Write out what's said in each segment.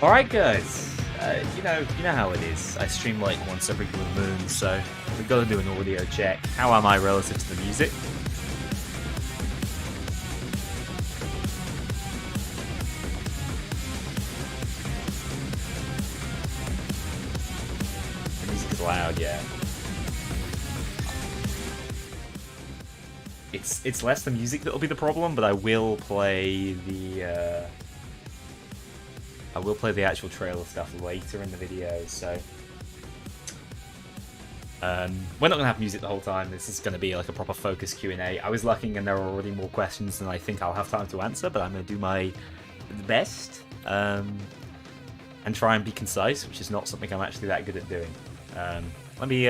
All right, guys. You know how it is. I stream like once every blue moon, so we got to do an audio check. How am I relative to the music? The music is loud, yeah. It's less the music that'll be the problem, but I will play the actual trailer stuff later in the video. So we're not gonna have music the whole time. This is gonna be like a proper focus Q&A. I was looking, and there are already more questions than I think I'll have time to answer, but I'm gonna do my best and try and be concise, which is not something I'm actually that good at doing. Let me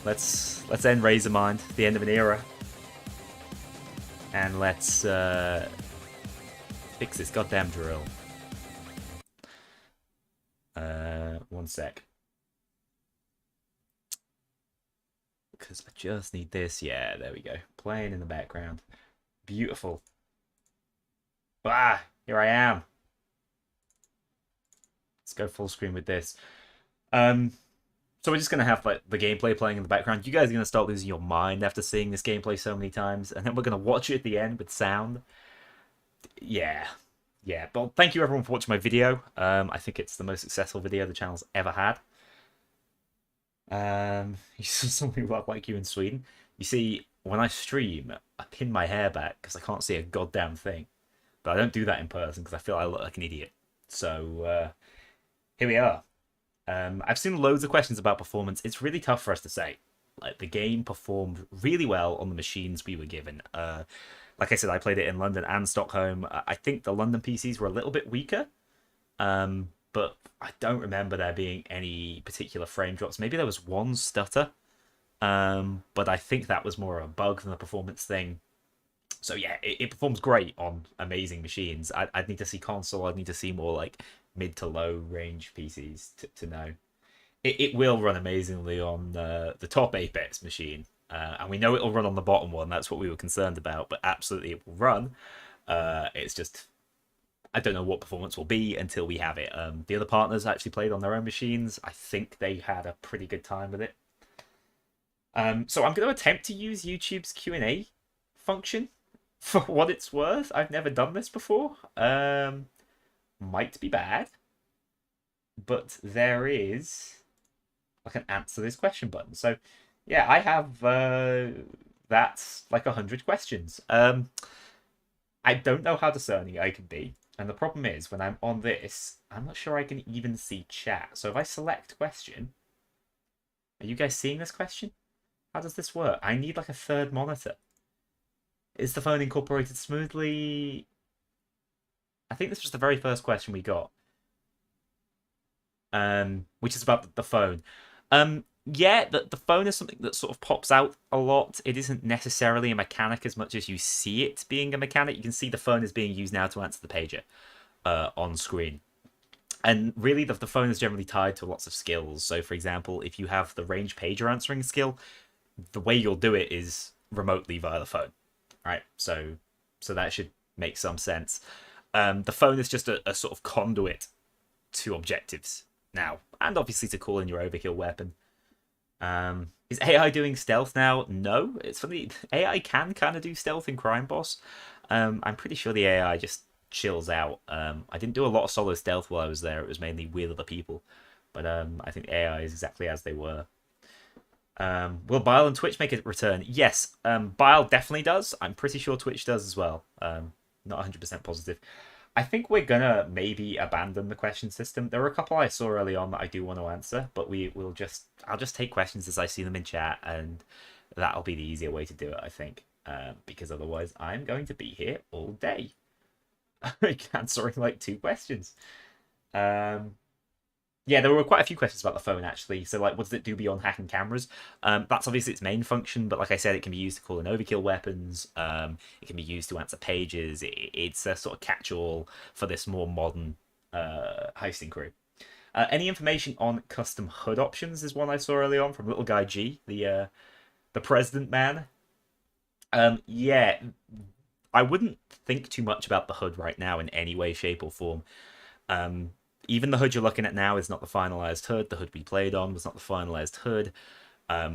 let's end Razormind, the end of an era, and let's fix this goddamn drill. One sec. Because I just need this. Yeah, there we go. Playing in the background. Beautiful. Ah, here I am. Let's go full screen with this. So we're just gonna have like the gameplay playing in the background. You guys are gonna start losing your mind after seeing this gameplay so many times, and then we're gonna watch it at the end with sound. Yeah, yeah. But thank you everyone for watching my video. I think it's the most successful video the channel's ever had. You saw something like you in Sweden. You see, when I stream, I pin my hair back because I can't see a goddamn thing. But I don't do that in person because I feel I look like an idiot. So here we are. I've seen loads of questions about performance. It's really tough for us to say. Like, the game performed really well on the machines we were given. Like I said, I played it in London and Stockholm. I think the London PCs were a little bit weaker, but I don't remember there being any particular frame drops. Maybe there was one stutter, but I think that was more of a bug than a performance thing. So yeah, it performs great on amazing machines. I'd need to see console. I'd need to see more like mid to low range PCs to know. It will run amazingly on the top Apex machine, and we know it'll run on the bottom one. That's what we were concerned about, but absolutely it will run. It's just I don't know what performance will be until we have it. The other partners actually played on their own machines. I think they had a pretty good time with it. So I'm going to attempt to use YouTube's Q&A function for what it's worth. I've never done this before. Might be bad, but there is like an answer this question button. So yeah, I have that's like 100 questions. I don't know how discerning I can be, and the problem is when I'm on this, I'm not sure I can even see chat. So if I select question, are you guys seeing this question? How does this work? I need like a third monitor. Is the phone incorporated smoothly? I think this was the very first question we got, which is about the phone. Yeah, the phone is something that sort of pops out a lot. It isn't necessarily a mechanic as much as you see it being a mechanic. You can see the phone is being used now to answer the pager on screen. And really, the phone is generally tied to lots of skills. So, for example, if you have the range pager answering skill, the way you'll do it is remotely via the phone, right? So that should make some sense. The phone is just a sort of conduit to objectives now, and obviously to call in your overkill weapon. Is AI doing stealth now? No, it's funny. AI can kind of do stealth in Crime Boss. I'm pretty sure the AI just chills out. I didn't do a lot of solo stealth while I was there. It was mainly with other people, but I think AI is exactly as they were. Will Bile and Twitch make a return? Yes, Bile definitely does. I'm pretty sure Twitch does as well. Not 100% positive. I think we're gonna maybe abandon the question system. There were a couple I saw early on that I do want to answer, but I'll just take questions as I see them in chat, and that'll be the easier way to do it, I think. Because otherwise I'm going to be here all day answering like 2 questions. Yeah, there were quite a few questions about the phone, actually. So, like, what does it do beyond hacking cameras? That's obviously its main function, but like I said, it can be used to call in overkill weapons. It can be used to answer pages. It's a sort of catch-all for this more modern heisting crew. Any information on custom HUD options is one I saw early on from Little Guy G, the president man. Yeah, I wouldn't think too much about the HUD right now in any way, shape, or form. Um, Even the hood you're looking at now is not the finalized hood. The hood we played on was not the finalized hood.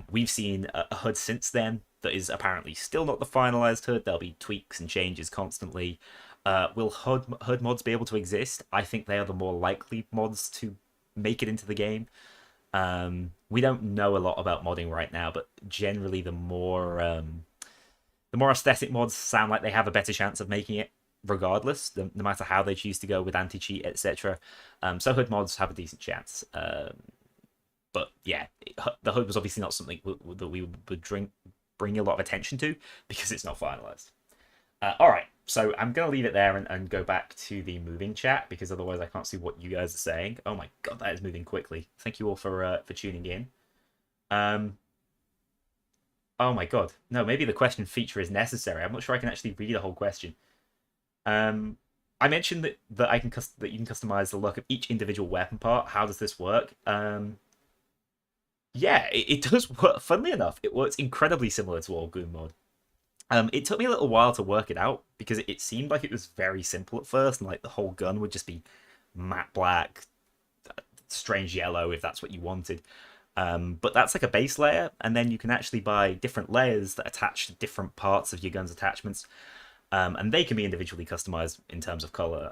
We've seen a hood since then that is apparently still not the finalized hood. There'll be tweaks and changes constantly. Will hood mods be able to exist? I think they are the more likely mods to make it into the game. We don't know a lot about modding right now, but generally the more aesthetic mods sound like they have a better chance of making it, regardless, no matter how they choose to go with anti-cheat, etc. So hood mods have a decent chance. But yeah, the hood was obviously not something that we would bring a lot of attention to because it's not finalized. All right, so I'm gonna leave it there and go back to the moving chat because otherwise I can't see what you guys are saying. Oh my god, that is moving quickly. Thank you all for tuning in. Um, oh my god, no, maybe the question feature is necessary. I'm not sure I can actually read a whole question. Um, I mentioned that that you can customize the look of each individual weapon part. How does this work? Yeah, it does work. Funnily enough, it works incredibly similar to All Goon mod. It took me a little while to work it out because it seemed like it was very simple at first, and like the whole gun would just be matte black, strange yellow if that's what you wanted. But that's like a base layer, and then you can actually buy different layers that attach to different parts of your gun's attachments. And they can be individually customized in terms of color.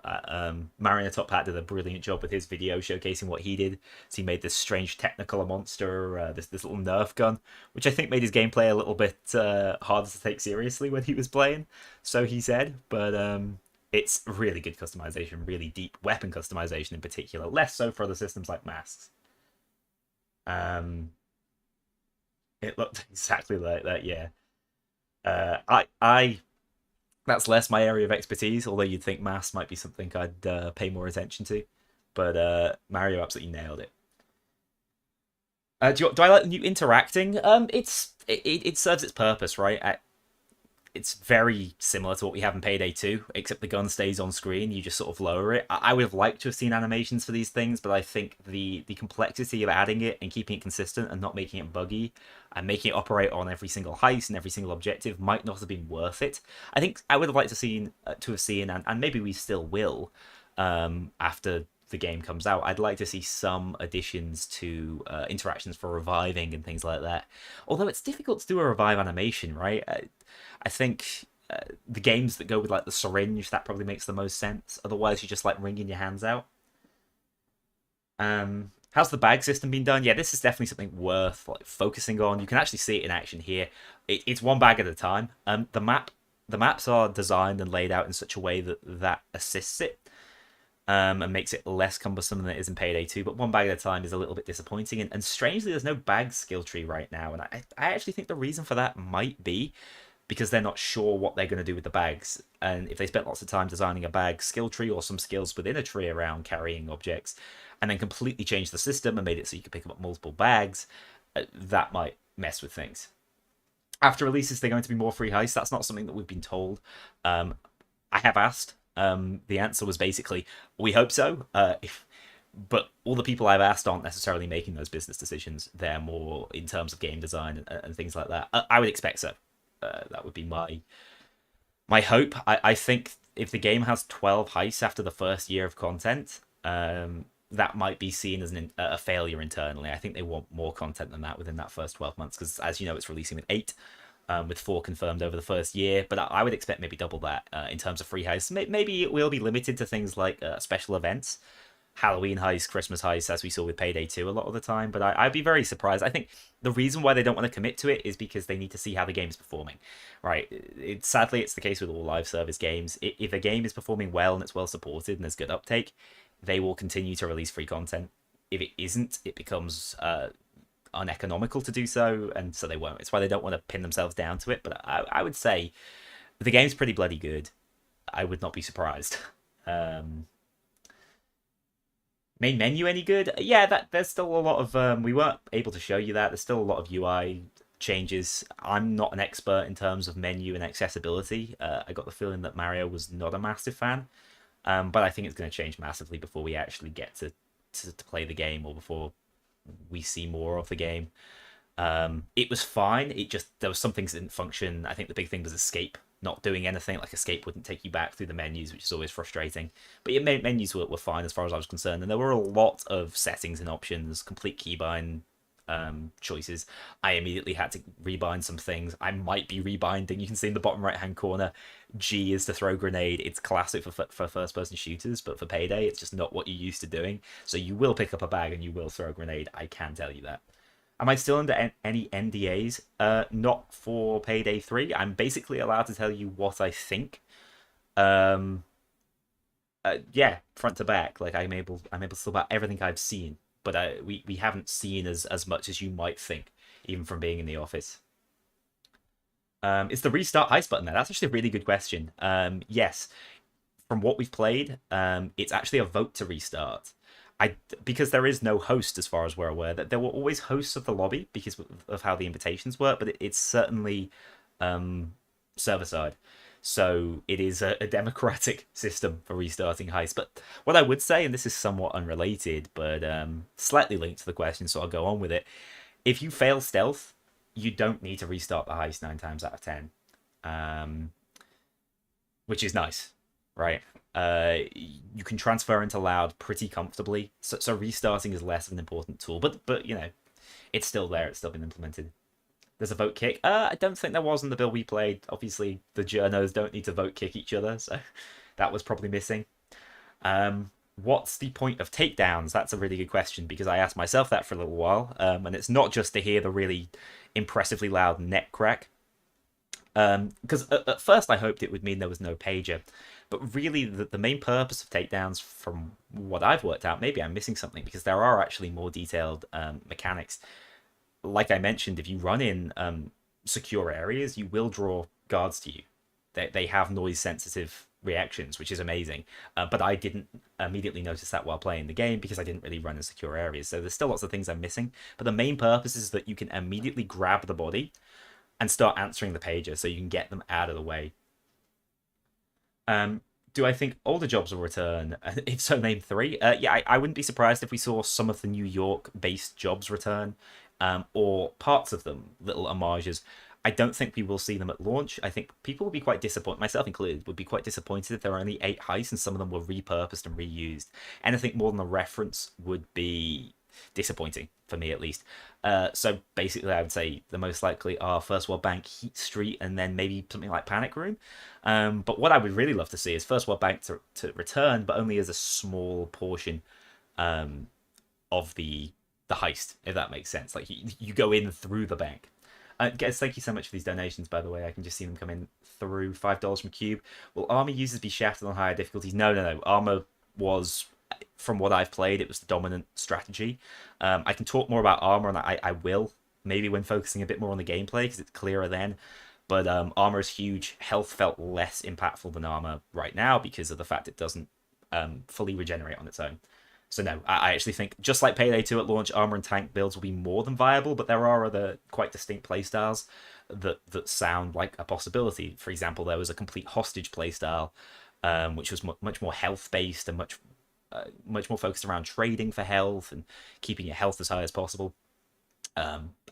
Marion Top Hat did a brilliant job with his video showcasing what he did. So he made this strange Technicolor monster, this little Nerf gun, which I think made his gameplay a little bit harder to take seriously when he was playing. So he said, but it's really good customization, really deep weapon customization in particular. Less so for other systems like masks. Um, it looked exactly like that, yeah. I that's less my area of expertise, although you'd think maths might be something I'd pay more attention to. But Mario absolutely nailed it. Do I like the new interacting? It serves its purpose, right? It's very similar to what we have in Payday 2, except the gun stays on screen. You just sort of lower it. I would have liked to have seen animations for these things, but I think the complexity of adding it and keeping it consistent and not making it buggy and making it operate on every single heist and every single objective might not have been worth it. I think I would have liked to have seen, and maybe we still will, after the game comes out. I'd like to see some additions to interactions for reviving and things like that. Although it's difficult to do a revive animation, right? I think the games that go with like the syringe, that probably makes the most sense. Otherwise, you're just like wringing your hands out. How's the bag system been done? Yeah, this is definitely something worth like focusing on. You can actually see it in action here. It's one bag at a time. The maps are designed and laid out in such a way that assists it. And makes it less cumbersome than it is in Payday 2, but one bag at a time is a little bit disappointing. And strangely, there's no bag skill tree right now, and I actually think the reason for that might be because they're not sure what they're going to do with the bags. And if they spent lots of time designing a bag skill tree or some skills within a tree around carrying objects, and then completely changed the system and made it so you could pick up multiple bags, that might mess with things. After releases, they're going to be more free heists. That's not something that we've been told. I have asked. The answer was basically, we hope so. But all the people I've asked aren't necessarily making those business decisions. They're more in terms of game design and things like that. I would expect so. That would be my hope. I think if the game has 12 heists after the first year of content, that might be seen as a failure internally. I think they want more content than that within that first 12 months because, as you know, it's releasing with 8. With 4 confirmed over the first year, but I would expect maybe double that in terms of free heists. Maybe it will be limited to things like special events, Halloween heists, Christmas heists, as we saw with Payday 2 a lot of the time, but I'd be very surprised. I think the reason why they don't want to commit to it is because they need to see how the game's performing, right? Sadly, it's the case with all live service games. If a game is performing well and it's well supported and there's good uptake, they will continue to release free content. If it isn't, it becomes uneconomical to do so, and so they won't. It's why they don't want to pin themselves down to it, but I would say the game's pretty bloody good. I would not be surprised. Main menu any good? Yeah, there's still a lot of we weren't able to show you that. There's still a lot of UI changes. I'm not an expert in terms of menu and accessibility. I got the feeling that Mario was not a massive fan, but I think it's going to change massively before we actually get to play the game, or before we see more of the game. It was fine. There was some things that didn't function. I think the big thing was escape not doing anything. Like escape wouldn't take you back through the menus, which is always frustrating. But your menus were fine as far as I was concerned, and there were a lot of settings and options, complete keybind choices. I immediately had to rebind some things. I might be rebinding. You can see in the bottom right hand corner, G is to throw grenade. It's classic for first person shooters, but for Payday, it's just not what you're used to doing. So you will pick up a bag and you will throw a grenade. I can tell you that. Am I still under any NDAs? Not for Payday 3. I'm basically allowed to tell you what I think. Um, yeah, front to back. Like I'm able to talk about everything I've seen, but we haven't seen as much as you might think, even from being in the office. Is the restart heist button there? That's actually a really good question. Yes, from what we've played, it's actually a vote to restart. Because there is no host as far as we're aware. That there were always hosts of the lobby because of how the invitations work, but it's certainly server side. So it is a democratic system for restarting heist. But what I would say, and this is somewhat unrelated, but slightly linked to the question, so I'll go on with it. If you fail stealth, you don't need to restart the heist 9 times out of 10, um, which is nice, right? You can transfer into loud pretty comfortably, so restarting is less of an important tool. But you know, it's still there. It's still been implemented. There's a vote kick. I don't think there was in the build we played. Obviously, the journos don't need to vote kick each other, so that was probably missing. What's the point of takedowns? That's a really good question because I asked myself that for a little while, and it's not just to hear the really impressively loud neck crack. Because at first I hoped it would mean there was no pager, but really the main purpose of takedowns, from what I've worked out, maybe I'm missing something because there are actually more detailed mechanics. Like I mentioned, if you run in secure areas, you will draw guards to you. They have noise sensitive reactions, which is amazing. But I didn't immediately notice that while playing the game because I didn't really run in secure areas. So there's still lots of things I'm missing. But the main purpose is that you can immediately grab the body and start answering the pager so you can get them out of the way. Do I think older jobs will return? If so, name three. Yeah, I wouldn't be surprised if we saw some of the New York-based jobs return, or parts of them, little homages. I don't think we will see them at launch. I think people will be quite disappointed, myself included, would be quite disappointed if there were only 8 heists and some of them were repurposed and reused. Anything more than a reference would be disappointing for me, at least. So basically, I would say the most likely are First World Bank, Heat Street, and then maybe something like Panic Room. But what I would really love to see is First World Bank to return, but only as a small portion of the heist, if that makes sense. Like you go in through the bank. Guys, thank you so much for these donations, by the way. I can just see them come in through $5 from Cube. Will armor users be shafted on higher difficulties? No. Armor was, from what I've played, it was the dominant strategy. I can talk more about armor, and I will, maybe when focusing a bit more on the gameplay, because it's clearer then. But armor is huge. Health felt less impactful than armor right now because of the fact it doesn't fully regenerate on its own. So no, I actually think, just like Payday 2 at launch, armor and tank builds will be more than viable, but there are other quite distinct playstyles that sound like a possibility. For example, there was a complete hostage playstyle, which was much more health-based and much more focused around trading for health and keeping your health as high as possible.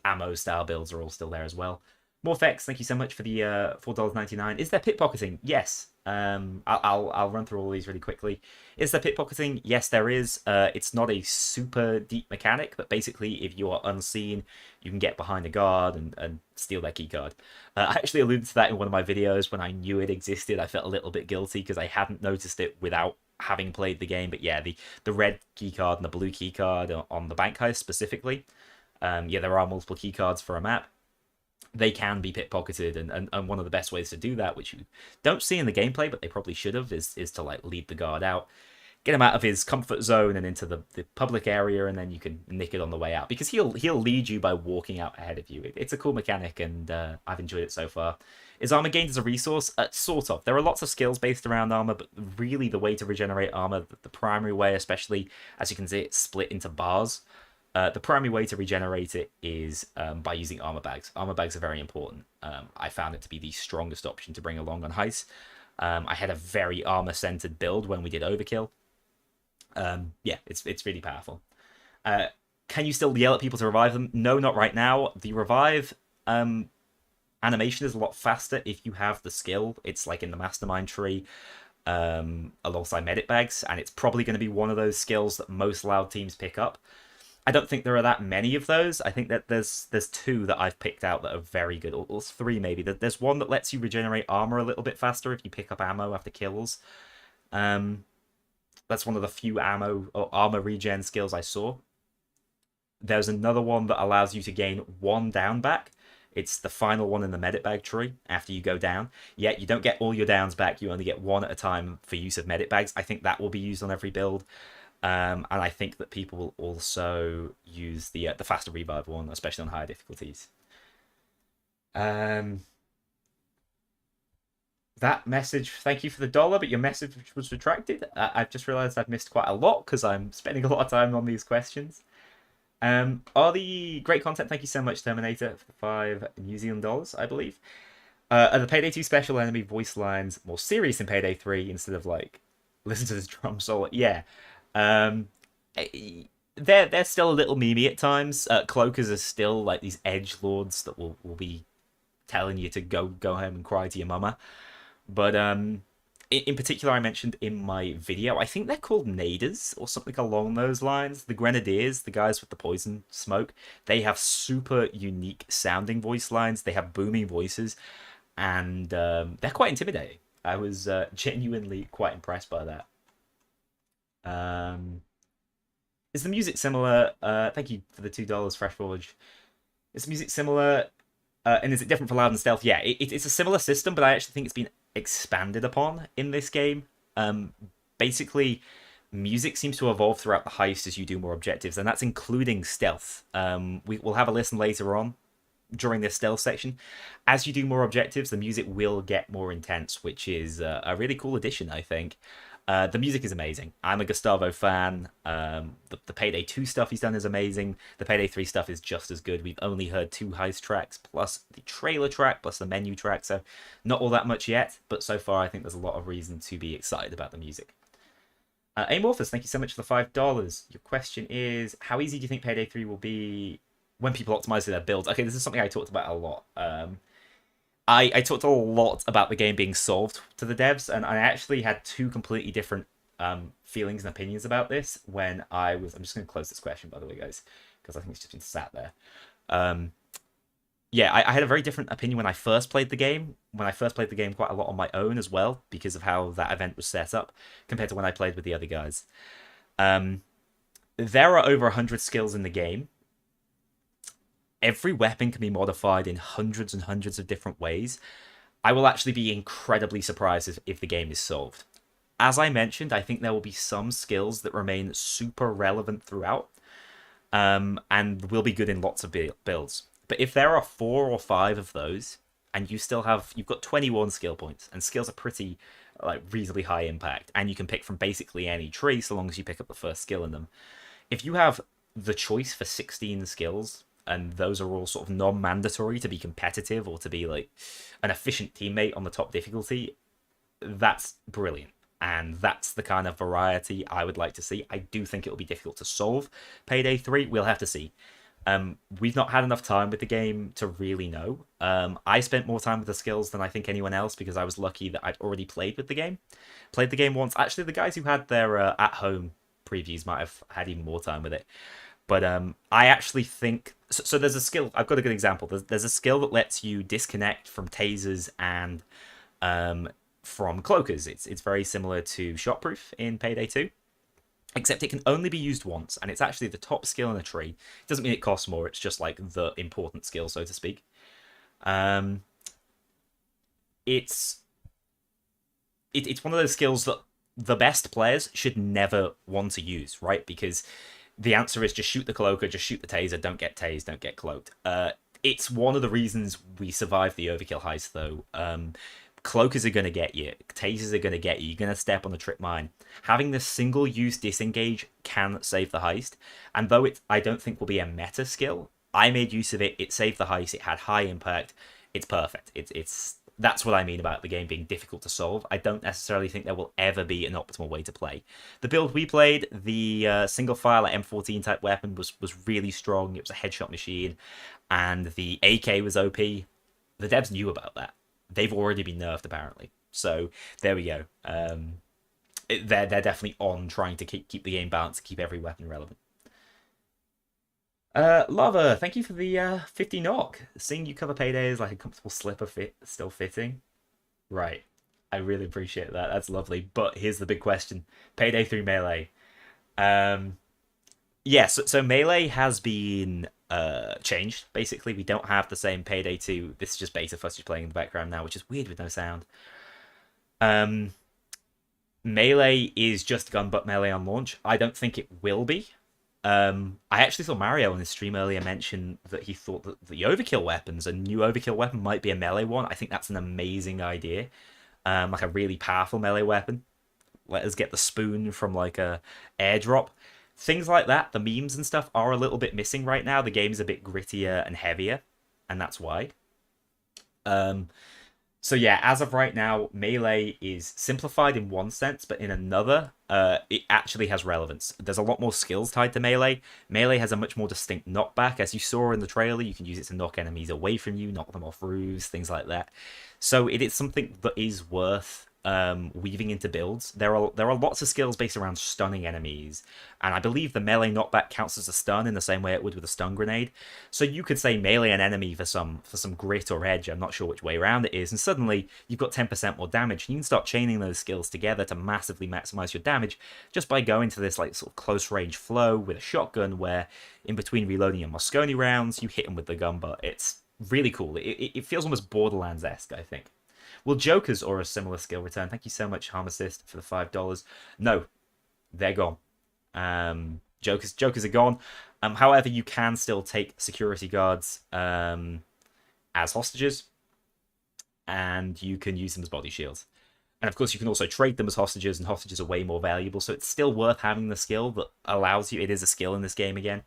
Ammo style builds are all still there as well. Morphex, thank you so much for the $4.99. Is there pickpocketing? Yes. I'll run through all these really quickly. Is there pickpocketing? Yes, there is. It's not a super deep mechanic, but basically, if you are unseen, you can get behind a guard and steal their keycard. I actually alluded to that in one of my videos when I knew it existed. I felt a little bit guilty because I hadn't noticed it without having played the game. But yeah, the red keycard and the blue keycard on the bank heist specifically. Yeah, there are multiple keycards for a map. They can be pickpocketed, and one of the best ways to do that, which you don't see in the gameplay, but they probably should have, is to like lead the guard out, get him out of his comfort zone and into the public area, and then you can nick it on the way out, because he'll lead you by walking out ahead of you. It's a cool mechanic, and I've enjoyed it so far. Is armor gained as a resource? Sort of. There are lots of skills based around armor, but really the way to regenerate armor, the primary way, especially as you can see, it's split into bars. The primary way to regenerate it is by using armor bags. Armor bags are very important. I found it to be the strongest option to bring along on heists. I had a very armor-centered build when we did Overkill. Yeah, it's really powerful. Can you still yell at people to revive them? No, not right now. The revive, animation is a lot faster if you have the skill. It's like in the mastermind tree, alongside medic bags, and it's probably going to be one of those skills that most loud teams pick up. I don't think there are that many of those. I think that there's two that I've picked out that are very good, or three maybe. There's one that lets you regenerate armor a little bit faster if you pick up ammo after kills. That's one of the few ammo or armor regen skills I saw. There's another one that allows you to gain one down back. It's the final one in the medic bag tree after you go down. Yet you don't get all your downs back. You only get one at a time for use of medic bags. I think that will be used on every build. And I think that people will also use the faster revive one, especially on higher difficulties. That message, thank you for the dollar, but your message was retracted. I've just realized I've missed quite a lot because I'm spending a lot of time on these questions. Are the great content, thank you so much, Terminator, for the $5 I believe. Are the Payday 2 special enemy voice lines more serious in Payday 3 instead of like, listen to this drum solo? Yeah. They're still a little memey at times. Cloakers are still like these edge lords that will be telling you to go home and cry to your mama. But in particular, I mentioned in my video, I think they're called naders or something along those lines. The grenadiers, the guys with the poison smoke, they have super unique sounding voice lines. They have booming voices, and they're quite intimidating. I was genuinely quite impressed by that. Is the music similar? Thank you for the $2, Fresh Forge. Is the music similar? And is it different for loud and stealth? Yeah, it's a similar system, but I actually think it's been expanded upon in this game. Basically, music seems to evolve throughout the heist as you do more objectives, and that's including stealth. We'll have a listen later on during this stealth section. As you do more objectives, the music will get more intense, which is a really cool addition, I think. The music is amazing. I'm a Gustavo fan. The Payday 2 stuff he's done is amazing. The Payday 3 stuff is just as good. We've only heard 2 heist tracks, plus the trailer track, plus the menu track, so not all that much yet, but so far I think there's a lot of reason to be excited about the music. Amorphous, thank you so much for the $5. Your question is, how easy do you think Payday 3 will be when people optimize their builds? Okay, this is something I talked about a lot. I talked a lot about the game being solved to the devs, and I actually had 2 completely different feelings and opinions about this when I was... I'm just going to close this question, by the way, guys, because I think it's just been sat there. Yeah, I had a very different opinion when I first played the game. When I first played the game quite a lot on my own as well, because of how that event was set up, compared to when I played with the other guys. There are over 100 skills in the game. Every weapon can be modified in hundreds and hundreds of different ways. I will actually be incredibly surprised if the game is solved. As I mentioned, I think there will be some skills that remain super relevant throughout, and will be good in lots of builds. But if there are 4 or 5 of those, and you've got 21 skill points, and skills are pretty like reasonably high impact, and you can pick from basically any tree so long as you pick up the first skill in them. If you have the choice for 16 skills, and those are all sort of non-mandatory to be competitive or to be like an efficient teammate on the top difficulty, that's brilliant. And that's the kind of variety I would like to see. I do think it will be difficult to solve Payday 3. We'll have to see. We've not had enough time with the game to really know. I spent more time with the skills than I think anyone else because I was lucky that I'd already played with the game. Played the game once. Actually, the guys who had their at-home previews might have had even more time with it. But I actually think... So there's a skill... I've got a good example. There's a skill that lets you disconnect from tasers and from cloakers. It's very similar to Shotproof in Payday 2. Except it can only be used once, and it's actually the top skill in a tree. It doesn't mean it costs more, it's just like the important skill, so to speak. It's one of those skills that the best players should never want to use, right? Because the answer is just shoot the cloaker, just shoot the taser, don't get tased, don't get cloaked. It's one of the reasons we survived the overkill heist, though. Cloakers are going to get you. Tasers are going to get you. You're going to step on the trip mine. Having the single-use disengage can save the heist. And though I don't think will be a meta skill, I made use of it. It saved the heist. It had high impact. It's perfect. That's what I mean about the game being difficult to solve. I don't necessarily think there will ever be an optimal way to play. The build we played, the single-file M14 type weapon was really strong. It was a headshot machine. And the AK was OP. the devs knew about that. They've already been nerfed apparently. So there we go. They're definitely on trying to keep the game balanced, keep every weapon relevant. Lava, thank you for the 50 knock. Seeing you cover Payday is like a comfortable slipper fit, still fitting. Right. I really appreciate that. That's lovely. But here's the big question: Payday 3 Melee. Um, yes, so Melee has been changed. Basically, we don't have the same Payday 2. This is just beta footage playing in the background now, which is weird with no sound. Um, Melee is just gun butt melee on launch. I don't think it will be. I actually saw Mario on his stream earlier mention that he thought that the overkill weapons, a new overkill weapon, might be a melee one. I think that's an amazing idea. Like a really powerful melee weapon. Let us get the spoon from like a airdrop. Things like that, the memes and stuff are a little bit missing right now. The game's a bit grittier and heavier, and that's why. So yeah, as of right now, Melee is simplified in one sense, but in another, it actually has relevance. There's a lot more skills tied to Melee. Melee has a much more distinct knockback. As you saw in the trailer, you can use it to knock enemies away from you, knock them off roofs, things like that. So it is something that is worth weaving into builds. There are lots of skills based around stunning enemies, and I believe the melee knockback counts as a stun in the same way it would with a stun grenade. So you could say melee an enemy for some grit or edge. I'm not sure which way around it is, and suddenly you've got 10% more damage. You can start chaining those skills together to massively maximize your damage just by going to this like sort of close range flow with a shotgun, where in between reloading your Mosconi rounds, you hit them with the gun butt. It's really cool. It feels almost Borderlands-esque, I think. Will Jokers or a similar skill return? Thank you so much, Harm Assist, for the $5. No, they're gone. Jokers are gone. However, you can still take security guards as hostages, and you can use them as body shields. And of course, you can also trade them as hostages, and hostages are way more valuable. So it's still worth having the skill that allows you. It is a skill in this game again.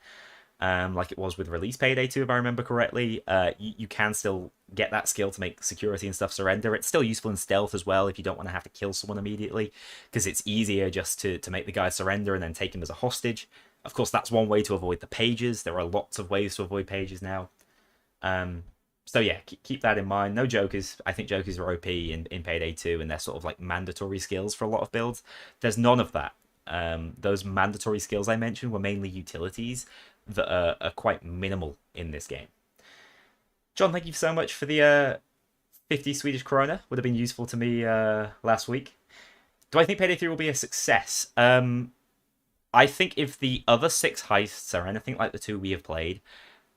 Like it was with release Payday 2, if I remember correctly. You can still get that skill to make security and stuff surrender. It's still useful in stealth as well if you don't want to have to kill someone immediately, because it's easier just to make the guy surrender and then take him as a hostage. Of course, that's one way to avoid the pages. There are lots of ways to avoid pages now. So yeah, keep that in mind. No Jokers. I think Jokers are OP in Payday 2, and they're sort of like mandatory skills for a lot of builds. There's none of that. Those mandatory skills I mentioned were mainly utilities that are quite minimal in this game. John, thank you so much for the 50 Swedish krona. Would have been useful to me last week. Do I think Payday 3 will be a success? I think if the other 6 heists are anything like the 2 we have played,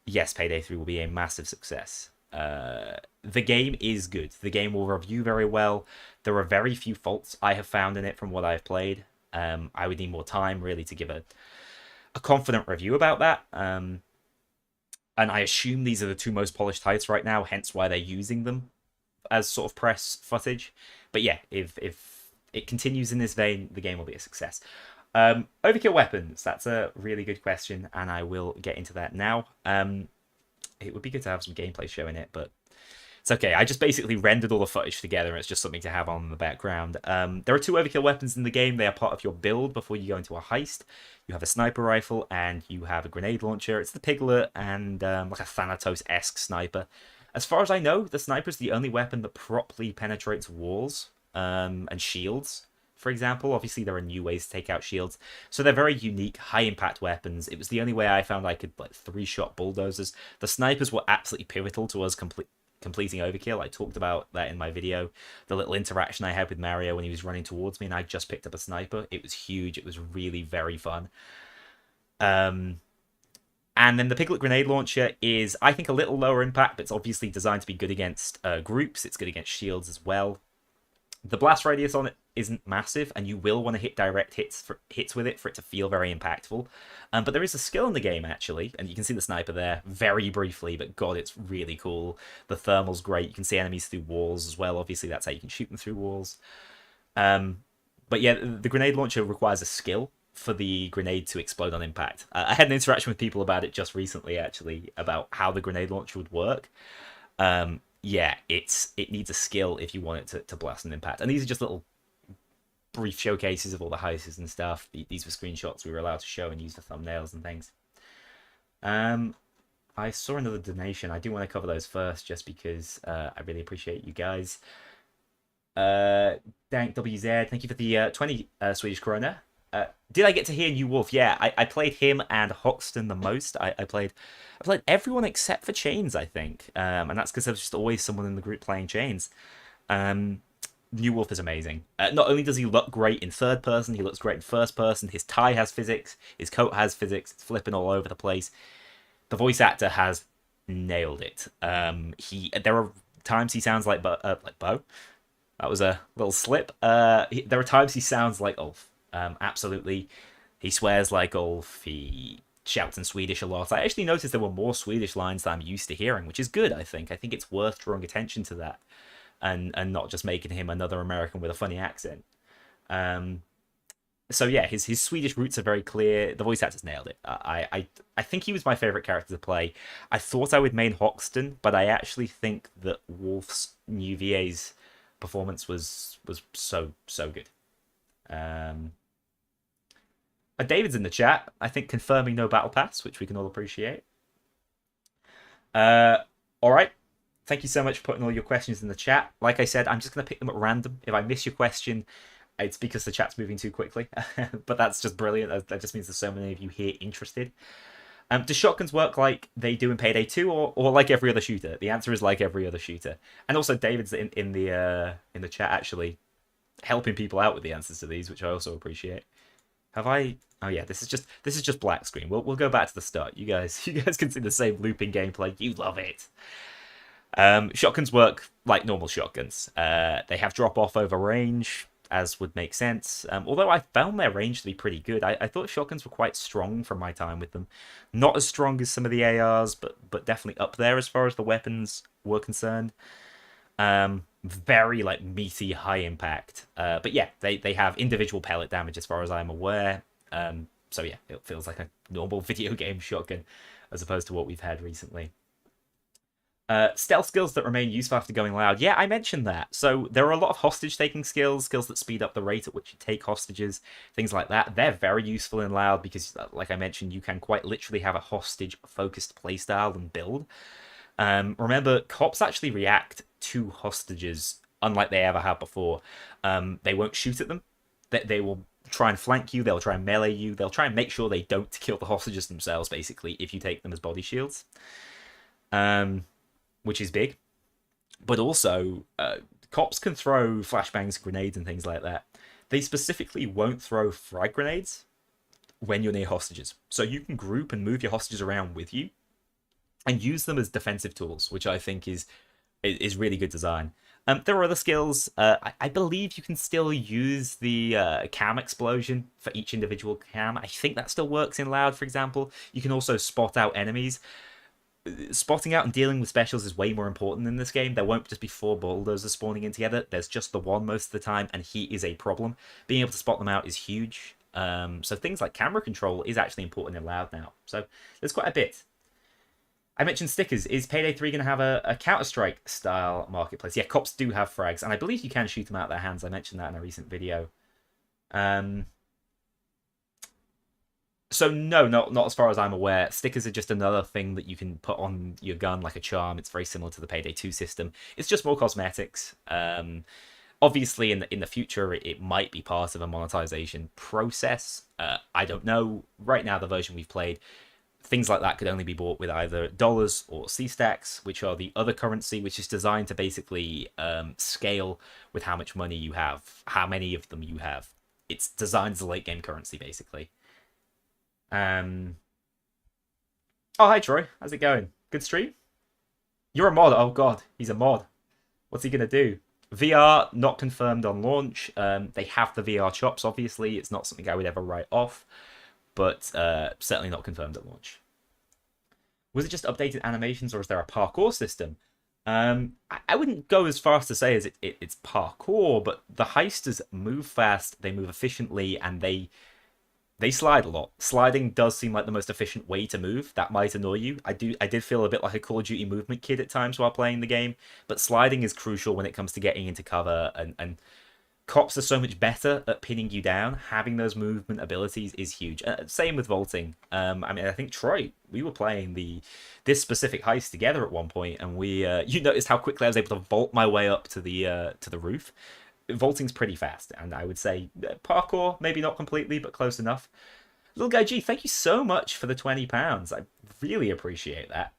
yes, Payday 3 will be a massive success. The game is good. The game will review very well. There are very few faults I have found in it from what I've played. I would need more time really to give a confident review about that. And I assume these are the 2 most polished heists right now, hence why they're using them as sort of press footage. But yeah, if it continues in this vein, the game will be a success. Overkill weapons, that's a really good question, and I will get into that now. It would be good to have some gameplay showing it, but it's okay. I just basically rendered all the footage together, and it's just something to have on in the background. There are 2 overkill weapons in the game. They are part of your build before you go into a heist. You have a sniper rifle, and you have a grenade launcher. It's the Piglet and like a Thanatos-esque sniper. As far as I know, the sniper is the only weapon that properly penetrates walls and shields, for example. Obviously, there are new ways to take out shields. So they're very unique, high-impact weapons. It was the only way I found I could like 3-shot bulldozers. The snipers were absolutely pivotal to us completing overkill. I talked about that in my video. The little interaction I had with Mario when he was running towards me and I just picked up a sniper. It was huge. It was really very fun. And then the Piglet grenade launcher is, I think, a little lower impact, but it's obviously designed to be good against groups. It's good against shields as well. The blast radius on it isn't massive, and you will want to hit direct hits with it for it to feel very impactful. But there is a skill in the game, actually, and you can see the sniper there very briefly, but god, it's really cool. The thermal's great. You can see enemies through walls as well. Obviously, that's how you can shoot them through walls. But yeah, the grenade launcher requires a skill for the grenade to explode on impact. I had an interaction with people about it just recently, actually, about how the grenade launcher would work. Yeah, it needs a skill if you want it to blast an impact. And these are just little brief showcases of all the heists and stuff. These were screenshots we were allowed to show and use for thumbnails and things. I saw another donation. I do want to cover those first, just because I really appreciate you guys. Uh, Dank WZ, thank you for the 20 Swedish krona. Did I get to hear New Wolf? Yeah, I played him and Hoxton the most. I played everyone except for Chains, I think, and that's because there's just always someone in the group playing Chains. Um, New Wolf is amazing. Not only does he look great in third person, he looks great in first person. His tie has physics, his coat has physics. It's flipping all over the place. The voice actor has nailed it. There are times he sounds like Bo. That was a little slip. There are times he sounds like Ulf. Absolutely. He swears like Ulf. He shouts in Swedish a lot. I actually noticed there were more Swedish lines than I'm used to hearing, which is good, I think. I think it's worth drawing attention to that and not just making him another American with a funny accent. Um, so yeah, his Swedish roots are very clear. The voice actors nailed it. I think he was my favorite character to play. I thought I would main Hoxton, but I actually think that Wolf's new VA's performance was so good. Um, David's in the chat. I think confirming no battle pass, which we can all appreciate. All right. Thank you so much for putting all your questions in the chat. Like I said, I'm just going to pick them at random. If I miss your question, it's because the chat's moving too quickly. But that's just brilliant. That just means there's so many of you here interested. Do shotguns work like they do in Payday 2 or like every other shooter? The answer is like every other shooter. And also David's in the chat actually helping people out with the answers to these, which I also appreciate. Have I? Oh yeah, this is just black screen. We'll go back to the start. You guys can see the same looping gameplay. You love it. Shotguns work like normal shotguns. They have drop off over range, as would make sense. Although I found their range to be pretty good. I thought shotguns were quite strong from my time with them. Not as strong as some of the ARs, but definitely up there as far as the weapons were concerned. Very like meaty, high impact. But yeah, they have individual pellet damage as far as I'm aware. So yeah, it feels like a normal video game shotgun as opposed to what we've had recently. Stealth skills that remain useful after going loud. Yeah, I mentioned that. So there are a lot of hostage-taking skills that speed up the rate at which you take hostages, things like that. They're very useful in loud because, like I mentioned, you can quite literally have a hostage-focused playstyle and build. Remember, cops actually react to hostages unlike they ever have before. They won't shoot at them. They will try and flank you. They'll try and melee you. They'll try and make sure they don't kill the hostages themselves, basically, if you take them as body shields. Which is big. But also, cops can throw flashbangs, grenades, and things like that. They specifically won't throw frag grenades when you're near hostages. So you can group and move your hostages around with you and use them as defensive tools, which I think is really good design. There are other skills. I believe you can still use the cam explosion for each individual cam. I think that still works in loud, for example. You can also spot out enemies. Spotting out and dealing with specials is way more important in this game. There won't just be 4 bulldozers spawning in together. There's just the one most of the time, and he is a problem. Being able to spot them out is huge. So things like camera control is actually important in loud now. So there's quite a bit. I mentioned stickers. Is Payday 3 going to have a Counter-Strike style marketplace? Yeah, cops do have frags, and I believe you can shoot them out of their hands. I mentioned that in a recent video. So no, not as far as I'm aware. Stickers are just another thing that you can put on your gun like a charm. It's very similar to the Payday 2 system. It's just more cosmetics. Obviously, in the future, it might be part of a monetization process. I don't know. Right now, the version we've played, things like that could only be bought with either dollars or C-stacks, which are the other currency, which is designed to basically scale with how much money you have, how many of them you have. It's designed as a late game currency, basically. Oh, hi Troy, how's it going? Good stream? You're a mod. Oh god, he's a mod. What's he gonna do? VR not confirmed on launch. They have the VR chops, obviously. It's not something I would ever write off, but certainly not confirmed at launch. Was it just updated animations, or is there a parkour system? I wouldn't go as far as to say as it's parkour, but the heisters move fast, they move efficiently, and they slide a lot. Sliding does seem like the most efficient way to move. That might annoy you. I did feel a bit like a Call of Duty movement kid at times while playing the game, but sliding is crucial when it comes to getting into cover and Cops are so much better at pinning you down. Having those movement abilities is huge. Same with vaulting. I mean, I think Troy, we were playing this specific heist together at one point, and we you noticed how quickly I was able to vault my way up to the roof. Vaulting's pretty fast, and I would say parkour, maybe not completely, but close enough. Little guy G, thank you so much for the £20. I really appreciate that.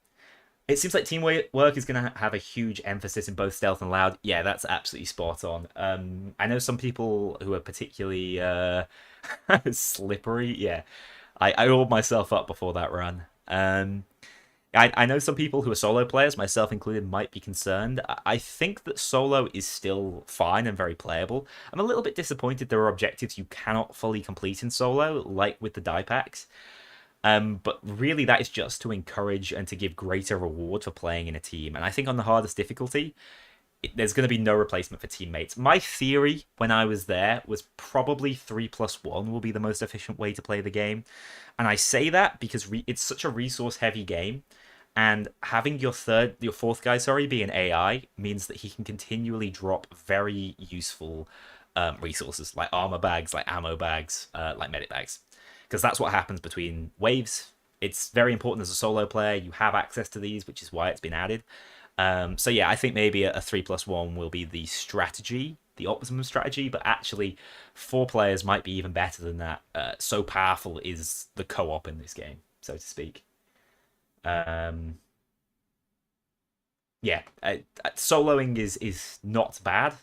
It seems like teamwork is going to have a huge emphasis in both stealth and loud. Yeah, that's absolutely spot on. I know some people who are particularly slippery. Yeah, I oiled myself up before that run. I know some people who are solo players, myself included, might be concerned. I think that solo is still fine and very playable. I'm a little bit disappointed there are objectives you cannot fully complete in solo, like with the die packs. But really, that is just to encourage and to give greater reward for playing in a team. And I think on the hardest difficulty, there's going to be no replacement for teammates. My theory when I was there was probably 3+1 will be the most efficient way to play the game. And I say that because it's such a resource-heavy game. And having your fourth guy, be an AI means that he can continually drop very useful resources like armor bags, like ammo bags, like medic bags. Because that's what happens between waves. It's very important as a solo player. You have access to these, which is why it's been added. So yeah, I think maybe a 3+1 will be the strategy, the optimum strategy, but actually 4 players might be even better than that. So powerful is the co-op in this game, so to speak. Yeah, soloing is not bad.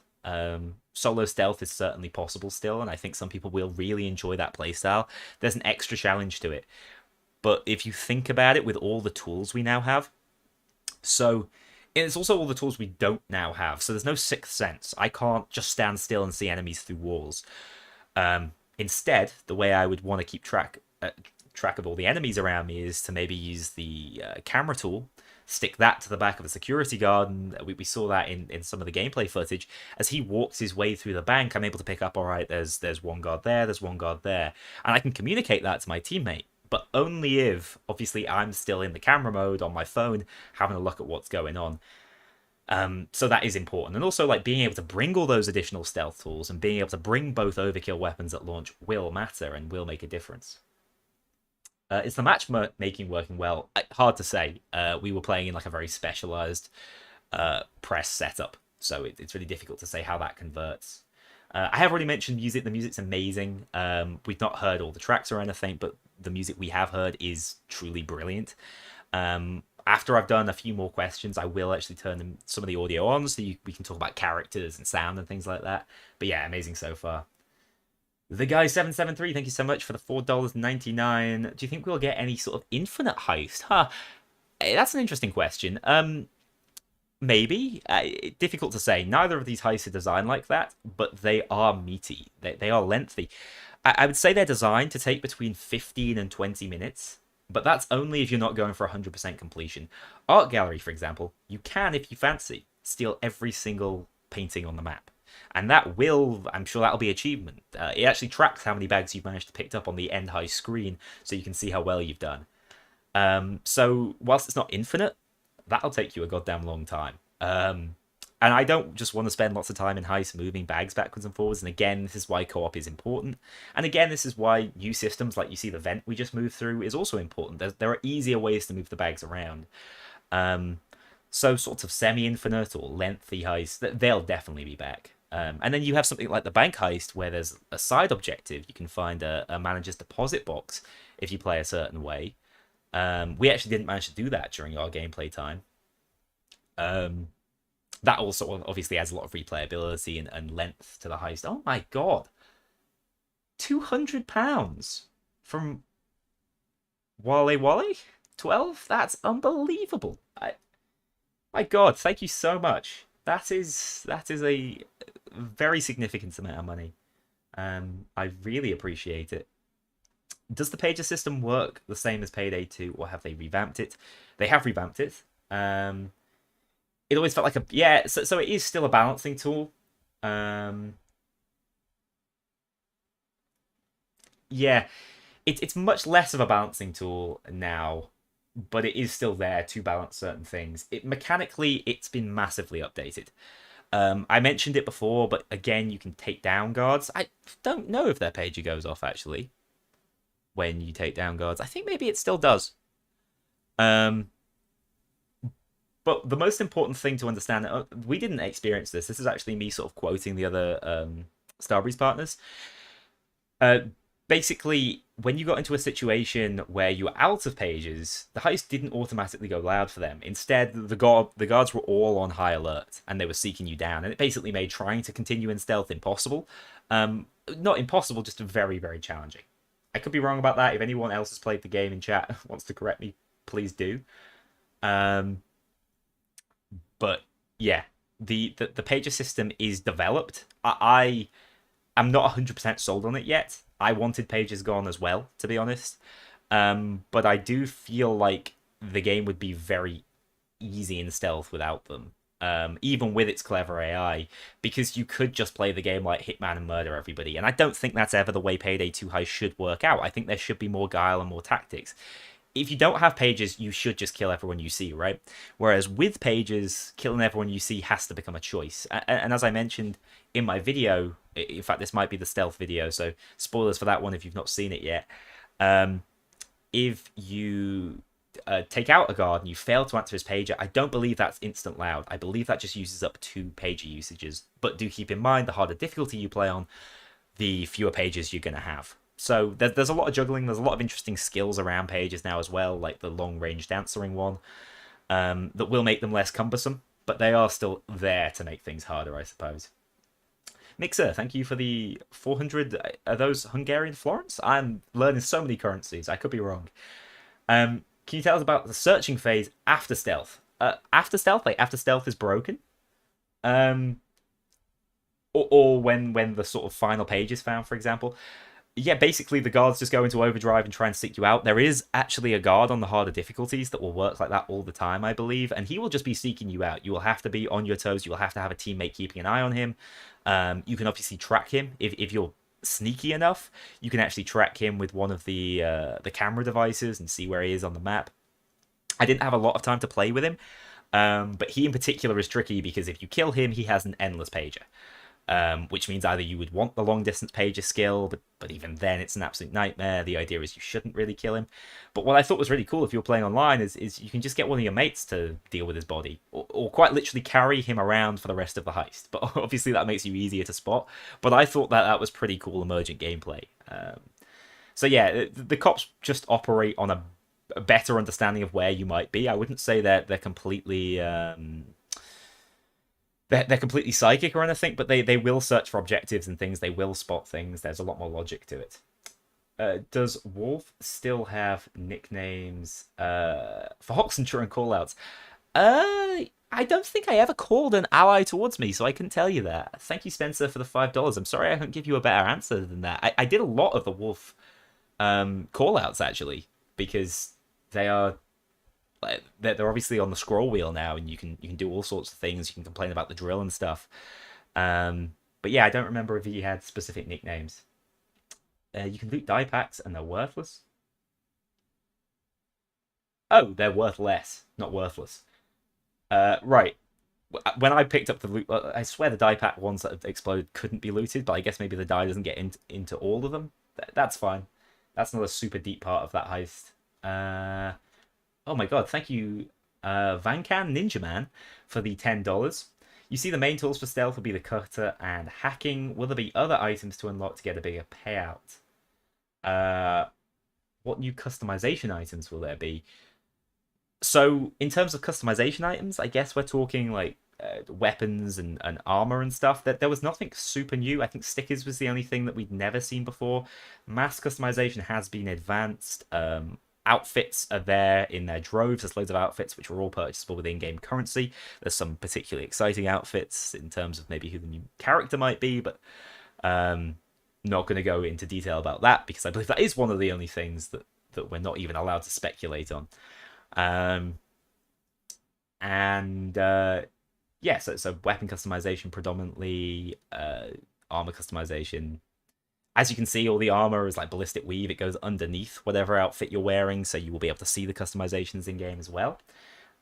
Solo stealth is certainly possible still, and I think some people will really enjoy that playstyle. There's an extra challenge to it. But if you think about it with all the tools we now have, so it's also all the tools we don't now have. So there's no sixth sense. I can't just stand still and see enemies through walls. Instead, the way I would want to keep track of all the enemies around me is to maybe use the camera tool, stick that to the back of a security guard, and we saw that in some of the gameplay footage. As he walks his way through the bank, I'm able to pick up, all right, there's one guard there, there's one guard there, and I can communicate that to my teammate, but only if, obviously, I'm still in the camera mode on my phone, having a look at what's going on. So that is important. And also, like, being able to bring all those additional stealth tools and being able to bring both overkill weapons at launch will matter and will make a difference. Is the matchmaking working well? Hard to say. We were playing in like a very specialized press setup, so it's really difficult to say how that converts. I have already mentioned music. The music's amazing. We've not heard all the tracks or anything, but the music we have heard is truly brilliant. After I've done a few more questions, I will actually turn some of the audio on so we can talk about characters and sound and things like that. But yeah, amazing so far. The guy 773, thank you so much for the $4.99. Do you think we'll get any sort of infinite heist? Huh. That's an interesting question. Maybe. Difficult to say. Neither of these heists are designed like that, but they are meaty. They are lengthy. I would say they're designed to take between 15 and 20 minutes, but that's only if you're not going for 100% completion. Art Gallery, for example, you can, if you fancy, steal every single painting on the map. And that will, I'm sure that'll be achievement. It actually tracks how many bags you've managed to pick up on the end high screen, so you can see how well you've done. So whilst it's not infinite, that'll take you a goddamn long time. And I don't just want to spend lots of time in heists moving bags backwards and forwards. And again, this is why co-op is important. And again, this is why new systems, like you see the vent we just moved through, is also important. There are easier ways to move the bags around. So sorts of semi-infinite or lengthy heists, they'll definitely be back. And then you have something like the bank heist, where there's a side objective. You can find a manager's deposit box if you play a certain way. We actually didn't manage to do that during our gameplay time. That also obviously adds a lot of replayability and length to the heist. Oh my god. £200 from Wale Wale? 12? That's unbelievable. My god, thank you so much. That is a very significant amount of money. I really appreciate it. Does the Pager system work the same as Payday 2, or have they revamped it? They have revamped it. It always felt like so it is still a balancing tool. Yeah, it's much less of a balancing tool now, but it is still there to balance certain things. Mechanically, it's been massively updated. I mentioned it before, but again, you can take down guards. I don't know if their pager goes off actually when you take down guards. I think maybe it still does. Um, but the most important thing to understand, we didn't experience this. This is actually me sort of quoting the other Starbreeze partners. Uh, Basically, when you got into a situation where you were out of pages, the heist didn't automatically go loud for them. Instead, the guards were all on high alert and they were seeking you down, and it basically made trying to continue in stealth impossible. Not impossible, just very, very challenging. I could be wrong about that. If anyone else has played the game in chat wants to correct me, please do. Um, but yeah, the pager system is developed. I'm not 100% sold on it yet. I wanted pages gone as well, to be honest. But I do feel like the game would be very easy in stealth without them. Even with its clever AI, because you could just play the game like Hitman and murder everybody. And I don't think that's ever the way Payday 2 High should work out. I think there should be more guile and more tactics. If you don't have pages, you should just kill everyone you see, right? Whereas with pages, killing everyone you see has to become a choice. And as I mentioned in my video, in fact, this might be the stealth video, so spoilers for that one if you've not seen it yet. If you take out a guard and you fail to answer his pager, I don't believe that's instant loud. I believe that just uses up 2 pager usages. But do keep in mind, the harder difficulty you play on, the fewer pages you're going to have. So there's a lot of juggling. There's a lot of interesting skills around pages now as well, like the long-range answering one, that will make them less cumbersome. But they are still there to make things harder, I suppose. Mixer, thank you for the 400. Are those Hungarian florins? I'm learning so many currencies. I could be wrong. Can you tell us about the searching phase after stealth? After stealth, like after stealth is broken, or when the sort of final page is found, for example. Yeah, basically the guards just go into overdrive and try and seek you out. There is actually a guard on the harder difficulties that will work like that all the time, I believe, and he will just be seeking you out. You will have to be on your toes. You will have to have a teammate keeping an eye on him. You can obviously track him if you're sneaky enough. You can actually track him with one of the camera devices and see where he is on the map. I didn't have a lot of time to play with him, but he in particular is tricky because if you kill him, he has an endless pager. Which means either you would want the long distance pager skill, but even then it's an absolute nightmare. The idea is you shouldn't really kill him. But what I thought was really cool if you're playing online is you can just get one of your mates to deal with his body, or quite literally carry him around for the rest of the heist. But obviously that makes you easier to spot. But I thought that was pretty cool emergent gameplay. So yeah, the cops just operate on a better understanding of where you might be. I wouldn't say that they're completely... They're completely psychic or anything, but they will search for objectives and things. They will spot things. There's a lot more logic to it. Does Wolf still have nicknames for Hoxenture and callouts? I don't think I ever called an ally towards me, so I couldn't tell you that. Thank you, Spencer, for the $5. I'm sorry I couldn't give you a better answer than that. I did a lot of the Wolf callouts, actually, because they are... They're obviously on the scroll wheel now, and you can do all sorts of things. You can complain about the drill and stuff. But yeah, I don't remember if he had specific nicknames. You can loot die packs, and they're worthless. Oh, they're worth less, not worthless. Right. When I picked up the loot, I swear the die pack ones that had exploded couldn't be looted, but I guess maybe the die doesn't get into all of them. That's fine. That's not a super deep part of that heist. Oh my god, thank you, Vancan Ninja Man, for the $10. You see the main tools for stealth will be the cutter and hacking. Will there be other items to unlock to get a bigger payout? What new customization items will there be? So, in terms of customization items, I guess we're talking like weapons and armor and stuff. There was nothing super new. I think stickers was the only thing that we'd never seen before. Mass customization has been advanced. Outfits are there in their droves. There's loads of outfits which are all purchasable with in-game currency. There's some particularly exciting outfits in terms of maybe who the new character might be, but not going to go into detail about that because I believe that is one of the only things that we're not even allowed to speculate on. Yeah, so weapon customization predominantly, armor customization. As you can see, all the armor is like ballistic weave. It goes underneath whatever outfit you're wearing, so you will be able to see the customizations in game as well.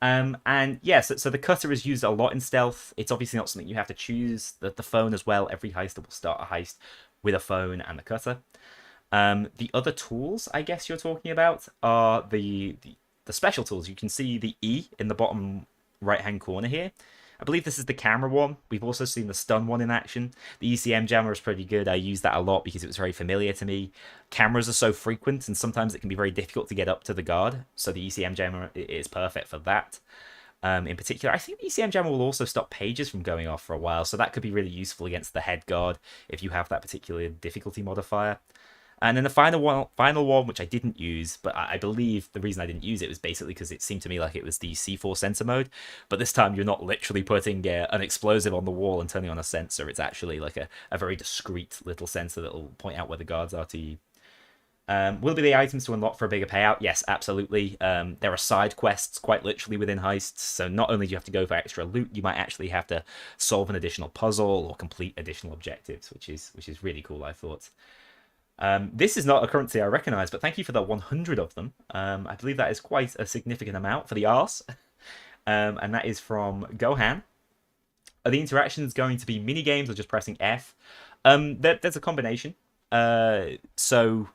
And yeah, so the cutter is used a lot in stealth. It's obviously not something you have to choose. The phone as well. Every heister will start a heist with a phone and the cutter. The other tools, I guess you're talking about, are the special tools. You can see the E in the bottom right-hand corner here. I believe this is the camera one. We've also seen the stun one in action. The ECM jammer is pretty good. I use that a lot because it was very familiar to me. Cameras are so frequent, and sometimes it can be very difficult to get up to the guard. So the ECM jammer is perfect for that. In particular, I think the ECM jammer will also stop pages from going off for a while, so that could be really useful against the head guard if you have that particular difficulty modifier. And then the final one, which I didn't use, but I believe the reason I didn't use it was basically because it seemed to me like it was the C4 sensor mode. But this time you're not literally putting an explosive on the wall and turning on a sensor. It's actually like a very discreet little sensor that will point out where the guards are to you. Will be the items to unlock for a bigger payout? Yes, absolutely. There are side quests quite literally within heists, so not only do you have to go for extra loot, you might actually have to solve an additional puzzle or complete additional objectives, which is really cool, I thought. This is not a currency I recognize, but thank you for the 100 of them. I believe that is quite a significant amount for the arse. And that is from Gohan. Are the interactions going to be mini games or just pressing F? There's a combination. So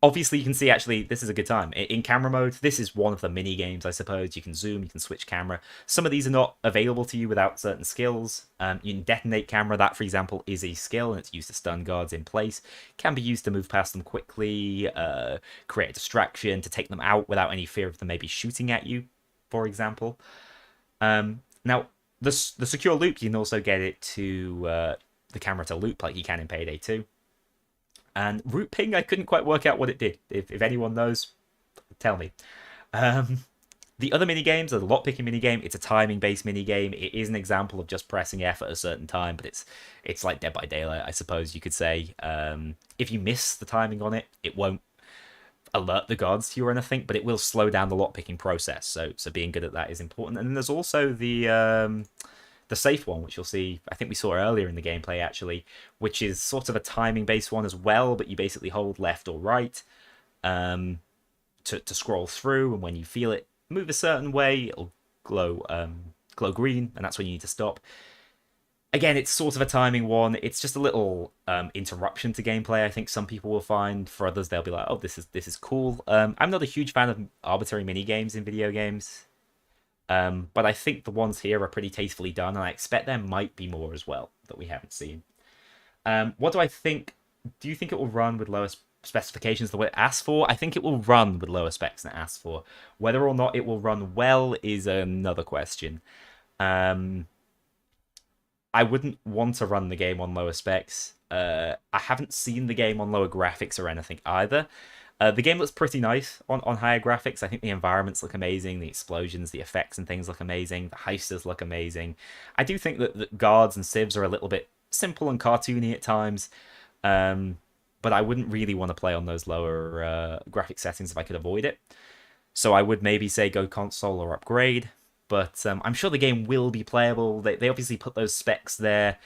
obviously you can see actually this is a good time. In camera mode, this is one of the mini games, I suppose. You can zoom, you can switch camera. Some of these are not available to you without certain skills. You can detonate camera. That, for example, is a skill, and it's used to stun guards in place. Can be used to move past them quickly, create a distraction, to take them out without any fear of them maybe shooting at you, for example. Now, the secure loop, you can also get it to the camera to loop like you can in Payday 2. And root ping, I couldn't quite work out what it did. If anyone knows, tell me. The other minigames are the lockpicking minigame. It's a timing-based minigame. It is an example of just pressing F at a certain time, but it's like Dead by Daylight, I suppose you could say. If you miss the timing on it, it won't alert the guards to you or anything, but it will slow down the lockpicking process. So being good at that is important. And then there's also the safe one, which you'll see, I think we saw earlier in the gameplay actually, which is sort of a timing based one as well, but you basically hold left or right to scroll through, and when you feel it move a certain way, it'll glow green, and that's when you need to stop. Again, it's sort of a timing one. It's just a little interruption to gameplay, I think some people will find. For others, they'll be like, oh, this is cool. I'm not a huge fan of arbitrary mini games in video games. But I think the ones here are pretty tastefully done, and I expect there might be more as well that we haven't seen. What do I think? Do you think it will run with lower specifications than what it asks for? I think it will run with lower specs than it asks for. Whether or not it will run well is another question. I wouldn't want to run the game on lower specs. I haven't seen the game on lower graphics or anything either. The game looks pretty nice on higher graphics. I think the environments look amazing, the explosions, the effects and things look amazing, the heisters look amazing. I do think that guards and civs are a little bit simple and cartoony at times, but I wouldn't really want to play on those lower graphic settings if I could avoid it. So I would maybe say go console or upgrade, but I'm sure the game will be playable. They obviously put those specs there,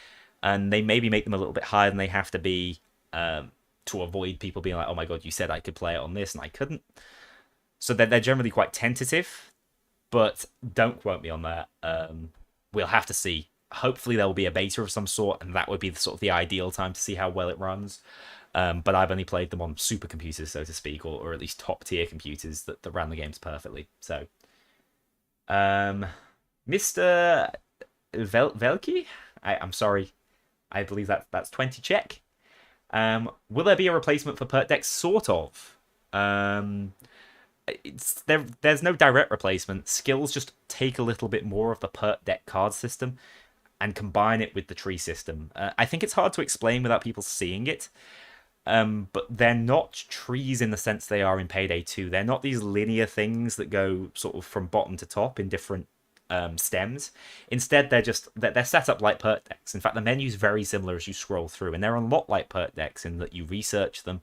and they maybe make them a little bit higher than they have to be, to avoid people being like, oh my god, you said I could play it on this and I couldn't. So they're generally quite tentative, but don't quote me on that. We'll have to see. Hopefully there will be a beta of some sort, and that would be sort of the ideal time to see how well it runs. But I've only played them on supercomputers, so to speak, or at least top tier computers that ran the games perfectly. So, Mr. Velki, I'm sorry, I believe that's 20 check. Will there be a replacement for perk decks? Sort of. There's no direct replacement. Skills just take a little bit more of the perk deck card system and combine it with the tree system. I think it's hard to explain without people seeing it. But they're not trees in the sense they are in Payday 2. They're not these linear things that go sort of from bottom to top in different stems. Instead, they're set up like perk decks. In fact, the menu's very similar as you scroll through, and they're a lot like perk decks in that you research them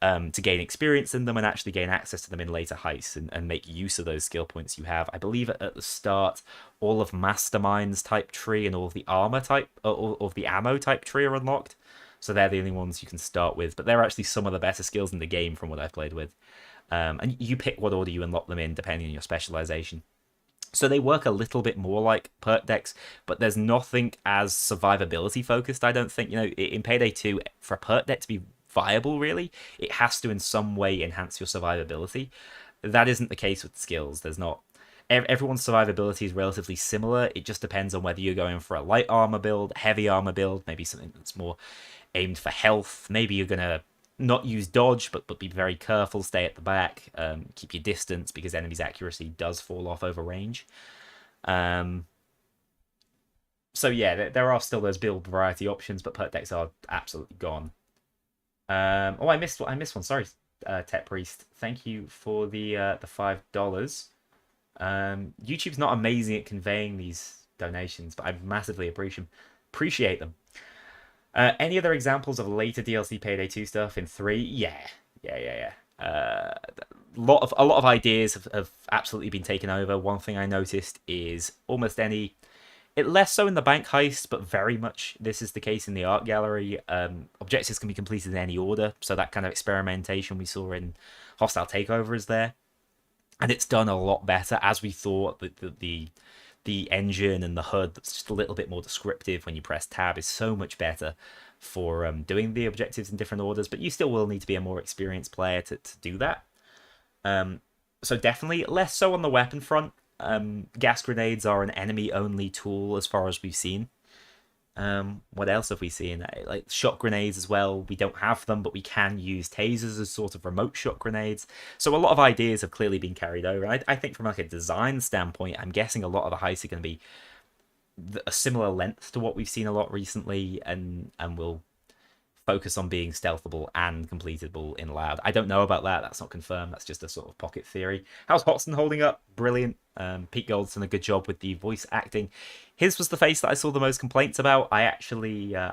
to gain experience in them and actually gain access to them in later heists and make use of those skill points you have. I believe at the start, all of Mastermind's type tree and all of the armor type, all of the ammo type tree are unlocked. So they're the only ones you can start with, but they're actually some of the better skills in the game from what I've played with. And you pick what order you unlock them in depending on your specialization. So they work a little bit more like perk decks, but there's nothing as survivability focused. I don't think, in Payday 2, for a perk deck to be viable, really, it has to in some way enhance your survivability. That isn't the case with skills. There's not. Everyone's survivability is relatively similar. It just depends on whether you're going for a light armor build, heavy armor build, maybe something that's more aimed for health. Maybe you're gonna not use dodge, but be very careful, stay at the back, keep your distance because enemies' accuracy does fall off over range. Um, so yeah, there are still those build variety options, but perk decks are absolutely gone. Oh, I missed one. Sorry, Tech Priest. Thank you for the $5. YouTube's not amazing at conveying these donations, but I massively appreciate them. Any other examples of later DLC Payday 2 stuff in 3? Yeah. A lot of ideas have absolutely been taken over. One thing I noticed is almost any it less so in the bank heist, but very much this is the case in the art gallery. Objectives can be completed in any order, so that kind of experimentation we saw in Hostile Takeover is there, and it's done a lot better as we thought. The engine and the HUD that's just a little bit more descriptive when you press tab is so much better for doing the objectives in different orders, but you still will need to be a more experienced player to do that. So definitely less so on the weapon front. Gas grenades are an enemy-only tool as far as we've seen. What else have we seen? Like shot grenades as well. We don't have them, but we can use tasers as sort of remote shot grenades. So a lot of ideas have clearly been carried over. And I think from like a design standpoint, I'm guessing a lot of the heists are going to be a similar length to what we've seen a lot recently, and will focus on being stealthable and completable in loud. I don't know about that. That's not confirmed. That's just a sort of pocket theory. How's Hoxton holding up? Brilliant. Pete Gold's done a good job with the voice acting. His was the face that I saw the most complaints about. I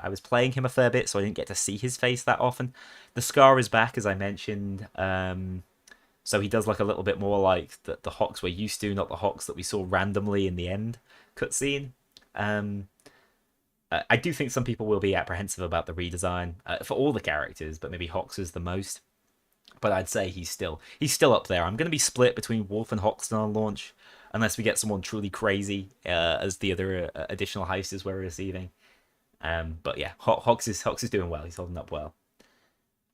was playing him a fair bit, so I didn't get to see his face that often. The scar is back, as I mentioned. So he does look a little bit more like the Hox we're used to, not the Hox that we saw randomly in the end cutscene. I do think some people will be apprehensive about the redesign for all the characters, but maybe Hox is the most. But I'd say he's still up there. I'm going to be split between Wolf and Hoxton on launch, unless we get someone truly crazy as the other additional heisters we're receiving. But yeah, Hox is doing well. He's holding up well.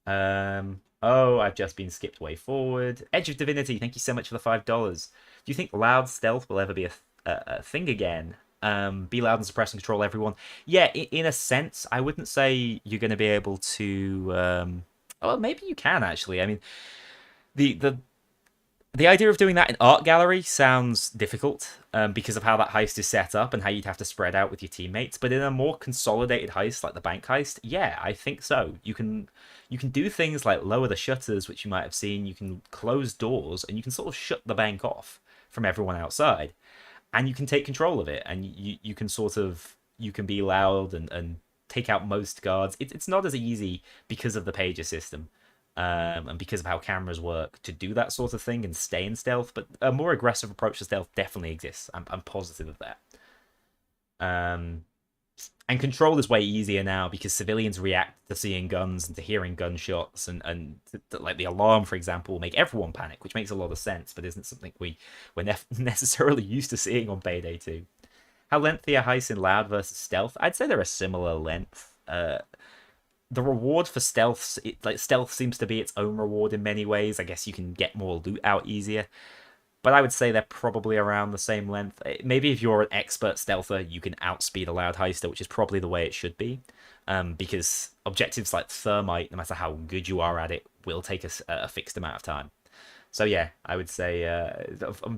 Oh, I've just been skipped way forward. Edge of Divinity, thank you so much for the $5. Do you think loud stealth will ever be a thing again? Be loud and suppress and control everyone. Yeah, in a sense, I wouldn't say you're going to be able to. Well, maybe you can actually. I mean, the idea of doing that in art gallery sounds difficult because of how that heist is set up and how you'd have to spread out with your teammates. But in a more consolidated heist like the bank heist, yeah, I think so. You can do things like lower the shutters, which you might have seen. You can close doors and you can sort of shut the bank off from everyone outside, and you can take control of it. And you can you can be loud and take out most guards. It's not as easy because of the pager system. And because of how cameras work to do that sort of thing and stay in stealth, but a more aggressive approach to stealth definitely exists. I'm positive of that. And control is way easier now because civilians react to seeing guns and to hearing gunshots, and like the alarm, for example, will make everyone panic, which makes a lot of sense, but isn't something we're necessarily used to seeing on Payday 2. How lengthy are heists in loud versus stealth? I'd say they're a similar length. The reward for stealth, stealth seems to be its own reward in many ways. I guess you can get more loot out easier, but I would say they're probably around the same length. Maybe if you're an expert stealther, you can outspeed a loud heister, which is probably the way it should be, because objectives like thermite, no matter how good you are at it, will take a fixed amount of time. So yeah, I would say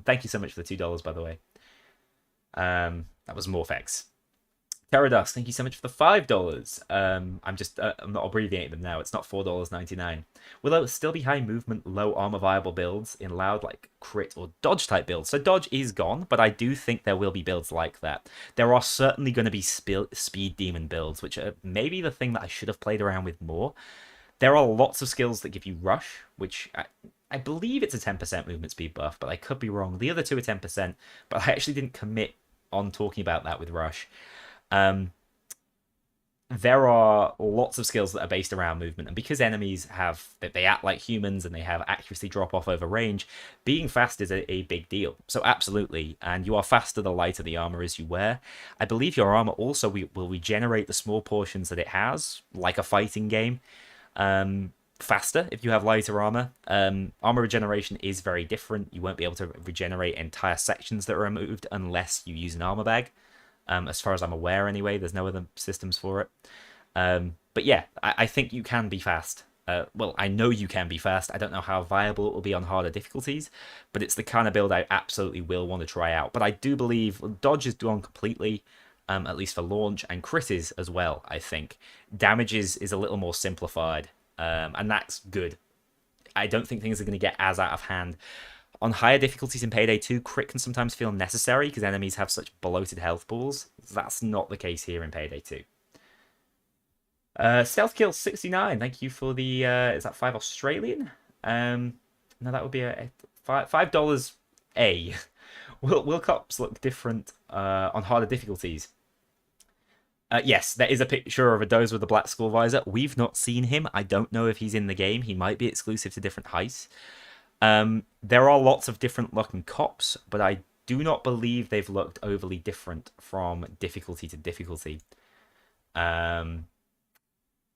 thank you so much for the $2, by the way. That was Morphex. Terradust, thank you so much for the $5. I'm not abbreviating them now. It's not $4.99. Will there still be high movement, low armor viable builds in loud like crit or dodge type builds? So dodge is gone, but I do think there will be builds like that. There are certainly going to be speed demon builds, which are maybe the thing that I should have played around with more. There are lots of skills that give you rush, which I believe it's a 10% movement speed buff, but I could be wrong. The other two are 10%, but I actually didn't commit on talking about that with rush. there are lots of skills that are based around movement, and because enemies have they act like humans and they have accuracy drop off over range, being fast is a big deal. So absolutely, and you are faster the lighter the armor is you wear. I believe your armor also will regenerate the small portions that it has, like a fighting game, faster if you have lighter armor. Armor regeneration is very different. You won't be able to regenerate entire sections that are removed unless you use an armor bag. As far as I'm aware, anyway, there's no other systems for it. But yeah, I think you can be fast. Well, I know you can be fast. I don't know how viable it will be on harder difficulties, but it's the kind of build I absolutely will want to try out. But I do believe dodge is done completely, at least for launch, and crit is as well, I think. Damage is a little more simplified, and that's good. I don't think things are going to get as out of hand. On higher difficulties in Payday 2, crit can sometimes feel necessary because enemies have such bloated health pools. That's not the case here in Payday 2. Stealth Kill 69, thank you for the, is that 5 Australian? No, that would be a $5 A. Will cops look different on harder difficulties? Yes, there is a picture of a doze with a black skull visor. We've not seen him. I don't know if he's in the game. He might be exclusive to different heists. There are lots of different looking cops, but I do not believe they've looked overly different from difficulty to difficulty.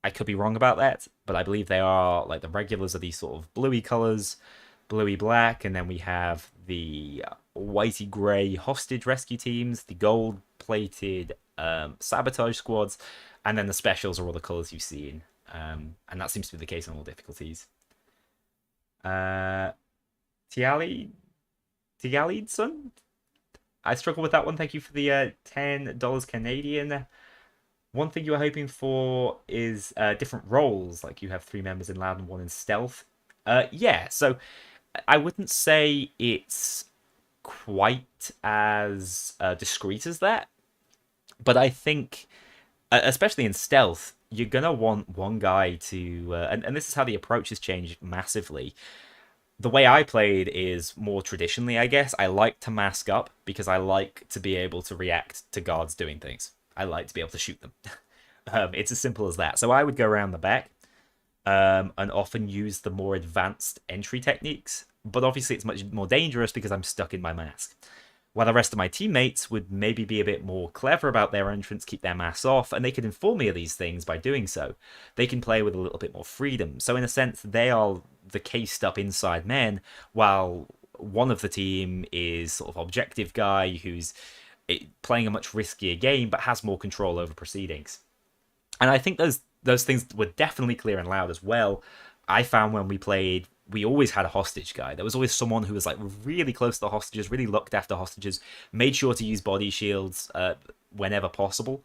I could be wrong about that, but I believe they are, like, the regulars are these sort of bluey colors, bluey black, and then we have the whitey grey hostage rescue teams, the gold plated sabotage squads, and then the specials are all the colors you've seen. And that seems to be the case on all difficulties. Tiali son? I struggle with that one. Thank you for the $10 Canadian. One thing you were hoping for is different roles, like you have 3 members in loud and 1 in stealth. Yeah, so I wouldn't say it's quite as discreet as that, but I think, especially in stealth, you're gonna want one guy to, and this is how the approach has changed massively. The way I played is more traditionally, I guess. I like to mask up because I like to be able to react to guards doing things. I like to be able to shoot them. It's as simple as that. So I would go around the back and often use the more advanced entry techniques. But obviously it's much more dangerous because I'm stuck in my mask. While the rest of my teammates would maybe be a bit more clever about their entrance, keep their masks off, and they could inform me of these things by doing so. They can play with a little bit more freedom. So in a sense, they are the cased up inside men, while one of the team is sort of objective guy who's playing a much riskier game but has more control over proceedings. And I think those things were definitely clear and loud as well. I found when we played, we always had a hostage guy. There was always someone who was like really close to the hostages, really looked after hostages, made sure to use body shields whenever possible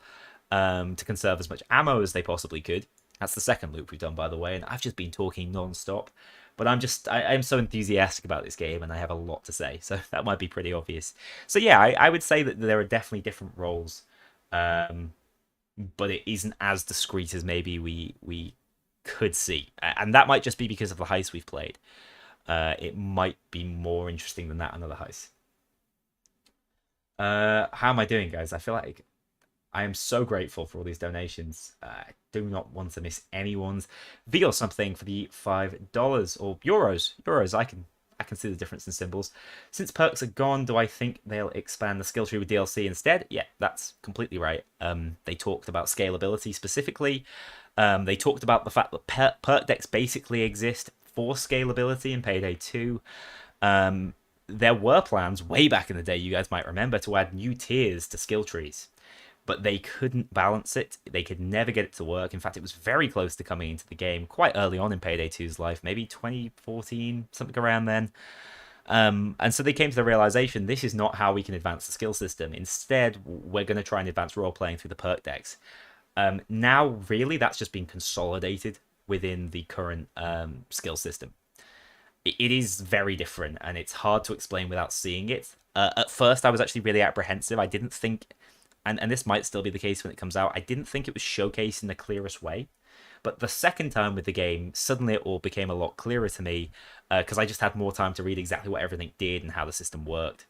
to conserve as much ammo as they possibly could. That's the second loop we've done, by the way, and I've just been talking non-stop. But I'm so enthusiastic about this game, and I have a lot to say, so that might be pretty obvious. So yeah, I would say that there are definitely different roles, but it isn't as discreet as maybe we could see. And that might just be because of the heist we've played. It might be more interesting than that another heist. How am I doing, guys? I feel like I am so grateful for all these donations. I do not want to miss anyone's. V or something for the $5 or euros. Euros, I can see the difference in symbols. Since perks are gone, do I think they'll expand the skill tree with DLC instead? Yeah, that's completely right. They talked about scalability specifically. They talked about the fact that perk decks basically exist for scalability in Payday 2. There were plans way back in the day, you guys might remember, to add new tiers to skill trees. But they couldn't balance it. They could never get it to work. In fact, it was very close to coming into the game quite early on in Payday 2's life, maybe 2014, something around then. And so they came to the realization, this is not how we can advance the skill system. Instead, we're going to try and advance role-playing through the perk decks. Now, really, that's just been consolidated within the current skill system. It is very different, and it's hard to explain without seeing it. At first, I was actually really apprehensive. I didn't think... And this might still be the case when it comes out, I didn't think it was showcased in the clearest way. But the second time with the game, suddenly it all became a lot clearer to me, because I just had more time to read exactly what everything did and how the system worked.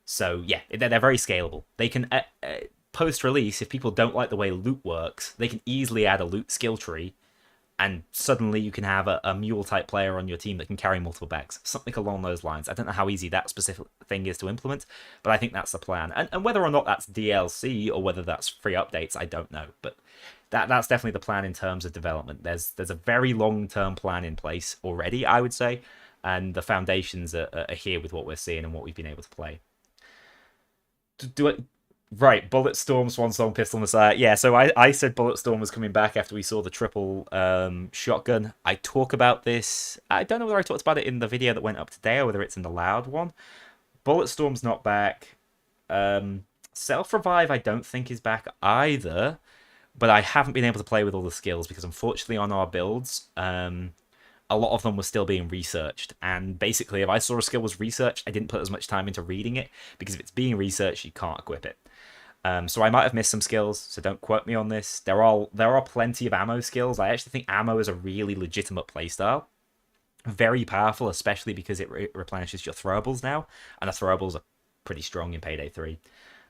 So yeah, they're very scalable. They can post-release, if people don't like the way loot works, they can easily add a loot skill tree, and suddenly you can have a mule type player on your team that can carry multiple bags, something along those lines. I don't know how easy that specific thing is to implement, but I think that's the plan. And whether or not that's DLC or whether that's free updates, I don't know. But that's definitely the plan in terms of development. There's a very long-term plan in place already, I would say, and the foundations are here with what we're seeing and what we've been able to play. Do it. Right, Bulletstorm, Swansong, Pistol Messiah. Yeah, so I said Bulletstorm was coming back after we saw the triple shotgun. I talk about this. I don't know whether I talked about it in the video that went up today or whether it's in the loud one. Bulletstorm's not back. Self-Revive I don't think is back either, but I haven't been able to play with all the skills because unfortunately on our builds, a lot of them were still being researched. And basically, if I saw a skill was researched, I didn't put as much time into reading it because if it's being researched, you can't equip it. So I might have missed some skills, so don't quote me on this. There are plenty of ammo skills. I actually think ammo is a really legitimate playstyle. Very powerful, especially because it replenishes your throwables now, and the throwables are pretty strong in Payday 3.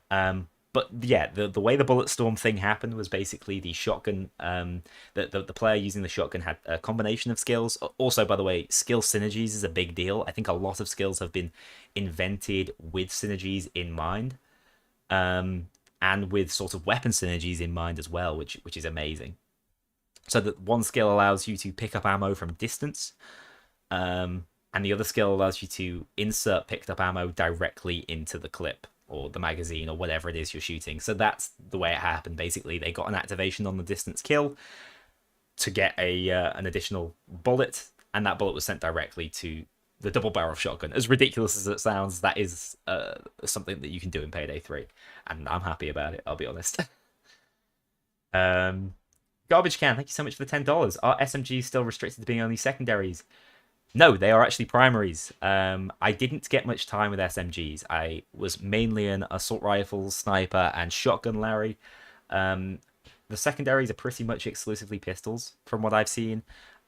But yeah, the way the Bulletstorm thing happened was basically the shotgun, the player using the shotgun had a combination of skills. Also, by the way, skill synergies is a big deal. I think a lot of skills have been invented with synergies in mind. And with sort of weapon synergies in mind as well, which is amazing. So that one skill allows you to pick up ammo from distance, and the other skill allows you to insert picked up ammo directly into the clip or the magazine or whatever it is you're shooting. So that's the way it happened. Basically, they got an activation on the distance kill to get an additional bullet, and that bullet was sent directly to the double barrel shotgun. As ridiculous as it sounds, that is something that you can do in Payday 3, and I'm happy about it, I'll be honest. Garbage Can, thank you so much for the $10. Are SMGs still restricted to being only secondaries? No, they are actually primaries. I didn't get much time with SMGs. I was mainly an assault rifle, sniper, and shotgun Larry. The secondaries are pretty much exclusively pistols, from what I've seen.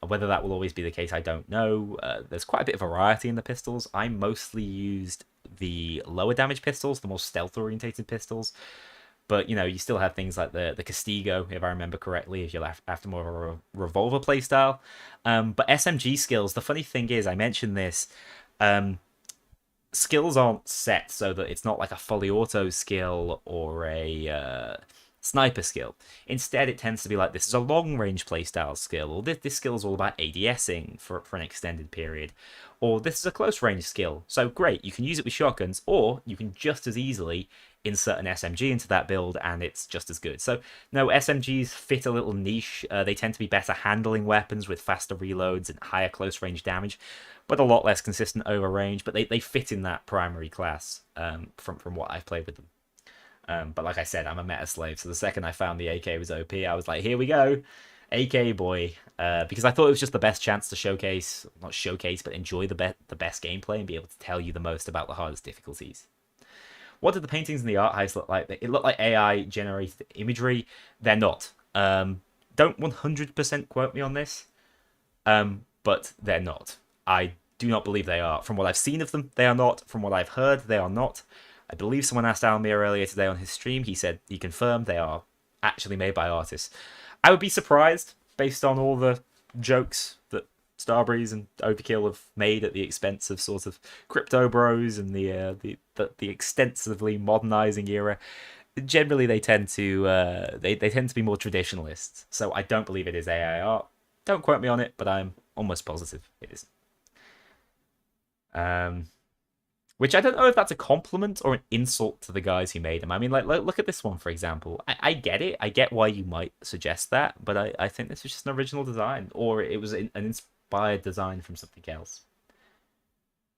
Whether that will always be the case, I don't know. There's quite a bit of variety in the pistols. I mostly used the lower damage pistols, the more stealth-orientated pistols. But, you know, you still have things like the Castigo, if I remember correctly, if you're after more of a revolver playstyle. But SMG skills, the funny thing is, I mentioned this, skills aren't set so that it's not like a fully auto skill or a sniper skill. Instead, it tends to be like, this is a long-range playstyle skill, or this skill is all about ADSing for an extended period, or this is a close-range skill. So great, you can use it with shotguns, or you can just as easily insert an SMG into that build, and it's just as good. So, no, SMGs fit a little niche. They tend to be better handling weapons with faster reloads and higher close-range damage, but a lot less consistent over range, but they fit in that primary class from what I've played with them. But like I said, I'm a meta slave, so the second I found the AK was OP, I was like, here we go, AK boy, because I thought it was just the best chance to showcase, not showcase, but enjoy the best gameplay and be able to tell you the most about the hardest difficulties. What did the paintings and the art heists look like? It looked like AI generated imagery. They're not. Don't 100% quote me on this, but they're not. I do not believe they are. From what I've seen of them, they are not. From what I've heard, they are not. I believe someone asked Almir earlier today on his stream. He said he confirmed they are actually made by artists. I would be surprised based on all the jokes that Starbreeze and Overkill have made at the expense of sort of crypto bros and the extensively modernizing era. Generally, they tend to they tend to be more traditionalists. So I don't believe it is AI art. Don't quote me on it, but I'm almost positive it is. Which I don't know if that's a compliment or an insult to the guys who made them. I mean, like look at this one, for example. I get it. I get why you might suggest that, but I think this was just an original design, or it was an inspired design from something else.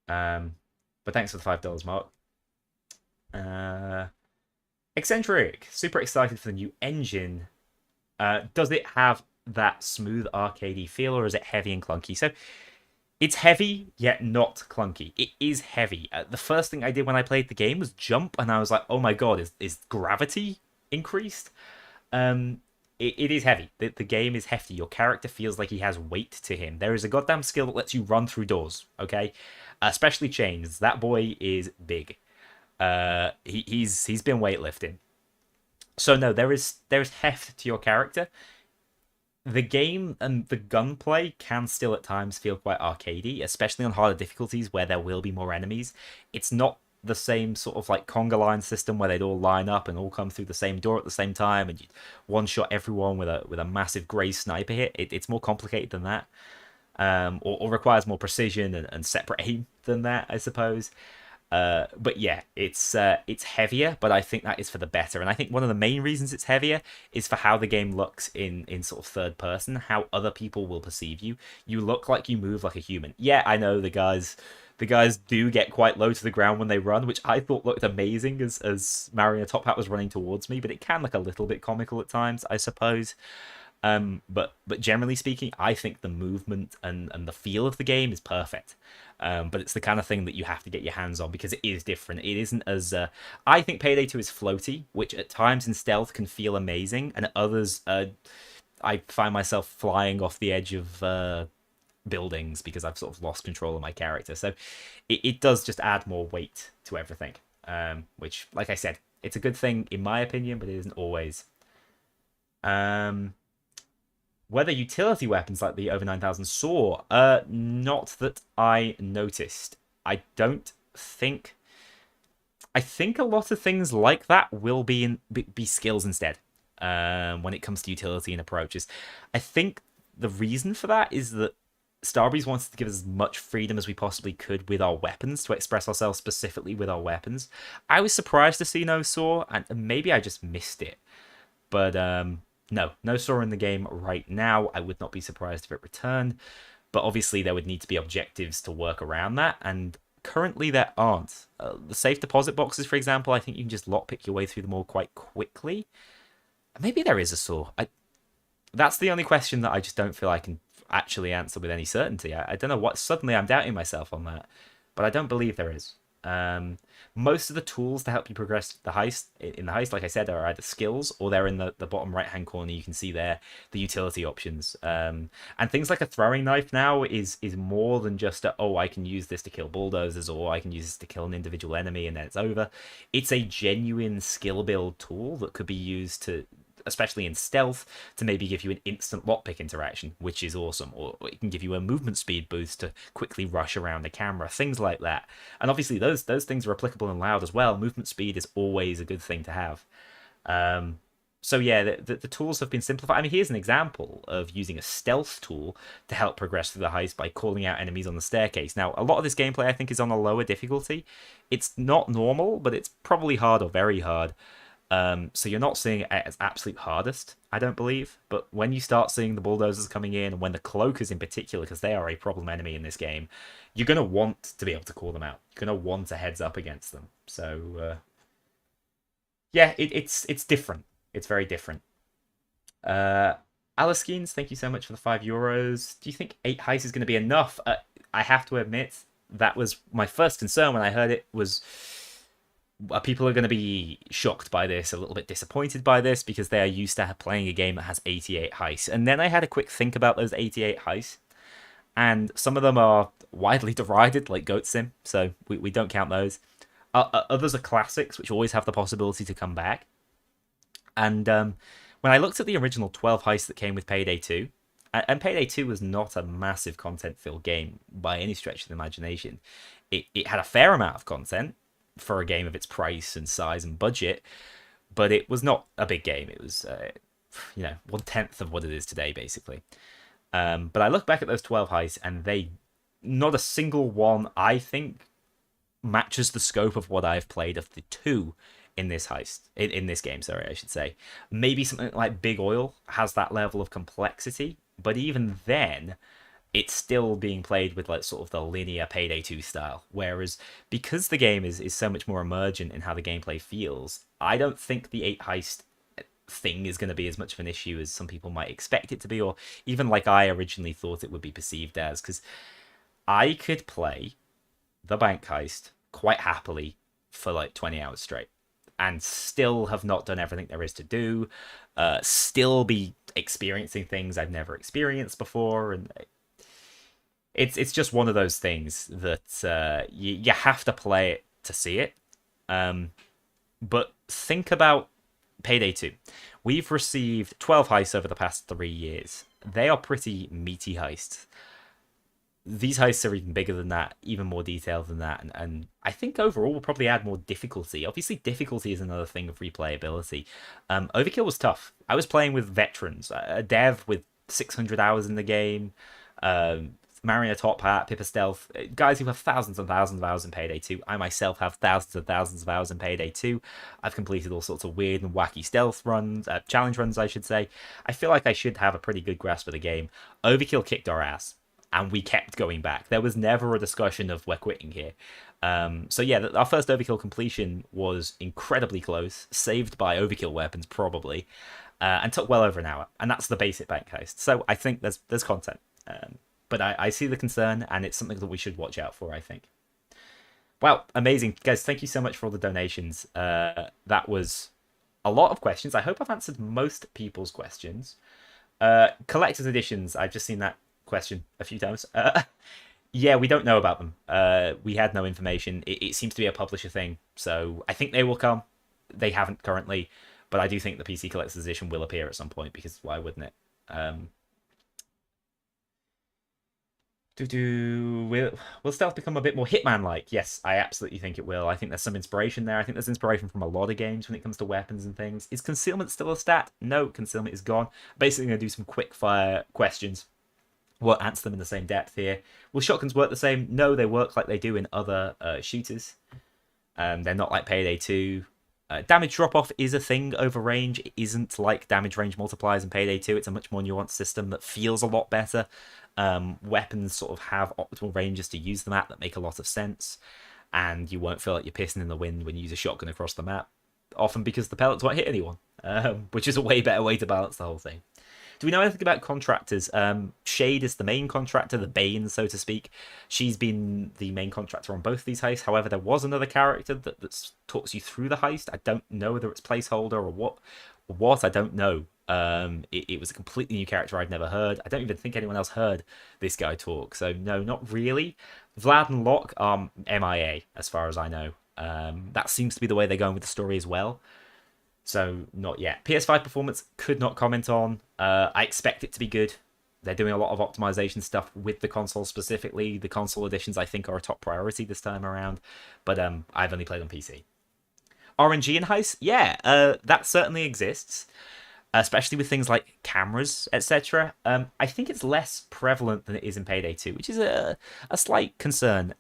But thanks for the $5, Mark. Eccentric, super excited for the new engine. Does it have that smooth arcadey feel, or is it heavy and clunky? So it's heavy, yet not clunky. It is heavy. The first thing I did when I played the game was jump, and I was like, oh my god, is gravity increased? It is heavy. The game is hefty. Your character feels like he has weight to him. There is a goddamn skill that lets you run through doors, okay? Especially chains. That boy is big. He's been weightlifting. So no, there is heft to your character. The game and the gunplay can still at times feel quite arcadey, especially on harder difficulties where there will be more enemies. It's not the same sort of like conga line system where they'd all line up and all come through the same door at the same time and you one shot everyone with a massive grey sniper hit. It's more complicated than that, or requires more precision and separate aim than that, I suppose. But yeah, it's heavier, but I think that is for the better. And I think one of the main reasons it's heavier is for how the game looks in sort of third person, how other people will perceive you. You look like you move like a human. Yeah, I know the guys do get quite low to the ground when they run, which I thought looked amazing as Mario Top Hat was running towards me, but it can look a little bit comical at times, I suppose. But generally speaking, I think the movement and the feel of the game is perfect. But it's the kind of thing that you have to get your hands on because it is different. It isn't as I think Payday 2 is floaty, which at times in stealth can feel amazing, and at others, I find myself flying off the edge of buildings because I've sort of lost control of my character. So it does just add more weight to everything, which, like I said, it's a good thing in my opinion, but it isn't always. Um, Whether utility weapons like the over 9,000 saw, not that I noticed. I don't think. I think a lot of things like that will be skills instead. When it comes to utility and approaches, I think the reason for that is that Starbreeze wanted to give us as much freedom as we possibly could with our weapons to express ourselves specifically with our weapons. I was surprised to see no saw, and maybe I just missed it. But no saw in the game right now. I would not be surprised if it returned. But obviously there would need to be objectives to work around that, and currently there aren't. The safe deposit boxes, for example, I think you can just lockpick your way through them all quite quickly. Maybe there is a saw. That's the only question that I just don't feel I can actually answer with any certainty. I don't know what. Suddenly I'm doubting myself on that, but I don't believe there is. Most of the tools to help you progress the heist in the heist, like I said, are either skills or they're in the bottom right hand corner. You can see there the utility options. And things like a throwing knife now is more than just I can use this to kill bulldozers or I can use this to kill an individual enemy and then it's over. It's a genuine skill build tool that could be used to, especially in stealth, to maybe give you an instant lockpick interaction, which is awesome. Or it can give you a movement speed boost to quickly rush around the camera, things like that. And obviously those things are applicable in loud as well. Movement speed is always a good thing to have. So yeah, the tools have been simplified. I mean, here's an example of using a stealth tool to help progress through the heist by calling out enemies on the staircase. Now, a lot of this gameplay, I think, is on a lower difficulty. It's not normal, but it's probably hard or very hard. So you're not seeing it at its absolute hardest, I don't believe. But when you start seeing the bulldozers coming in, and when the cloakers in particular, because they are a problem enemy in this game, you're going to want to be able to call them out. You're going to want a heads up against them. So, yeah, it's different. It's very different. Alaskins, thank you so much for the €5. Do you think 8 heists is going to be enough? I have to admit, that was my first concern when I heard it was... people are going to be shocked by this, a little bit disappointed by this, because they are used to playing a game that has 88 heists. And then I had a quick think about those 88 heists, and some of them are widely derided, like Goat Sim, so we don't count those. Others are classics, which always have the possibility to come back. And when I looked at the original 12 heists that came with Payday 2, and Payday 2 was not a massive content-filled game by any stretch of the imagination. It had a fair amount of content for a game of its price and size and budget, but it was not a big game. It was, 1/10 of what it is today, basically. But I look back at those 12 heists, and not a single one, I think, matches the scope of what I've played of the 2 in this heist, in this game, sorry, I should say. Maybe something like Big Oil has that level of complexity, but even then, it's still being played with like sort of the linear Payday 2 style. Whereas because the game is so much more emergent in how the gameplay feels, I don't think the 8 heist thing is going to be as much of an issue as some people might expect it to be, or even like I originally thought it would be perceived as, because I could play the bank heist quite happily for like 20 hours straight and still have not done everything there is to do, still be experiencing things I've never experienced before, and it's just one of those things that you have to play it to see it. But think about Payday 2. We've received 12 heists over the past 3 years. They are pretty meaty heists. These heists are even bigger than that, even more detailed than that, and I think overall we'll probably add more difficulty. Obviously, difficulty is another thing of replayability. Overkill was tough. I was playing with veterans, a dev with 600 hours in the game, Mariner Top Hat, Pippa Stealth, guys who have thousands and thousands of hours in Payday 2. I myself have thousands and thousands of hours in Payday 2. I've completed all sorts of weird and wacky stealth runs, challenge runs, I should say. I feel like I should have a pretty good grasp of the game. Overkill kicked our ass, and we kept going back. There was never a discussion of we're quitting here. So yeah, our first Overkill completion was incredibly close, saved by Overkill weapons probably, and took well over an hour. And that's the basic bank heist. So I think there's content. But I see the concern, and it's something that we should watch out for, I think. Wow, amazing. Guys, thank you so much for all the donations. That was a lot of questions. I hope I've answered most people's questions. Collector's editions, I've just seen that question a few times. Yeah, we don't know about them. We had no information. It seems to be a publisher thing, so I think they will come. They haven't currently, but I do think the PC Collector's Edition will appear at some point, because why wouldn't it? Will stealth become a bit more Hitman-like? Yes, I absolutely think it will. I think there's some inspiration there. I think there's inspiration from a lot of games when it comes to weapons and things. Is concealment still a stat? No, concealment is gone. Basically, going to do some quick-fire questions. Won't answer them in the same depth here. Will shotguns work the same? No, they work like they do in other shooters. They're not like Payday 2. Damage drop-off is a thing over range. It isn't like damage range multipliers in Payday 2. It's a much more nuanced system that feels a lot better. Weapons sort of have optimal ranges to use them at that make a lot of sense, and you won't feel like you're pissing in the wind when you use a shotgun across the map, often because the pellets won't hit anyone, which is a way better way to balance the whole thing. Do we know anything about contractors? Shade is the main contractor, the Bane, so to speak. She's been the main contractor on both these heists. However, there was another character that talks you through the heist. I don't know whether it's placeholder or what. I don't know. It was a completely new character I'd never heard. I don't even think anyone else heard this guy talk. So no, not really. Vlad and Locke are MIA, as far as I know. That seems to be the way they're going with the story as well. So not yet. PS5 performance, could not comment on. I expect it to be good. They're doing a lot of optimization stuff with the console specifically. The console editions, I think, are a top priority this time around. But I've only played on PC. RNG in heists? Yeah, that certainly exists. Especially with things like cameras, etc. I think it's less prevalent than it is in Payday 2, which is a slight concern.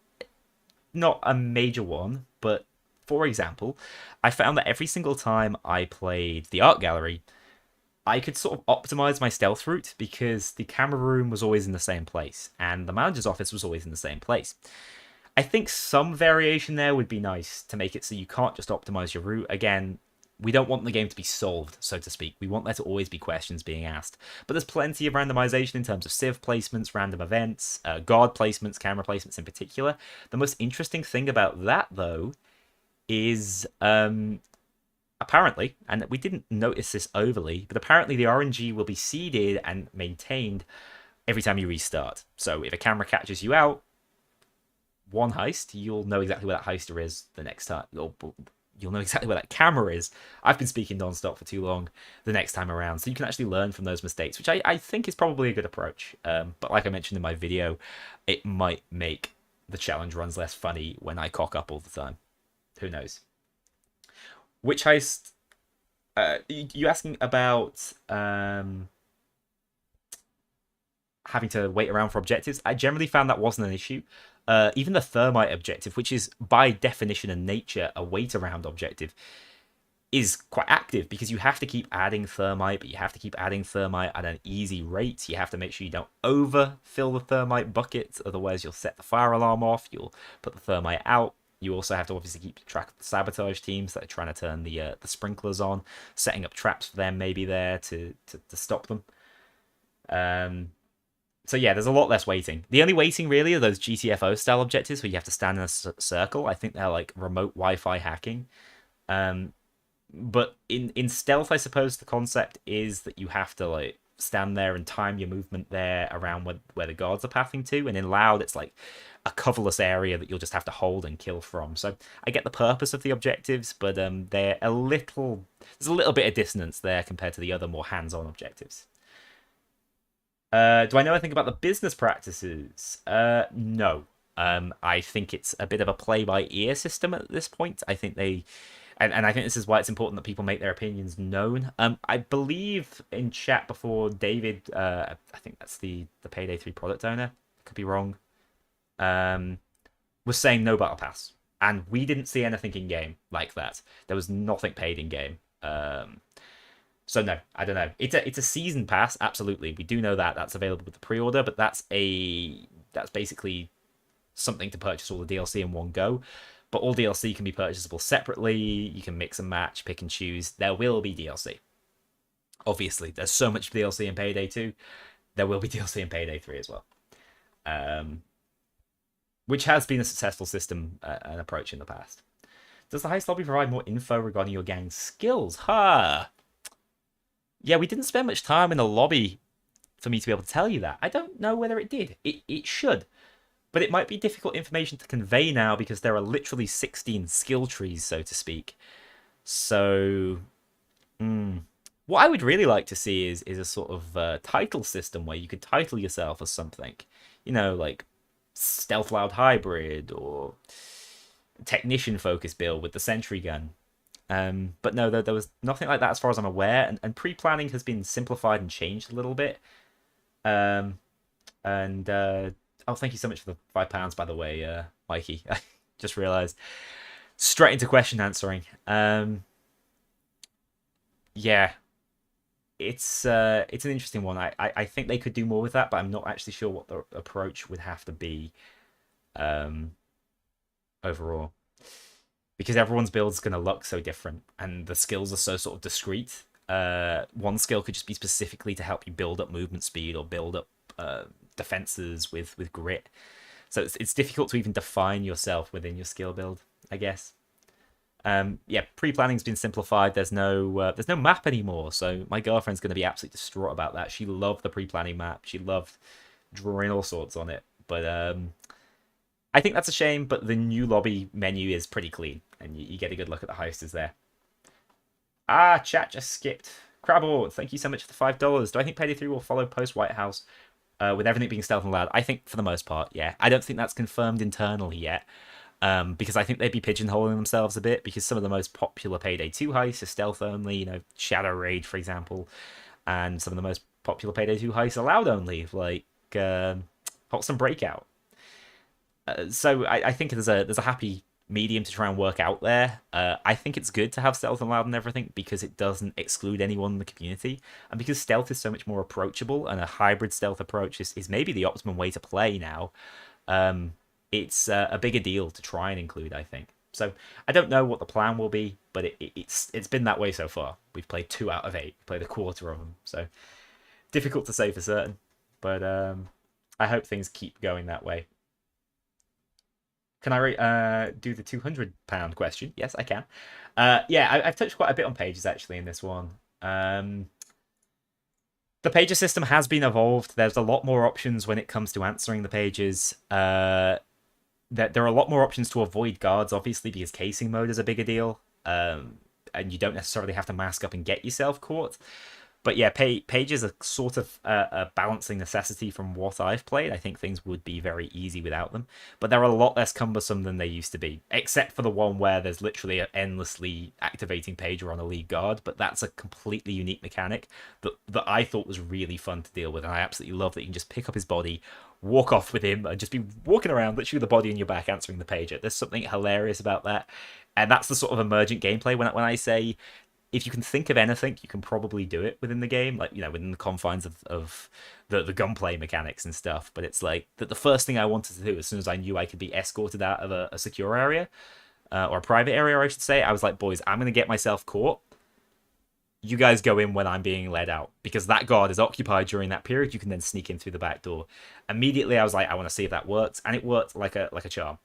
Not a major one, but for example, I found that every single time I played the art gallery, I could sort of optimize my stealth route because the camera room was always in the same place, and the manager's office was always in the same place. I think some variation there would be nice to make it so you can't just optimize your route. Again, we don't want the game to be solved, so to speak. We want there to always be questions being asked. But there's plenty of randomization in terms of civ placements, random events, guard placements, camera placements in particular. The most interesting thing about that, though, is apparently, and we didn't notice this overly, but apparently the RNG will be seeded and maintained every time you restart. So if a camera catches you out, one heist, you'll know exactly where that heister is the next time. Or you'll know exactly where that camera is. I've been speaking non-stop for too long the next time around. So you can actually learn from those mistakes, which I think is probably a good approach. But like I mentioned in my video, it might make the challenge runs less funny when I cock up all the time. Who knows? Which heist? You asking about having to wait around for objectives? I generally found that wasn't an issue. Even the thermite objective, which is by definition and nature a wait around objective, is quite active because you have to keep adding thermite, but you have to keep adding thermite at an easy rate. You have to make sure you don't overfill the thermite buckets, otherwise you'll set the fire alarm off, you'll put the thermite out. You also have to obviously keep track of the sabotage teams that are trying to turn the sprinklers on, setting up traps for them maybe there to stop them. So yeah, there's a lot less waiting. The only waiting really are those GTFO style objectives where you have to stand in a circle. I think they're like remote Wi-Fi hacking. But in stealth, I suppose the concept is that you have to like stand there and time your movement there around where the guards are pathing to. And in loud, it's like a coverless area that you'll just have to hold and kill from. So I get the purpose of the objectives, but they're a little there's a little bit of dissonance there compared to the other more hands-on objectives. Do I know anything about the business practices? No. I think it's a bit of a play-by-ear system at this point. I think and I think this is why it's important that people make their opinions known. I believe in chat before David, I think that's the Payday 3 product owner, could be wrong, was saying no battle pass, and we didn't see anything in game like that. There was nothing paid in game. So no, I don't know. It's a season pass, absolutely. We do know that that's available with the pre-order, but that's basically something to purchase all the DLC in one go. But all DLC can be purchasable separately. You can mix and match, pick and choose. There will be DLC. Obviously, there's so much DLC in Payday 2. There will be DLC in Payday 3 as well. Which has been a successful system and approach in the past. Does the heist lobby provide more info regarding your gang's skills? Yeah, we didn't spend much time in the lobby for me to be able to tell you that. I don't know whether it did. It should. But it might be difficult information to convey now because there are literally 16 skill trees, so to speak. So, what I would really like to see is a sort of title system where you could title yourself as something. You know, like Stealth Loud Hybrid or Technician Focus build with the Sentry Gun. But no, there was nothing like that as far as I'm aware. And pre-planning has been simplified and changed a little bit. Oh, thank you so much for the £5, by the way, Mikey. I just realised. Straight into question answering. Yeah, it's an interesting one. I think they could do more with that, but I'm not actually sure what the approach would have to be overall. Because everyone's build is going to look so different, and the skills are so sort of discrete. One skill could just be specifically to help you build up movement speed or build up defenses with grit. So it's difficult to even define yourself within your skill build, I guess. Yeah, pre-planning's been simplified. There's no map anymore, so my girlfriend's going to be absolutely distraught about that. She loved the pre-planning map. She loved drawing all sorts on it, but I think that's a shame. But the new lobby menu is pretty clean, and you get a good look at the heisters there. Chat just skipped. Crabboard, thank you so much for the $5. Do I think Payday 3 will follow post White House with everything being stealth and loud? I think for the most part, yeah. I don't think that's confirmed internally yet. Because I think they'd be pigeonholing themselves a bit, because some of the most popular Payday 2 heists are stealth only, you know, Shadow Raid, for example, and some of the most popular Payday 2 heists are loud only, like Hotston Breakout. So I think there's a happy medium to try and work out there. I think it's good to have stealth and loud and everything because it doesn't exclude anyone in the community, and because stealth is so much more approachable, and a hybrid stealth approach is maybe the optimum way to play now. It's a bigger deal to try and include, I think. So I don't know what the plan will be, but it's been that way so far. We've played 2 out of 8. We played a quarter of them, so difficult to say for certain. But I hope things keep going that way. Can I do the £200 question? Yes, I can. Yeah, I've touched quite a bit on pages actually in this one. The pages system has been evolved. There's a lot more options when it comes to answering the pages. There are a lot more options to avoid guards, obviously, because casing mode is a bigger deal. And you don't necessarily have to mask up and get yourself caught. But yeah, pages are sort of a balancing necessity from what I've played. I think things would be very easy without them. But they're a lot less cumbersome than they used to be. Except for the one where there's literally an endlessly activating pager on a lead guard. But that's a completely unique mechanic that I thought was really fun to deal with. And I absolutely love that you can just pick up his body, walk off with him, and just be walking around, literally the body on your back, answering the pager. There's something hilarious about that. And that's the sort of emergent gameplay. When I say, if you can think of anything, you can probably do it within the game, like, you know, within the confines of the gunplay mechanics and stuff. But it's like that the first thing I wanted to do as soon as I knew I could be escorted out of a secure area, or a private area, I should say, I was like, boys, I'm going to get myself caught. You guys go in when I'm being led out, because that guard is occupied during that period. You can then sneak in through the back door. Immediately, I was like, I want to see if that works, and it worked like a charm.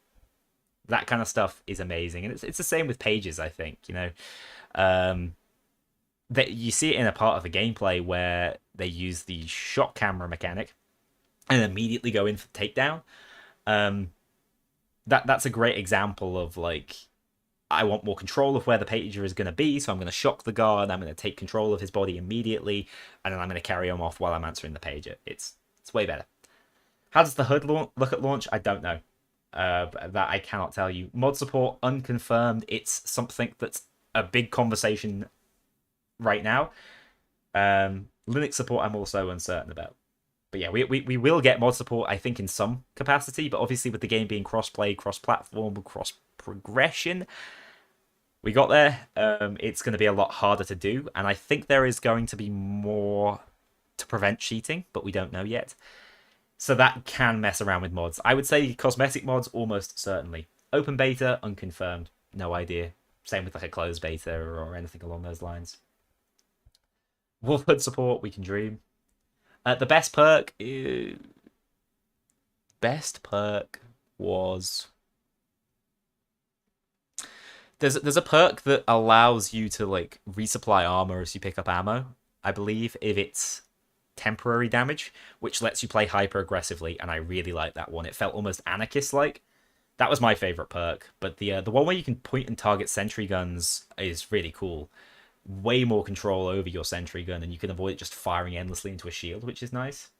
That kind of stuff is amazing, and it's the same with pages. I think, you know, that you see it in a part of the gameplay where they use the shot camera mechanic and immediately go in for takedown. that's a great example of like I want more control of where the pager is going to be, so I'm going to shock the guard. I'm going to take control of his body immediately, and then I'm going to carry him off while I'm answering the pager. It's way better. How does the HUD look at launch? I don't know. That I cannot tell you. Mod support unconfirmed. It's something that's a big conversation right now. Linux support I'm also uncertain about. But yeah, we will get mod support, I think, in some capacity, but obviously with the game being cross-play, cross-platform, cross-progression, we got there. It's going to be a lot harder to do, and I think there is going to be more to prevent cheating, but we don't know yet. So that can mess around with mods. I would say cosmetic mods, almost certainly. Open beta, unconfirmed. No idea. Same with like a closed beta or anything along those lines. Wolf HUD support, we can dream. The best perk was there's a perk that allows you to like resupply armor as you pick up ammo, I believe, if it's temporary damage, which lets you play hyper aggressively, and I really like that one. It felt almost anarchist like. That was my favorite perk, but the one where you can point and target sentry guns is really cool. Way more control over your sentry gun, and you can avoid it just firing endlessly into a shield, which is nice.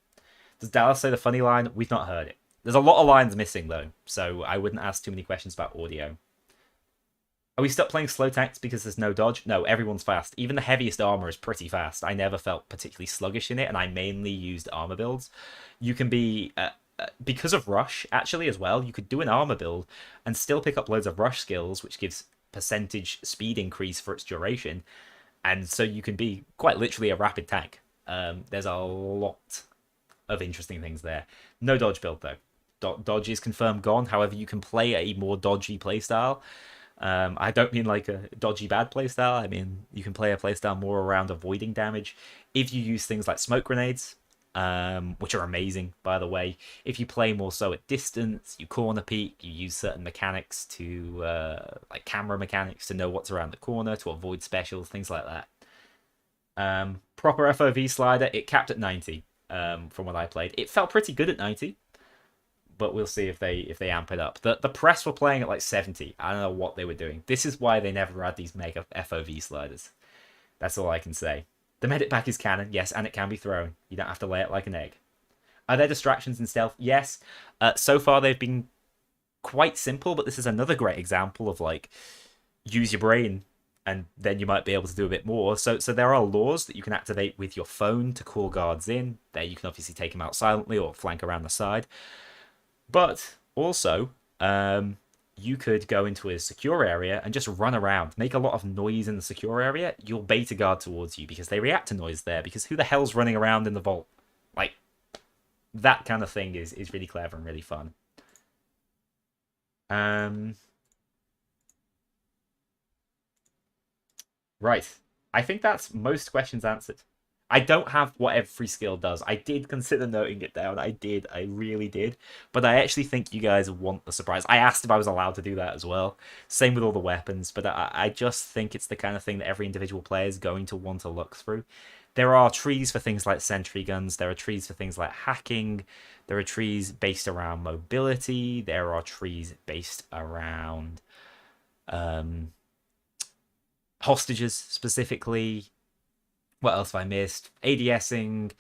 Does Dallas say the funny line? We've not heard it. There's a lot of lines missing, though, so I wouldn't ask too many questions about audio. Are we stuck playing slow tanks because there's no dodge? No, everyone's fast. Even the heaviest armor is pretty fast. I never felt particularly sluggish in it, and I mainly used armor builds. You can be... because of rush, actually, as well, you could do an armor build and still pick up loads of rush skills, which gives percentage speed increase for its duration. And so you can be quite literally a rapid tank. There's a lot of interesting things there. No dodge build, though. Dodge is confirmed gone. However, you can play a more dodgy playstyle. I don't mean like a dodgy bad playstyle. I mean, you can play a playstyle more around avoiding damage. If you use things like smoke grenades, which are amazing, by the way. If you play more so at distance, you corner peek, you use certain mechanics to, like camera mechanics to know what's around the corner, to avoid specials, things like that. Proper FOV slider, it capped at 90, from what I played. It felt pretty good at 90, but we'll see if they amp it up. The press were playing at like 70. I don't know what they were doing. This is why they never had these mega FOV sliders. That's all I can say. The medic pack is canon, yes, and it can be thrown. You don't have to lay it like an egg. Are there distractions in stealth? Yes. So far, they've been quite simple, but this is another great example of, like, use your brain, and then you might be able to do a bit more. So there are laws that you can activate with your phone to call guards in. There you can obviously take them out silently or flank around the side. But also, you could go into a secure area and just run around, make a lot of noise in the secure area. You'll bait a guard towards you because they react to noise there, because who the hell's running around in the vault? Like, that kind of thing is really clever and really fun. Right. I think that's most questions answered. I don't have what every skill does. I did consider noting it down. I did. I really did. But I actually think you guys want the surprise. I asked if I was allowed to do that as well. Same with all the weapons. But I just think it's the kind of thing that every individual player is going to want to look through. There are trees for things like sentry guns. There are trees for things like hacking. There are trees based around mobility. There are trees based around hostages specifically. What else have I missed? ADSing,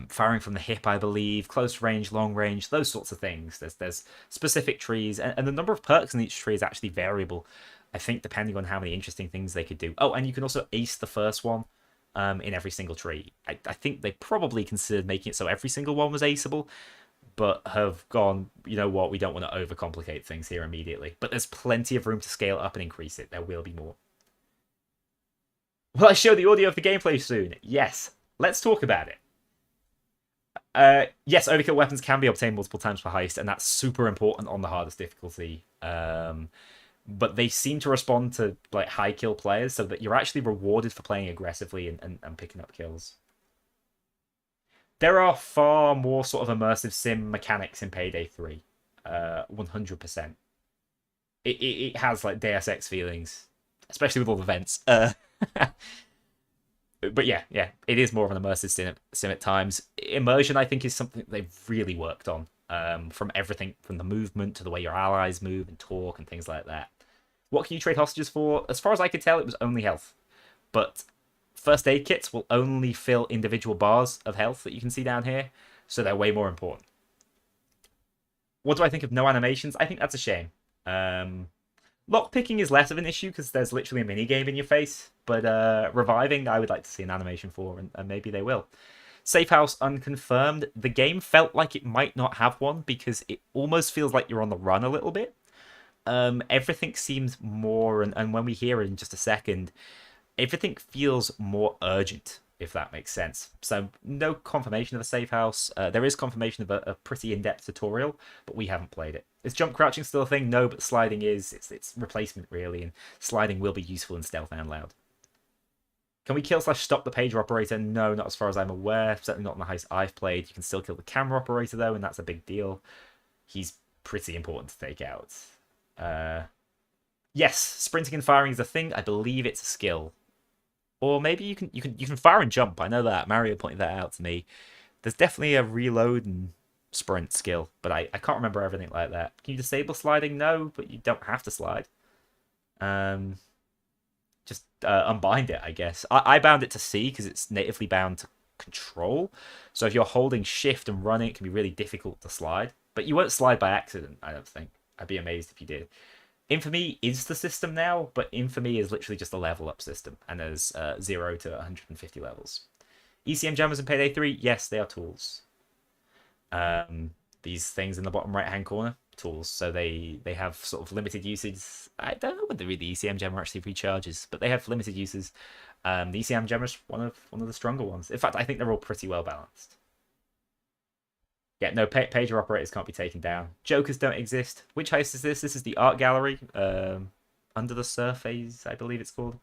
firing from the hip, I believe, close range, long range, those sorts of things. There's specific trees, and the number of perks in each tree is actually variable, I think, depending on how many interesting things they could do. Oh, and you can also ace the first one in every single tree. I think they probably considered making it so every single one was aceable, but have gone, you know what, we don't want to overcomplicate things here immediately. But there's plenty of room to scale up and increase it. There will be more. Will I show the audio of the gameplay soon? Yes. Let's talk about it. Yes, overkill weapons can be obtained multiple times per heist, and that's super important on the hardest difficulty. But they seem to respond to like high kill players, so that you're actually rewarded for playing aggressively and picking up kills. There are far more sort of immersive sim mechanics in Payday 3. 100%. It has like Deus Ex feelings, especially with all the vents. But yeah, it is more of an immersive sim at times. Immersion, I think, is something they've really worked on. from everything from the movement to the way your allies move and talk and things like that. What can you trade hostages for? As far as I could tell, it was only health. But first aid kits will only fill individual bars of health that you can see down here, so they're way more important. What do I think of no animations? I think that's a shame. Lockpicking is less of an issue because there's literally a mini game in your face, but reviving, I would like to see an animation for, and maybe they will. Safe house unconfirmed. The game felt like it might not have one because it almost feels like you're on the run a little bit. Everything seems more, and when we hear it in just a second, everything feels more urgent, if that makes sense. So no confirmation of a safe house. There is confirmation of a pretty in-depth tutorial, but we haven't played it. Is jump crouching still a thing? No, but sliding is. It's replacement, really, and sliding will be useful in stealth and loud. Can we kill/stop the pager operator? No, not as far as I'm aware. Certainly not in the heist I've played. You can still kill the camera operator, though, and that's a big deal. He's pretty important to take out. Yes, sprinting and firing is a thing. I believe it's a skill. Or maybe you can fire and jump. I know that. Mario pointed that out to me. There's definitely a reload and sprint skill, but I can't remember everything like that. Can you disable sliding? No, but you don't have to slide. Just unbind it, I guess. I bound it to C because it's natively bound to control. So if you're holding shift and running, it can be really difficult to slide. But you won't slide by accident, I don't think. I'd be amazed if you did. Infamy is the system now, but Infamy is literally just a level up system, and there's 0 to 150 levels. ECM jammers in Payday 3, yes, they are tools. These things in the bottom right hand corner, tools. So they have sort of limited usage. I don't know whether the ECM jammer actually recharges, but they have limited uses. The ECM jammer is one of the stronger ones. In fact, I think they're all pretty well balanced. Yeah, no, pager operators can't be taken down. Jokers don't exist. Which heist is this? This is the art gallery. Under the Surface, I believe it's called.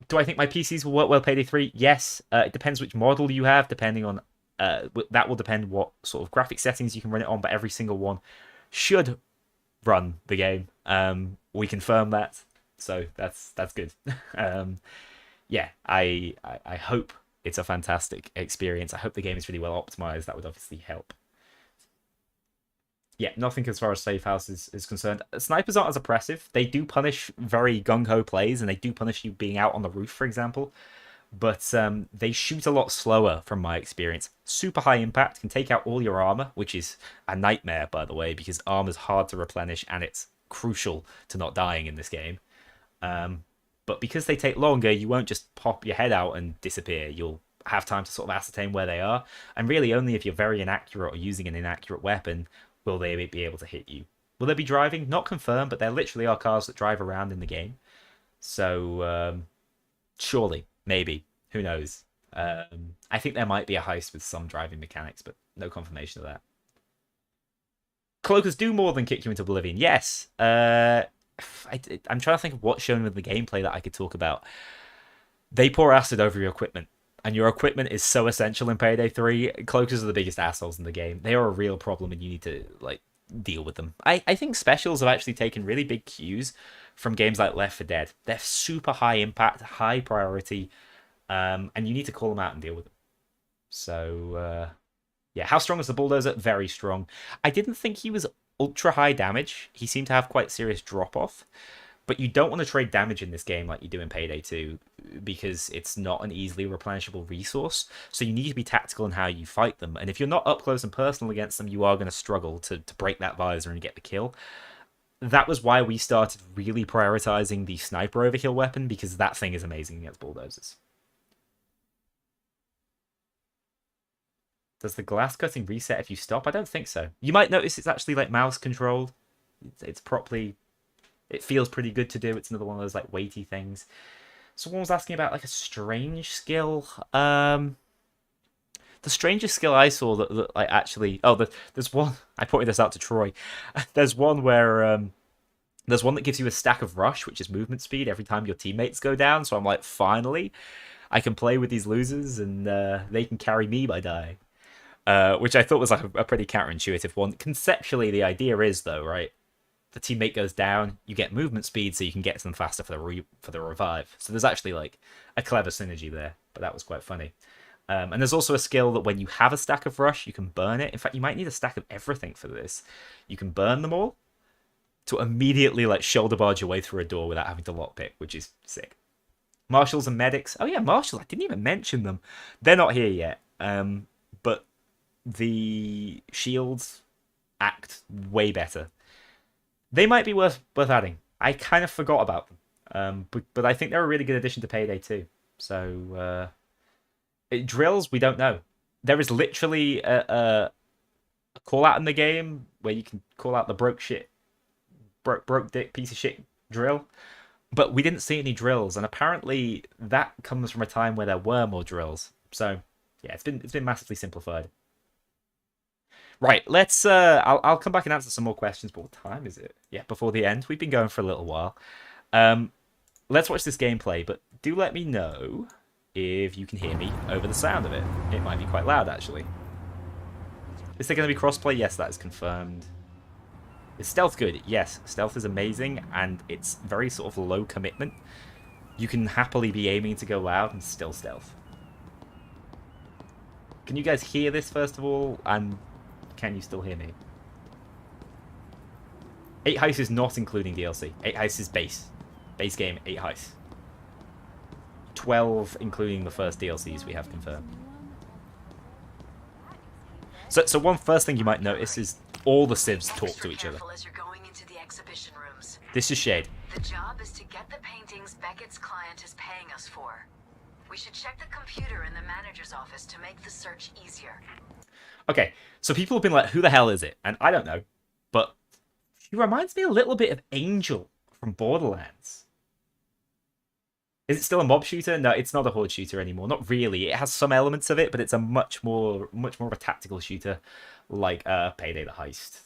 Do I think my PCs will work well Payday 3? Yes. It depends which model you have, depending on... that will depend what sort of graphic settings you can run it on, but every single one should run the game. We confirm that, so that's good. Yeah, I hope it's a fantastic experience. I hope the game is really well optimized. That would obviously help. Yeah, nothing as far as safe house is concerned. Snipers aren't as oppressive. They do punish very gung-ho plays, and they do punish you being out on the roof, for example. But they shoot a lot slower, from my experience. Super high impact, can take out all your armor, which is a nightmare, by the way, because armor's hard to replenish, and it's crucial to not dying in this game. But because they take longer, you won't just pop your head out and disappear. You'll have time to sort of ascertain where they are. And really only if you're very inaccurate or using an inaccurate weapon will they be able to hit you. Will they be driving? Not confirmed, but there literally are cars that drive around in the game. So, surely, maybe. Who knows? I think there might be a heist with some driving mechanics, but no confirmation of that. Cloakers do more than kick you into oblivion. Yes. I'm trying to think of what's shown with the gameplay that I could talk about. They pour acid over your equipment, and your equipment is so essential in Payday 3. Cloakers are the biggest assholes in the game. They are a real problem, and you need to deal with them. I think specials have actually taken really big cues from games like Left 4 Dead. They're super high impact, high priority, and you need to call them out and deal with them. So, yeah, how strong is the bulldozer? Very strong. I didn't think he was ultra high damage. He seemed to have quite serious drop off, but you don't want to trade damage in this game like you do in Payday 2 because it's not an easily replenishable resource. So you need to be tactical in how you fight them, and if you're not up close and personal against them, you are going to struggle to break that visor and get the kill. That was why we started really prioritizing the sniper overkill weapon, because that thing is amazing against bulldozers. Does the glass cutting reset if you stop? I don't think so. You might notice it's actually like mouse controlled. It's properly... It feels pretty good to do. It's another one of those like weighty things. Someone was asking about like a strange skill. The strangest skill I saw that I actually... Oh, there's one... I pointed this out to Troy. There's one where... There's one that gives you a stack of rush, which is movement speed, every time your teammates go down. So I'm like, finally, I can play with these losers and they can carry me by dying. Which I thought was like a pretty counterintuitive one. Conceptually, the idea is, though, right? The teammate goes down, you get movement speed, so you can get to them faster for the revive. So there's actually like a clever synergy there, but that was quite funny. And there's also a skill that when you have a stack of rush, you can burn it. In fact, you might need a stack of everything for this. You can burn them all to immediately like shoulder barge your way through a door without having to lockpick, which is sick. Marshals and medics. Oh yeah, marshals. I didn't even mention them. They're not here yet. But the shields act way better. They might be worth adding. I kind of forgot about them. But I think they're a really good addition to Payday 2. So drills, we don't know. There is literally a call out in the game where you can call out the broke dick piece of shit drill. But we didn't see any drills, and apparently that comes from a time where there were more drills. So yeah, it's been massively simplified. Right, let's I'll come back and answer some more questions, but what time is it? Yeah, before the end. We've been going for a little while. Let's watch this gameplay, but do let me know if you can hear me over the sound of it. It might be quite loud, actually. Is there going to be crossplay? Yes, that is confirmed. Is stealth good? Yes, stealth is amazing, and it's very sort of low commitment. You can happily be aiming to go loud and still stealth. Can you guys hear this, first of all? And can you still hear me? 8 Heist is not including DLC. 8 Heist is base. Base game, 8 Heist. 12 including the first DLCs we have confirmed. So one first thing you might notice is all the civs talk to each other. This is Shade. The job is to get the paintings Beckett's client is paying us for. We should check the computer in the manager's office to make the search easier. Okay, so people have been like, who the hell is it? And I don't know, but she reminds me a little bit of Angel from Borderlands. Is it still a mob shooter? No, it's not a horde shooter anymore. Not really. It has some elements of it, but it's a much more of a tactical shooter, like Payday the Heist.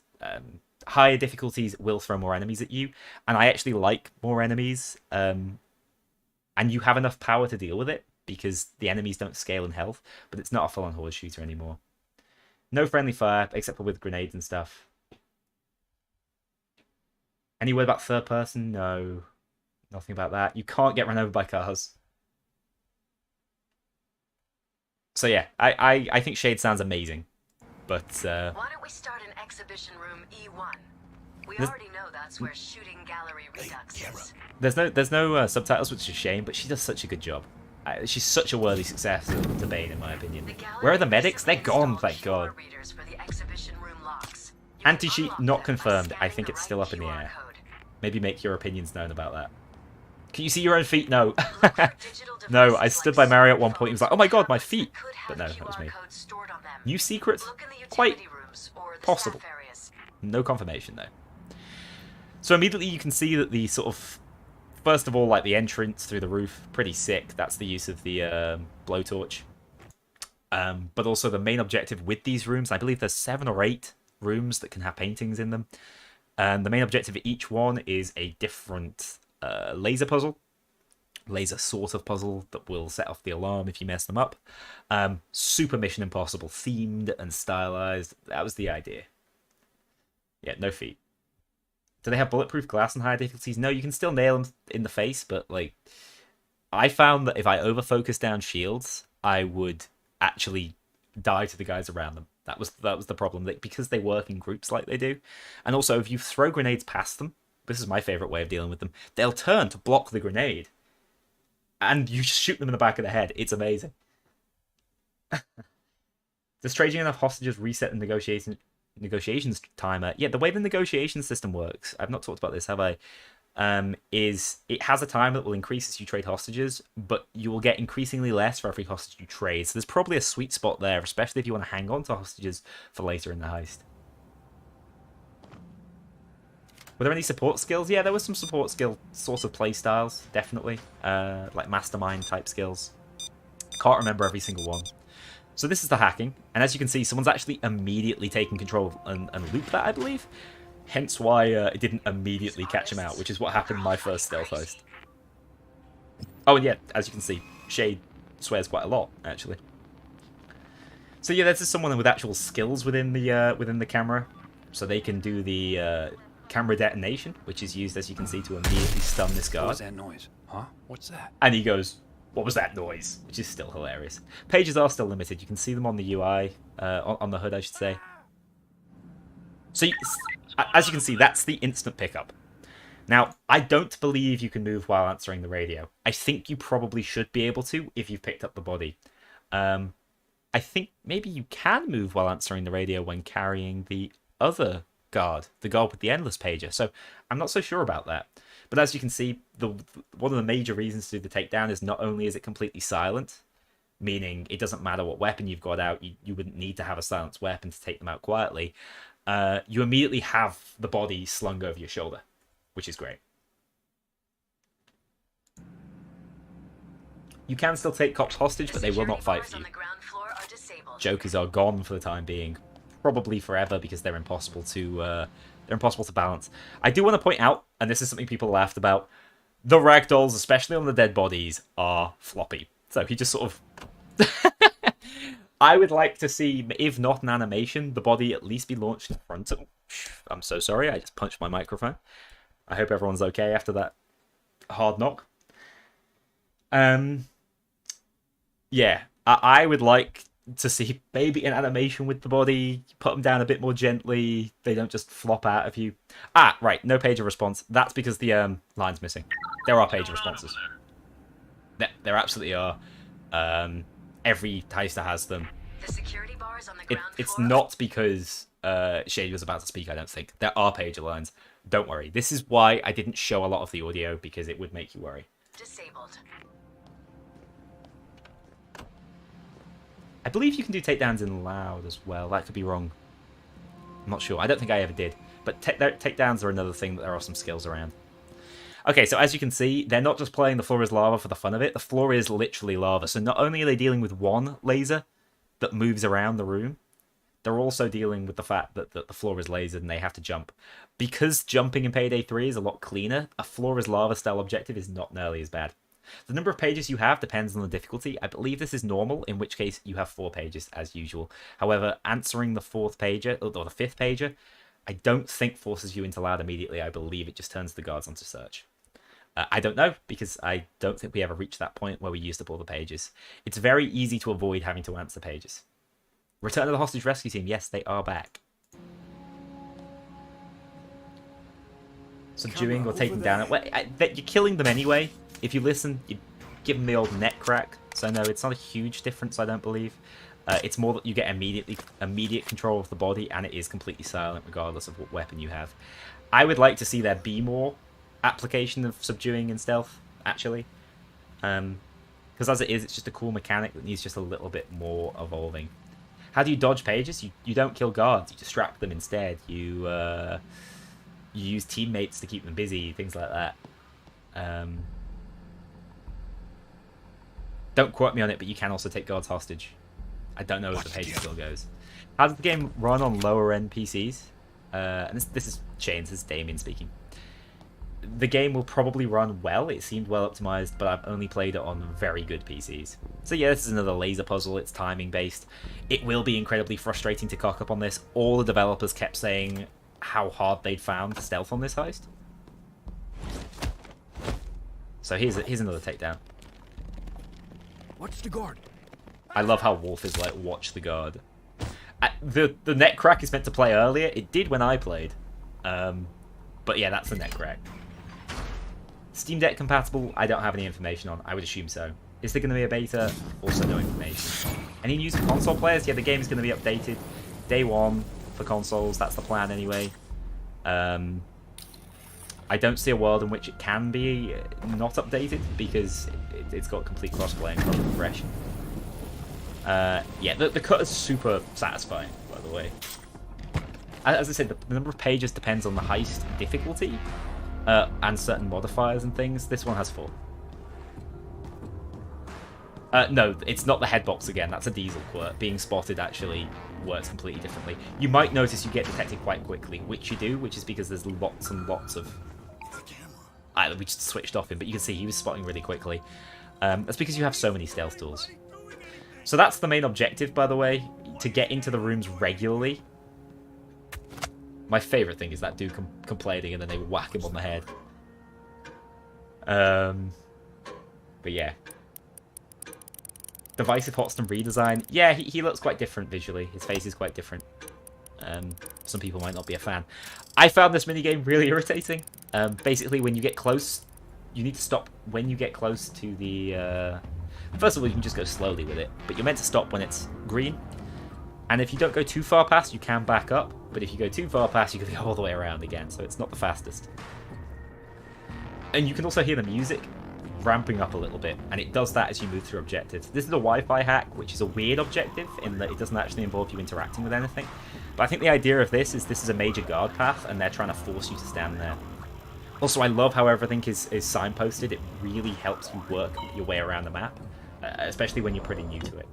Higher difficulties will throw more enemies at you, and I actually like more enemies. And you have enough power to deal with it because the enemies don't scale in health, but it's not a full-on horde shooter anymore. No friendly fire, except for with grenades and stuff. Any word about third person? No. Nothing about that. You can't get run over by cars. So yeah, I think Shade sounds amazing. But why don't we start in exhibition room E1? We already know that's where shooting gallery redux is. There's no subtitles, which is a shame, but she does such a good job. She's such a worthy successor to Bane, in my opinion. Where are the medics? They're gone, thank God. Anti-cheat not confirmed. I think it's still up in the air. Maybe make your opinions known about that. Can you see your own feet? No. No, I stood by Mario at one point. He was like, oh my God, my feet. But no, that was me. New secrets? Quite possible. No confirmation, though. So immediately you can see that the sort of... First of all, like the entrance through the roof, pretty sick. That's the use of the blowtorch. But also the main objective with these rooms, I believe there's 7 or 8 rooms that can have paintings in them. And the main objective of each one is a different laser puzzle. Laser sort of puzzle that will set off the alarm if you mess them up. Super Mission Impossible themed and stylized. That was the idea. Yeah, no feet. Do they have bulletproof glass and higher difficulties? No, you can still nail them in the face, but like, I found that if I overfocus down shields, I would actually die to the guys around them. That was the problem, because they work in groups like they do. And also, if you throw grenades past them, this is my favorite way of dealing with them, they'll turn to block the grenade. And you just shoot them in the back of the head. It's amazing. Does trading enough hostages reset the negotiations timer? Yeah, the way the negotiation system works, I've not talked about this, have I? Is it has a timer that will increase as you trade hostages, but you will get increasingly less for every hostage you trade. So there's probably a sweet spot there, especially if you want to hang on to hostages for later in the heist. Were there any support skills? Yeah, there was some support skill sort of play styles, definitely. Like mastermind type skills. Can't remember every single one. So this is the hacking, and as you can see, someone's actually immediately taken control and looped that, I believe. Hence why it didn't immediately catch him out, which is what happened in my first stealth heist. Oh, and yeah, as you can see, Shade swears quite a lot, actually. So yeah, this is someone with actual skills within the camera, so they can do the camera detonation, which is used, as you can see, to immediately stun this guard. What was that noise? Huh? What's that? And he goes, what was that noise? Which is still hilarious. Pages are still limited. You can see them on the UI, on the HUD, I should say. So, as you can see, that's the instant pickup. Now, I don't believe you can move while answering the radio. I think you probably should be able to if you've picked up the body. I think maybe you can move while answering the radio when carrying the other guard, the guard with the endless pager. So I'm not so sure about that. But as you can see, one of the major reasons to do the takedown is not only is it completely silent, meaning it doesn't matter what weapon you've got out, you wouldn't need to have a silenced weapon to take them out quietly. You immediately have the body slung over your shoulder, which is great. You can still take cops hostage, but they will not fight for you. Jokers are gone for the time being, probably forever, because they're impossible to balance. I do want to point out, and this is something people laughed about, the ragdolls, especially on the dead bodies, are floppy. So he just sort of... I would like to see, if not an animation, the body at least be launched in front of... I'm so sorry, I just punched my microphone. I hope everyone's okay after that hard knock. Yeah, I would like to see maybe an animation with the body, put them down a bit more gently, they don't just flop out of you. Ah, right, no pager response. That's because the line's missing. There are pager responses. There absolutely are. Every heister has them. The security bars on the ground It's floor. not because Shady was about to speak, I don't think. There are pager lines. Don't worry. This is why I didn't show a lot of the audio, because it would make you worry. Disabled. I believe you can do takedowns in loud as well. That could be wrong. I'm not sure. I don't think I ever did. But takedowns are another thing that there are some skills around. Okay, so as you can see, they're not just playing the floor is lava for the fun of it. The floor is literally lava. So not only are they dealing with one laser that moves around the room, they're also dealing with the fact that the floor is lasered and they have to jump. Because jumping in Payday 3 is a lot cleaner, a floor is lava style objective is not nearly as bad. The number of pages you have depends on the difficulty. I believe this is normal, in which case you have 4 pages as usual. However, answering the 4th pager, or the 5th pager, I don't think forces you into loud immediately. I believe it just turns the guards onto search. I don't know, because I don't think we ever reached that point where we used up all the pages. It's very easy to avoid having to answer pages. Return of the Hostage Rescue Team, yes, they are back. Subduing or taking down... Well, you're killing them anyway. If you listen, you give them the old neck crack. So no, it's not a huge difference, I don't believe. It's more that you get immediate control of the body, and it is completely silent regardless of what weapon you have. I would like to see there be more application of subduing and stealth, actually. Because as it is, it's just a cool mechanic that needs just a little bit more evolving. How do you dodge pages? You don't kill guards, you distract them instead. You use teammates to keep them busy, things like that. Don't quote me on it, but you can also take guards hostage. I don't know if the page still goes. How does the game run on lower end PCs? And this is Chains, this is Damien speaking. The game will probably run well. It seemed well optimized, but I've only played it on very good PCs. So yeah, this is another laser puzzle. It's timing based. It will be incredibly frustrating to cock up on this. All the developers kept saying how hard they'd found stealth on this heist. So here's another takedown. Watch the guard. I love how Wolf is like, watch the guard. The neck crack is meant to play earlier. It did when I played. But yeah, that's the neck crack. Steam Deck compatible, I don't have any information on. I would assume so. Is there going to be a beta? Also no information. Any news for console players? Yeah, the game is going to be updated day 1 for consoles. That's the plan anyway. I don't see a world in which it can be not updated, because it's got complete crossplay and cross progression. Yeah, the cut is super satisfying, by the way. As I said, the number of pages depends on the heist difficulty and certain modifiers and things. This one has 4. No, it's not the headbox again. That's a diesel quirk. Being spotted actually works completely differently. You might notice you get detected quite quickly, which you do, which is because there's lots and lots of... we just switched off him, but you can see he was spotting really quickly. That's because you have so many stealth tools. So that's the main objective, by the way, to get into the rooms regularly. My favourite thing is that dude complaining and then they whack him on the head. But yeah. Divisive Hotston redesign. Yeah, he looks quite different visually. His face is quite different. Some people might not be a fan. I found this minigame really irritating. Basically, when you get close, you need to stop when you get close to the... First of all, you can just go slowly with it, but you're meant to stop when it's green. And if you don't go too far past, you can back up. But if you go too far past, you can go all the way around again, so it's not the fastest. And you can also hear the music ramping up a little bit, and it does that as you move through objectives. This is a Wi-Fi hack, which is a weird objective in that it doesn't actually involve you interacting with anything. But I think the idea of this is a major guard path, and they're trying to force you to stand there. Also, I love how everything is signposted. It really helps you work your way around the map, especially when you're pretty new to it.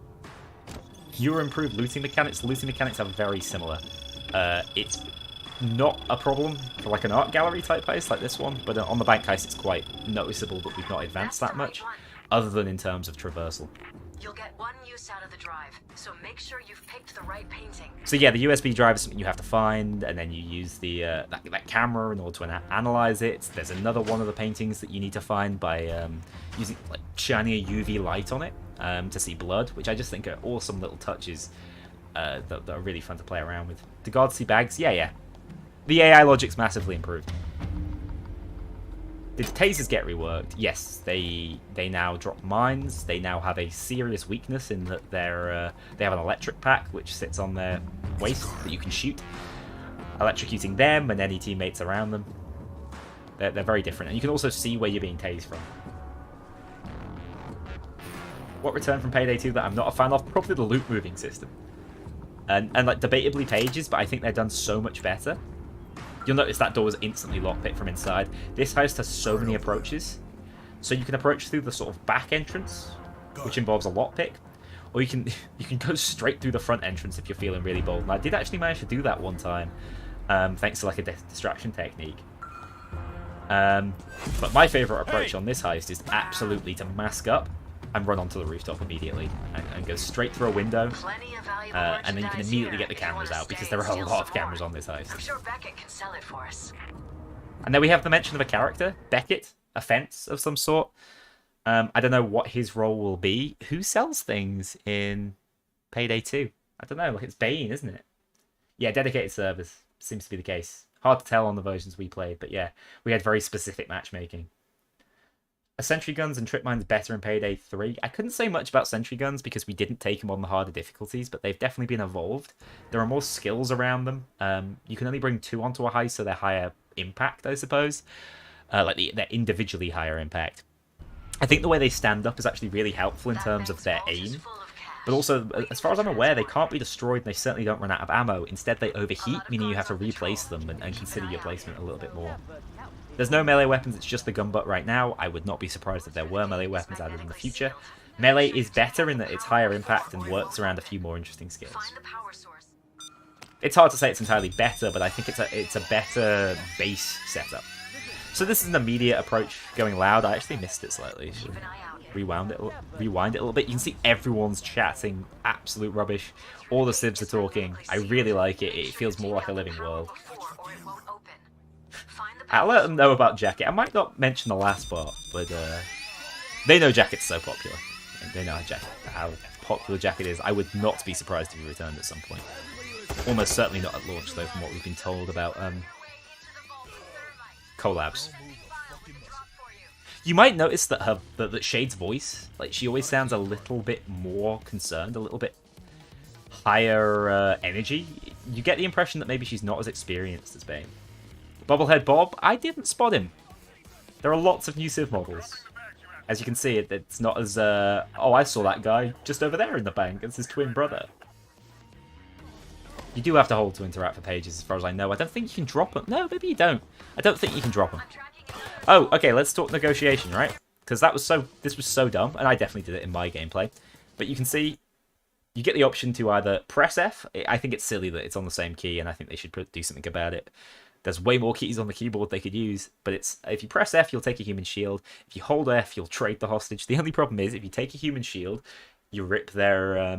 Newer improved looting mechanics. The looting mechanics are very similar. It's not a problem for like an art gallery type heist like this one, but on the bank heist it's quite noticeable that we've not advanced that much, other than in terms of traversal. You'll get one use out of the drive, so make sure you've picked the right painting. So yeah, the USB drive is something you have to find, and then you use the that camera in order to analyze it. There's another one of the paintings that you need to find by using like shining a UV light on it to see blood, which I just think are awesome little touches that are really fun to play around with. Do guards see bags? Yeah. The AI logic's massively improved. Did tasers get reworked? Yes, they now drop mines. They now have a serious weakness in that they have an electric pack which sits on their waist that you can shoot, electrocuting them and any teammates around them. They're very different, and you can also see where you're being tased from. What returned from Payday 2 that I'm not a fan of? Probably the loot moving system. And like debatably pages, but I think they're done so much better. You'll notice that door is instantly lockpicked from inside. This house has so many approaches. So you can approach through the sort of back entrance, which involves a lockpick. Or you can go straight through the front entrance if you're feeling really bold. And I did actually manage to do that one time, thanks to like a distraction technique. But my favourite approach on this heist is absolutely to mask up and run onto the rooftop immediately and go straight through a window, and then you can immediately get the cameras out because there are a lot of cameras on this heist. I'm sure Beckett can sell it for us. And then we have the mention of a character, Beckett, a fence of some sort. I don't know what his role will be. Who sells things in Payday 2? I don't know, like it's Bane, isn't it? Yeah, dedicated servers seems to be the case. Hard to tell on the versions we played, but yeah, we had very specific matchmaking. Are sentry guns and trip mines better in Payday 3? I couldn't say much about sentry guns because we didn't take them on the harder difficulties, but they've definitely been evolved. There are more skills around them. You can only bring 2 onto a heist, so they're higher impact, I suppose. They're individually higher impact. I think the way they stand up is actually really helpful in terms of their aim. But also, as far as I'm aware, they can't be destroyed and they certainly don't run out of ammo. Instead, they overheat, meaning you have to replace them and consider your placement a little bit more. There's no melee weapons, it's just the gun butt right now. I would not be surprised if there were melee weapons added in the future. Melee is better in that it's higher impact and works around a few more interesting skills. It's hard to say it's entirely better, but I think it's a better base setup. So this is an immediate approach going loud. I actually missed it slightly. Rewind it a little bit. You can see everyone's chatting absolute rubbish. All the civs are talking. I really like it. It feels more like a living world. I'll let them know about Jacket. I might not mention the last part, but they know Jacket's so popular. They know how popular Jacket is. I would not be surprised if he returned at some point. Almost certainly not at launch, though, from what we've been told about collabs. You might notice that that Shade's voice, like she always sounds a little bit more concerned, a little bit higher energy. You get the impression that maybe she's not as experienced as Bane. Bobblehead Bob, I didn't spot him. There are lots of new Civ models. As you can see, it's not as... oh, I saw that guy just over there in the bank. It's his twin brother. You do have to hold to interact for pages, as far as I know. I don't think you can drop them. No, maybe you don't. I don't think you can drop them. Oh, okay, let's talk negotiation, right? Because this was so dumb, and I definitely did it in my gameplay. But you can see, you get the option to either press F. I think it's silly that it's on the same key, and I think they should do something about it. There's way more keys on the keyboard they could use, but if you press F, you'll take a human shield. If you hold F, you'll trade the hostage. The only problem is, if you take a human shield, you rip their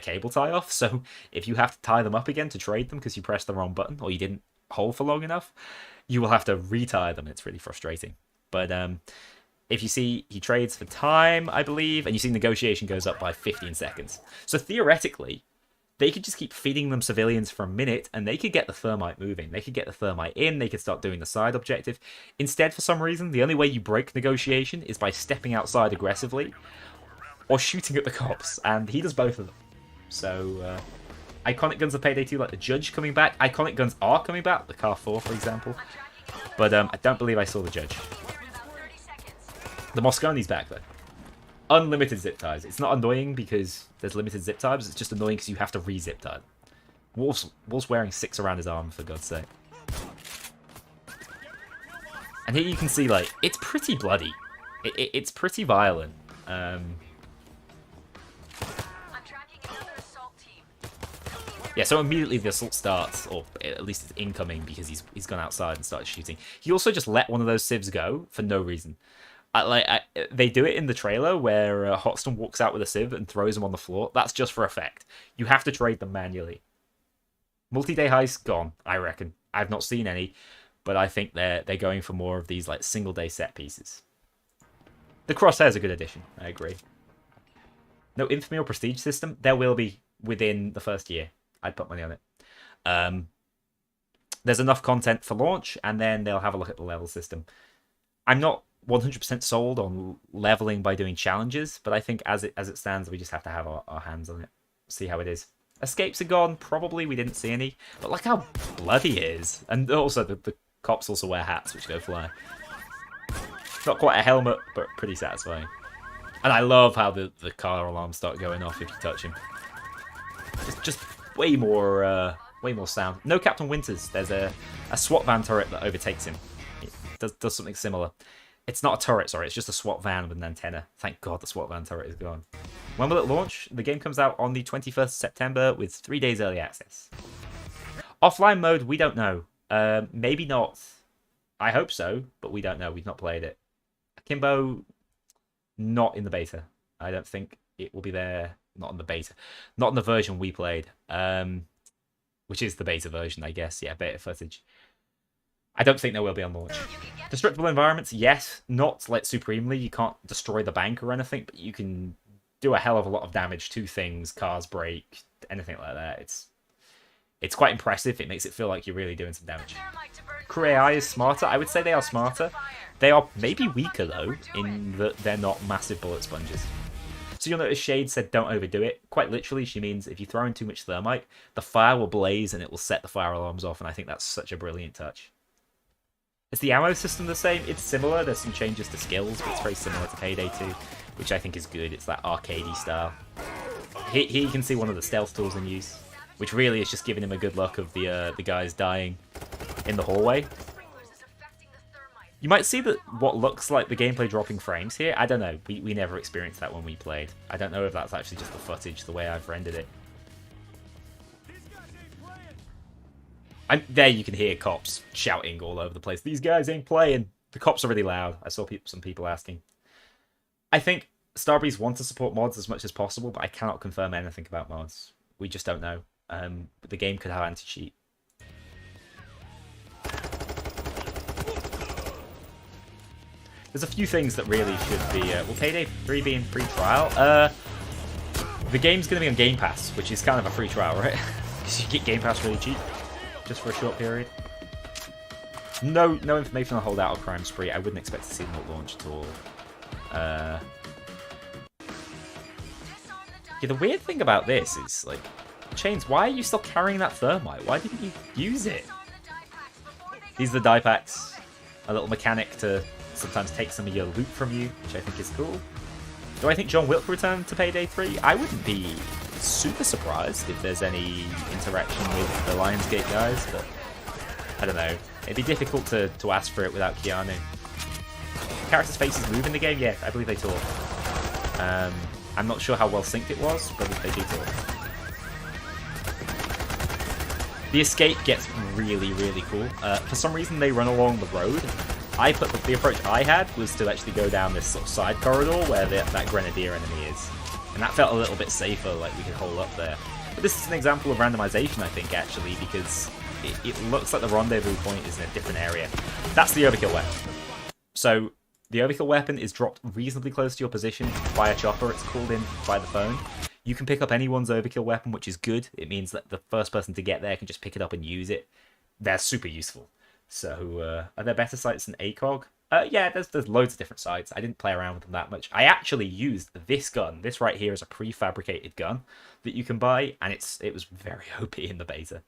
cable tie off. So if you have to tie them up again to trade them because you pressed the wrong button or you didn't hold for long enough, you will have to retie them. It's really frustrating. But If you see, he trades for time, I believe, and you see negotiation goes up by 15 seconds. So theoretically, they could just keep feeding them civilians for a minute, and they could get the thermite moving. They could get the thermite in, they could start doing the side objective. Instead, for some reason, the only way you break negotiation is by stepping outside aggressively, or shooting at the cops, and he does both of them. So, iconic guns of Payday 2, like the Judge coming back. Iconic guns are coming back, the Car 4, for example. But I don't believe I saw the Judge. The Mosconi's back, though. Unlimited zip ties. It's not annoying because there's limited zip ties. It's just annoying because you have to re-zip tie. Wolf's wearing 6 around his arm, for God's sake. And here you can see, like, it's pretty bloody. It's pretty violent. Yeah, so immediately the assault starts, or at least it's incoming because he's gone outside and started shooting. He also just let one of those civs go for no reason. They do it in the trailer where Hoxton walks out with a civ and throws him on the floor. That's just for effect. You have to trade them manually. Multi-day heist gone, I reckon. I've not seen any, but I think they're going for more of these like single-day set pieces. The Crosshair's a good addition. I agree. No infamy or prestige system. There will be within the first year. I'd put money on it. There's enough content for launch, and then they'll have a look at the level system. I'm not 100% sold on leveling by doing challenges, but I think as it stands, we just have to have our hands on it. See how it is. Escapes are gone. Probably we didn't see any, but look how bloody it is. And also the cops also wear hats which go fly. Not quite a helmet, but pretty satisfying. And I love how the car alarms start going off if you touch him. Just way more sound. No Captain Winters. There's a SWAT van turret that overtakes him. It does something similar. It's not a turret, sorry. It's just a SWAT van with an antenna. Thank God the SWAT van turret is gone. When will it launch? The game comes out on the 21st of September with 3 days early access. Offline mode, we don't know. Maybe not. I hope so, but we don't know. We've not played it. Akimbo, not in the beta. I don't think it will be there. Not in the beta. Not in the version we played. Which is the beta version, I guess. Yeah, beta footage. I don't think there will be on launch. Destructible environments, yes. Not like supremely. You can't destroy the bank or anything, but you can do a hell of a lot of damage to things. Cars break, anything like that. It's quite impressive. It makes it feel like you're really doing some damage. Crew AI is smarter. I would say they are smarter. They are maybe weaker, though, in that they're not massive bullet sponges. So you'll notice Shade said don't overdo it. Quite literally, she means if you throw in too much thermite, the fire will blaze and it will set the fire alarms off, and I think that's such a brilliant touch. Is the ammo system the same? It's similar. There's some changes to skills, but it's very similar to Payday 2, which I think is good. It's that arcadey style. Here you can see one of the stealth tools in use, which really is just giving him a good look of the guys dying in the hallway. You might see that what looks like the gameplay dropping frames here. I don't know. We never experienced that when we played. I don't know if that's actually just the footage, the way I've rendered it. There you can hear cops shouting all over the place. These guys ain't playing. The cops are really loud. I saw some people asking. I think Starbreeze want to support mods as much as possible, but I cannot confirm anything about mods. We just don't know. But the game could have anti-cheat. There's a few things that really should be... will Payday 3 be in free trial? The game's going to be on Game Pass, which is kind of a free trial, right? Because you get Game Pass really cheap. Just for a short period. No information on Holdout or Crime Spree. I wouldn't expect to see them at launch at all. Yeah, the weird thing about this is, like, Chains, why are you still carrying that thermite? Why didn't you use it? These are the die packs. A little mechanic to sometimes take some of your loot from you, which I think is cool. Do I think John Wilk will return to Payday 3? I wouldn't be super surprised if there's any interaction with the Lionsgate guys, but I don't know. It'd be difficult to ask for it without Keanu. Characters' faces move in the game? Yeah, I believe they talk. I'm not sure how well synced it was, but they do talk. The escape gets really, really cool. For some reason, they run along the road. The approach I had was to actually go down this sort of side corridor where that Grenadier enemy is. And that felt a little bit safer, like we could hold up there. But this is an example of randomization, I think, actually, because it looks like the rendezvous point is in a different area. That's the overkill weapon. So The overkill weapon is dropped reasonably close to your position by a chopper. It's called in by the phone. You can pick up anyone's overkill weapon, which is good. It means that the first person to get there can just pick it up and use it. They're super useful. So, are there better sights than ACOG? Yeah, there's loads of different sights. I didn't play around with them that much. I actually used this gun. This right here is a prefabricated gun that you can buy, and it was very OP in the beta.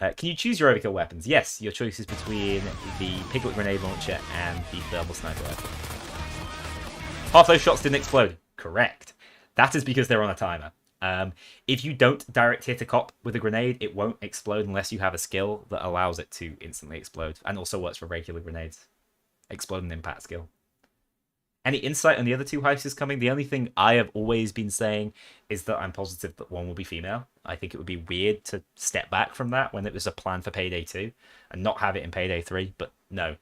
Can you choose your overkill weapons? Yes, your choice is between the piglet grenade launcher and the thermal sniper rifle. Half those shots didn't explode. Correct. That is because they're on a timer. If you don't direct hit a cop with a grenade, it won't explode unless you have a skill that allows it to instantly explode, and also works for regular grenades. Explode and impact skill. Any insight on the other two heists coming? The only thing I have always been saying is that I'm positive that one will be female. I think it would be weird to step back from that when it was a plan for Payday 2 and not have it in Payday 3, but no.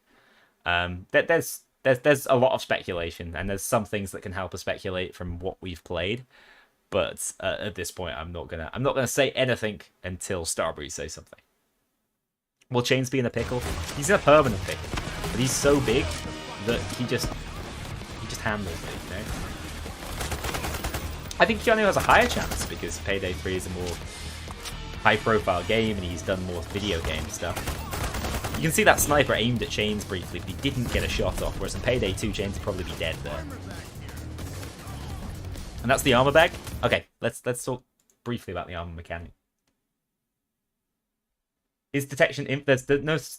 There's a lot of speculation, and there's some things that can help us speculate from what we've played. But at this point, I'm not gonna say anything until Starbreeze says something. Will Chains be in a pickle? He's in a permanent pickle, but he's so big that he just handles it, you know? I think Keanu has a higher chance because Payday 3 is a more high-profile game and he's done more video game stuff. You can see that sniper aimed at Chains briefly, but he didn't get a shot off, whereas in Payday 2, Chains would probably be dead there. And that's the armor bag? Okay, let's talk briefly about the armor mechanic. Is detection... There's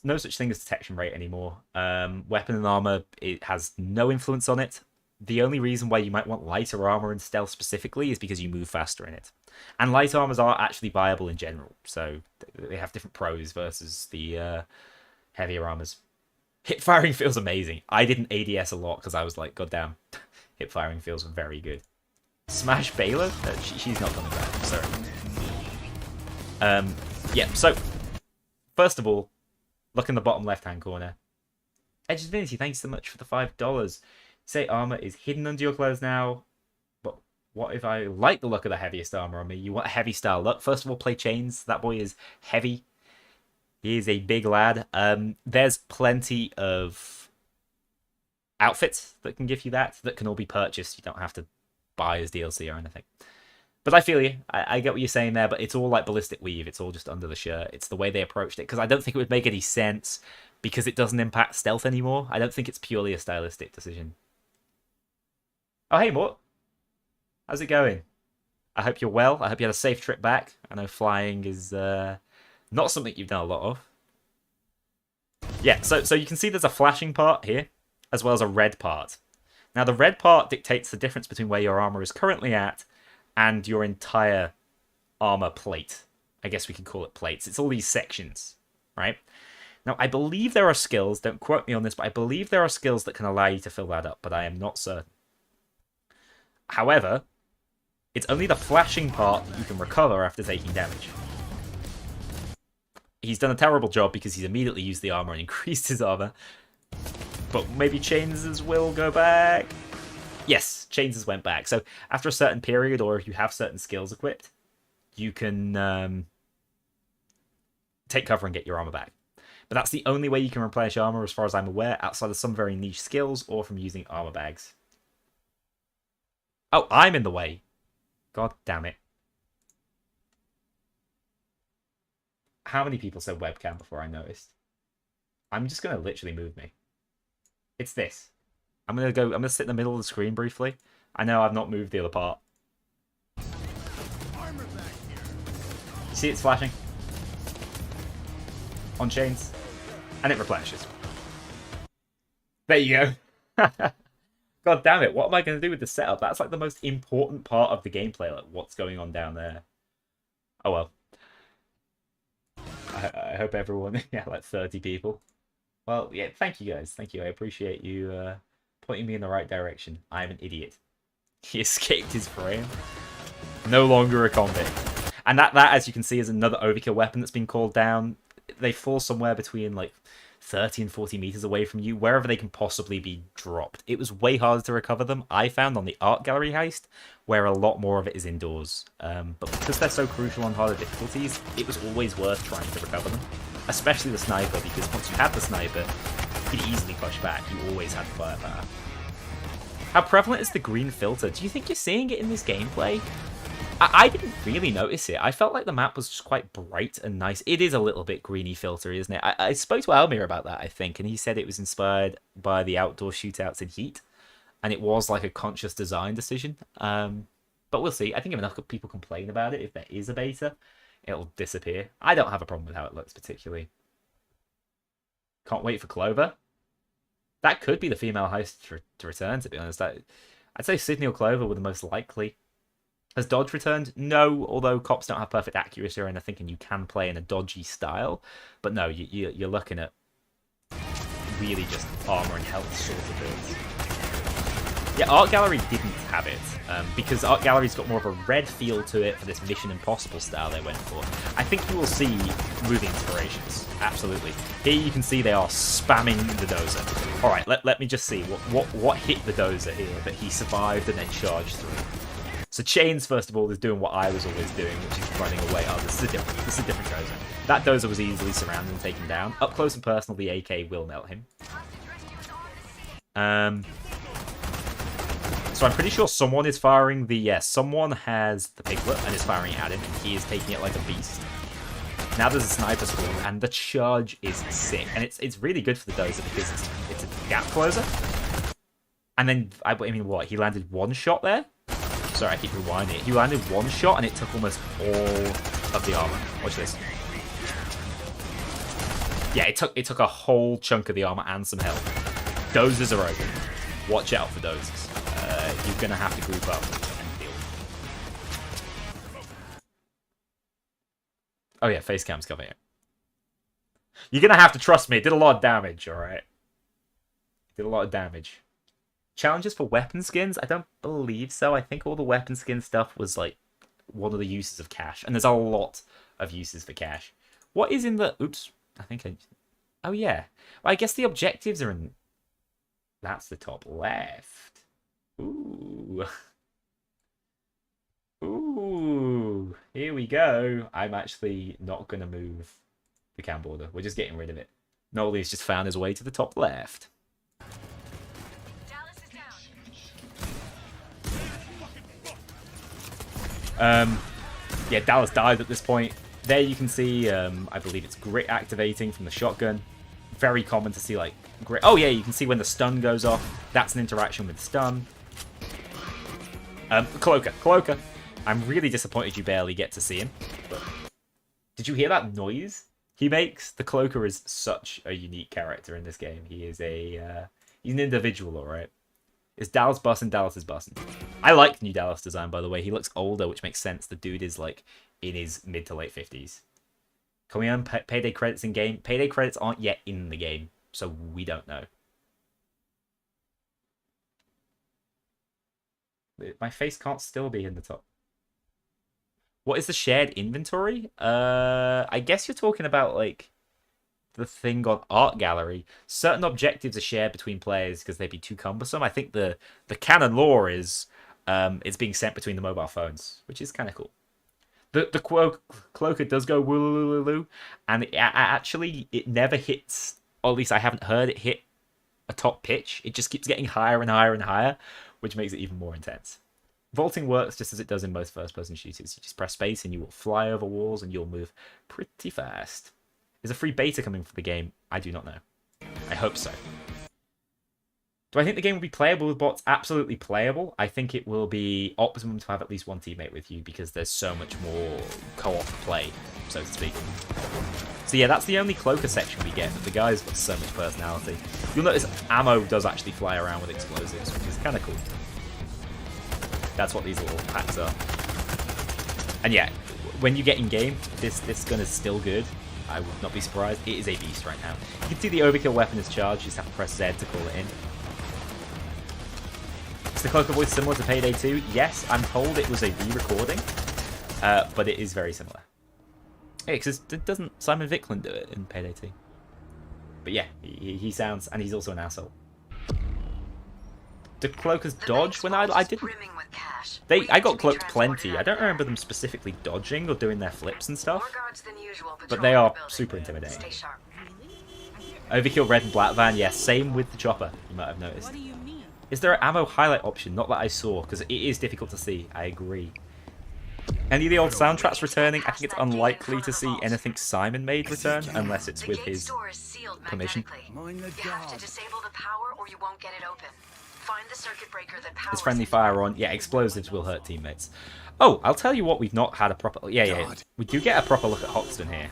no such thing as detection rate anymore. Weapon and armor, it has no influence on it. The only reason why you might want lighter armor and stealth specifically is because you move faster in it. And light armors are actually viable in general, so they have different pros versus the heavier armors. Hip firing feels amazing. I didn't ADS a lot because I was like, God damn, hip firing feels very good. Smash Baylor? She's not coming back, sorry. Yeah, so... First of all, look in the bottom left-hand corner. Edge Divinity, thanks so much for the $5. Say armor is hidden under your clothes now. But what if I like the look of the heaviest armor on me? You want a heavy style look? First of all, play Chains. That boy is heavy. He is a big lad. There's plenty of outfits that can give you that can all be purchased. You don't have to buy as DLC or anything. But I feel you. I get what you're saying there, but it's all like ballistic weave. It's all just under the shirt. It's the way they approached it, because I don't think it would make any sense because it doesn't impact stealth anymore. I don't think it's purely a stylistic decision. Oh, hey, Mort. How's it going? I hope you're well. I hope you had a safe trip back. I know flying is not something you've done a lot of. Yeah, so you can see there's a flashing part here, as well as a red part. Now, the red part dictates the difference between where your armor is currently at and your entire armor plate. I guess we could call it plates. It's all these sections, right? Now, I believe there are skills, don't quote me on this, but I believe there are skills that can allow you to fill that up, but I am not certain. However, it's only the flashing part that you can recover after taking damage. He's done a terrible job because he's immediately used the armor and increased his armor. But maybe Chains' will go back? Yes, Chains' went back. So after a certain period, or if you have certain skills equipped, you can take cover and get your armor back. But that's the only way you can replenish armor, as far as I'm aware, outside of some very niche skills or from using armor bags. Oh, I'm in the way. God damn it. How many people said webcam before I noticed? I'm just going to literally move me. It's this. I'm going to sit in the middle of the screen briefly. I know I've not moved the other part. You see it's flashing? On Chains. And it replenishes. There you go. God damn it, what am I going to do with the setup? That's like the most important part of the gameplay, like what's going on down there. Oh well. I hope everyone, yeah, like 30 people. Well, yeah, thank you guys. Thank you. I appreciate you pointing me in the right direction. I'm an idiot. He escaped his frame. No longer a convict. And that, as you can see, is another overkill weapon that's been called down. They fall somewhere between like 30 and 40 meters away from you, wherever they can possibly be dropped. It was way harder to recover them, I found, on the art gallery heist, where a lot more of it is indoors. But because they're so crucial on harder difficulties, it was always worth trying to recover them. Especially the sniper, because once you have the sniper, could easily push back. You always had the firepower. How prevalent is the green filter? Do you think you're seeing it in this gameplay? I didn't really notice it. I felt like the map was just quite bright and nice. It is a little bit greeny filtery, isn't it? I spoke to Almir about that, I think, and he said it was inspired by the outdoor shootouts in Heat, and it was like a conscious design decision. But we'll see. I think if enough people complain about it, if there is a beta, it'll disappear. I don't have a problem with how it looks particularly. Can't wait for Clover. That could be the female host to return, to be honest. I'd say Sydney or Clover were the most likely. Has Dodge returned? No, although cops don't have perfect accuracy or anything, and you can play in a dodgy style. But no, you're looking at really just armor and health sort of builds. Yeah, Art Gallery didn't have it, because Art Gallery's got more of a red feel to it for this Mission Impossible style they went for. I think you will see movie inspirations, absolutely. Here you can see they are spamming the dozer. Alright, let me just see what hit the dozer here that he survived and then charged through. So Chains, first of all, is doing what I was always doing, which is running away. Oh, this is a different dozer. That dozer was easily surrounded and taken down. Up close and personal, the AK will melt him. So I'm pretty sure someone is firing the... Yeah, someone has the piglet and is firing at him, and he is taking it like a beast. Now there's a sniper spawn, and the charge is sick. And it's really good for the dozer because it's a gap closer. And then, I mean, what? He landed one shot there? Sorry, I keep rewinding it. He landed one shot and it took almost all of the armor. Watch this. Yeah, it took a whole chunk of the armor and some health. Dozers are open. Watch out for dozers. You're gonna have to group up and deal. Oh yeah, face cam's coming in. You're gonna have to trust me. It did a lot of damage, alright? Did a lot of damage. Challenges for weapon skins? I don't believe so. I think all the weapon skin stuff was like one of the uses of cash. And there's a lot of uses for cash. What is in the... Oops. I think I... Oh, yeah. Well, I guess the objectives are in... That's the top left. Ooh. Ooh. Here we go. I'm actually not going to move the cam border. We're just getting rid of it. Noli's just found his way to the top left. Yeah, Dallas died at this point. There you can see, I believe it's grit activating from the shotgun. Very common to see, like, grit. Oh, yeah, you can see when the stun goes off. That's an interaction with stun. Cloaker. I'm really disappointed you barely get to see him. But did you hear that noise he makes? The Cloaker is such a unique character in this game. He is a, he's an individual, alright? Is Dallas bussin'? Dallas is bussin'. I like the new Dallas design, by the way. He looks older, which makes sense. The dude is, like, in his mid to late 50s. Can we earn Payday credits in game? Payday credits aren't yet in the game, so we don't know. My face can't still be in the top. What is the shared inventory? I guess you're talking about, like, the thing on Art Gallery. Certain objectives are shared between players because they'd be too cumbersome. I think the canon lore is it's being sent between the mobile phones, which is kind of cool. The Cloaker does go woo-loo-loo-loo, and it never hits, or at least I haven't heard it hit a top pitch. It just keeps getting higher and higher and higher, which makes it even more intense. Vaulting works just as it does in most first-person shooters. You just press space and you will fly over walls and you'll move pretty fast. Is a free beta coming for the game? I do not know. I hope so. Do I think the game will be playable with bots? Absolutely playable. I think it will be optimum to have at least one teammate with you because there's so much more co-op play, so to speak. So yeah, that's the only Cloaker section we get, but the guy's got so much personality. You'll notice ammo does actually fly around with explosives, which is kind of cool. That's what these little packs are. And yeah, when you get in game, this gun is still good. I would not be surprised. It is a beast right now. You can see the overkill weapon is charged. You just have to press Z to call it in. Is the Cloaker voice similar to Payday 2? Yes, I'm told it was a re-recording, but it is very similar. Yeah, because doesn't Simon Viklund do it in Payday 2? But yeah, he sounds, and he's also an asshole. Did Cloakers dodge when I didn't? I got cloaked plenty. I don't remember them specifically dodging or doing their flips and stuff. But they are super intimidating. Overkill red and black van, yes, same with the chopper, you might have noticed. What do you mean? Is there an ammo highlight option? Not that I saw, because it is difficult to see, I agree. Any of the old soundtracks returning? I think it's unlikely to see anything Simon made return, unless it's with his permission. Mind the You have to guard. disable the power or you won't get it open. Find the circuit breaker that powers His friendly it. fire on. Yeah, explosives will hurt teammates. Oh, I'll tell you what, we've not had a proper... Yeah. We do get a proper look at Hoxton here.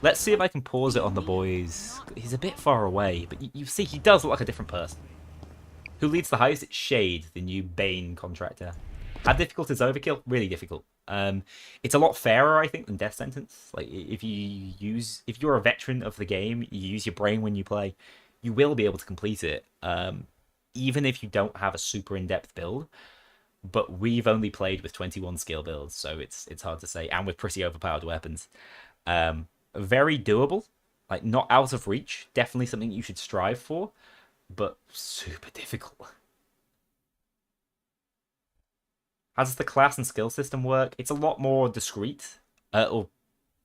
Let's see if I can pause it on the boys. He's a bit far away, but you see he does look like a different person. Who leads the highest? It's Shade, the new Bane contractor. How difficult is Overkill? Really difficult. It's a lot fairer, I think, than Death Sentence. Like, if you're a veteran of the game, you use your brain when you play, you will be able to complete it, even if you don't have a super in-depth build. But we've only played with 21 skill builds, so it's hard to say, and with pretty overpowered weapons. Very doable, like not out of reach. Definitely something you should strive for, but super difficult. How does the class and skill system work? It's a lot more discreet, or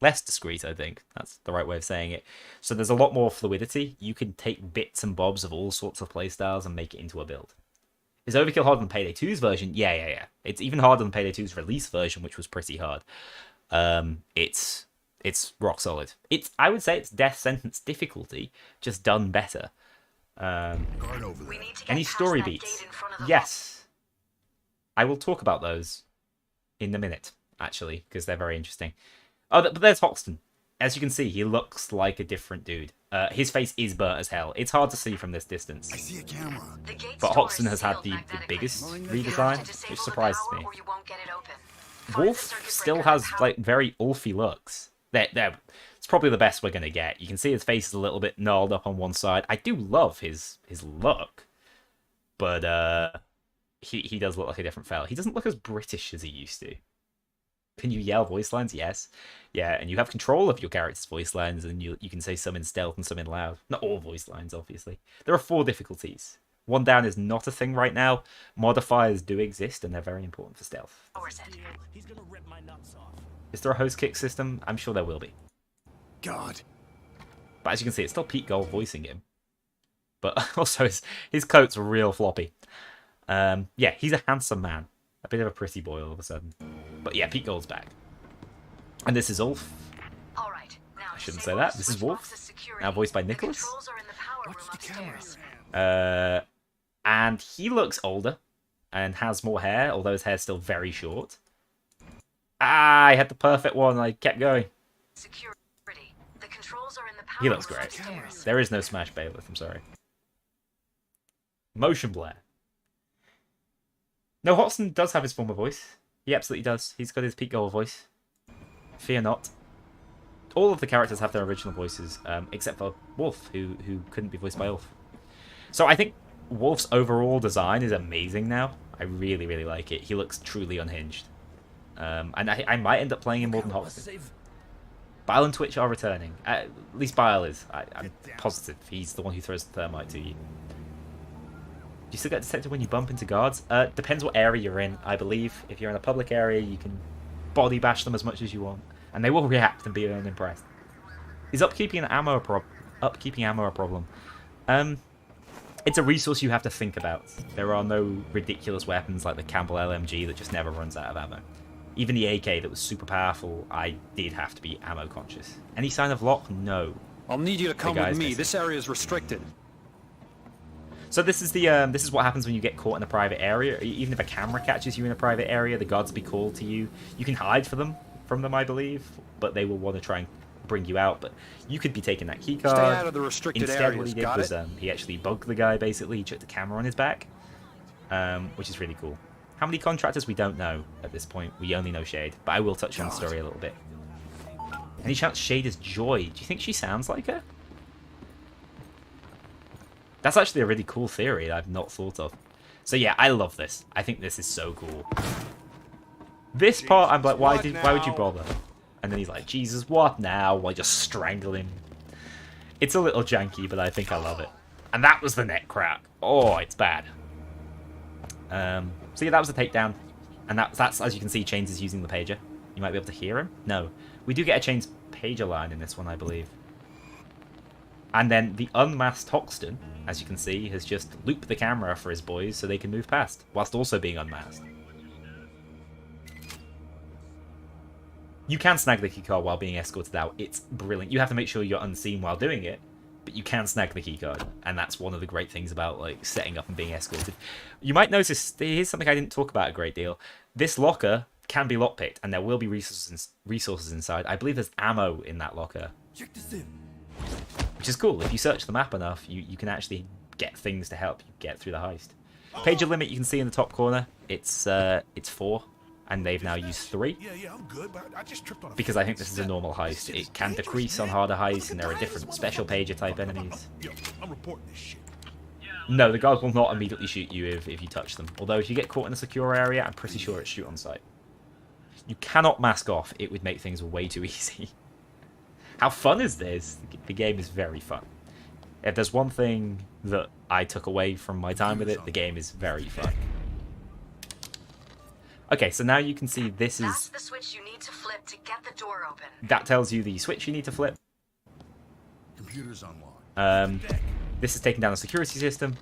less discreet, I think. That's the right way of saying it. So there's a lot more fluidity. You can take bits and bobs of all sorts of playstyles and make it into a build. Is Overkill harder than Payday 2's version? Yeah. It's even harder than Payday 2's release version, which was pretty hard. It's rock solid. I would say it's Death Sentence difficulty, just done better. Guard over We there. need to get Any past story that beats? gate in front of the Yes. I will talk about those in a minute, actually, because they're very interesting. Oh, but there's Hoxton. As you can see, he looks like a different dude. His face is burnt as hell. It's hard to see from this distance. I see a camera. The gate's But door Hoxton is has had sealed the magnetically. biggest Mind You the have redesign, to disable which the surprises power me. or you won't get it open. Find the Wolf circuit still breaker has that like very Ulfy looks. It's probably the best we're gonna get. You can see his face is a little bit gnarled up on one side. I do love his look, but he does look like a different fella. He doesn't look as British as he used to. Can you yell voice lines? Yes. Yeah, and you have control of your character's voice lines, and you can say some in stealth and some in loud. Not all voice lines, obviously. There are 4 difficulties. One down is not a thing right now. Modifiers do exist, and they're very important for stealth. powers it. He's gonna rip my nuts off. Is there a host kick system? I'm sure there will be. God. But as you can see, it's still Pete Gold voicing him. But also, his coat's real floppy. Yeah, he's a handsome man. A bit of a pretty boy all of a sudden. But yeah, Pete Gold's back. And this is Ulf. All right. Now I shouldn't disable say that. the This is switch Wolf, box's security. now voiced by The Nicholas. controls are in the power room Watch the camera. upstairs. And he looks older and has more hair, although his hair's still very short. Ah, I had the perfect one. I kept going. Security. The controls are in the power He looks room great. upstairs. There is no Smash Bailiff, I'm sorry. Motion blare. No, Hoxton does have his former voice. He absolutely does. He's got his Pete Gold voice. Fear not. All of the characters have their original voices, except for Wolf, who couldn't be voiced by Wolf. So I think Wolf's overall design is amazing now. I really, really like it. He looks truly unhinged. And I might end up playing him more than Hoxton. Bile and Twitch are returning. At least Bile is. I'm positive. He's the one who throws the thermite to you. Do you still get detected when you bump into guards? Depends what area you're in, I believe. If you're in a public area, you can body bash them as much as you want. And they will react and be unimpressed. Is upkeeping ammo a problem? It's a resource you have to think about. There are no ridiculous weapons like the Campbell LMG that just never runs out of ammo. Even the AK that was super powerful, I did have to be ammo conscious. Any sign of lock? No. I'll need you to come guy's with me. missing. This area is restricted. So this is what happens when you get caught in a private area. Even if a camera catches you in a private area, the guards will be called to you. You can hide from them, I believe, but they will want to try and bring you out. But you could be taking that key card. Stay out of the restricted Instead, what he areas. did Got was it? he actually bugged the guy. Basically, he chucked the camera on his back, which is really cool. How many contractors we don't know at this point. We only know Shade, but I will touch on the story a little bit. Any chance Shade is Joy? Do you think she sounds like her? That's actually a really cool theory that I've not thought of. So yeah, I love this. I think this is so cool. This part, I'm like, why would you bother? And then he's like, Jesus, what now? Why just strangle him? It's a little janky, but I think I love it. And that was the neck crack. Oh, it's bad. So yeah, that was a takedown. And that's, as you can see, Chains is using the pager. You might be able to hear him. No. We do get a Chains pager line in this one, I believe. And then the unmasked Hoxton, as you can see, has just looped the camera for his boys so they can move past, whilst also being unmasked. You can snag the keycard while being escorted out. It's brilliant. You have to make sure you're unseen while doing it, but you can snag the keycard, and that's one of the great things about like setting up and being escorted. You might notice, here's something I didn't talk about a great deal. This locker can be lockpicked, and there will be resources inside. I believe there's ammo in that locker. Check this in. Which is cool. If you search the map enough, you can actually get things to help you get through the heist. Pager limit you can see in the top corner. It's 4, and they've now used 3. Yeah, I'm good, but I just tripped on a Because I think this is a normal heist. It can decrease on harder heists, and there are different special pager type enemies. Yo, I'm reporting this shit. No, the guards will not immediately shoot you if you touch them. Although if you get caught in a secure area, I'm pretty sure it's shoot on sight. You cannot mask off. It would make things way too easy. How fun is this? The game is very fun. If there's one thing that I took away from my time with it, the game is very fun. Okay, so now you can see this That's is... the switch you need to flip to get the door open. That tells you the switch you need to flip. Computer's unlocked. This is taking down the security system.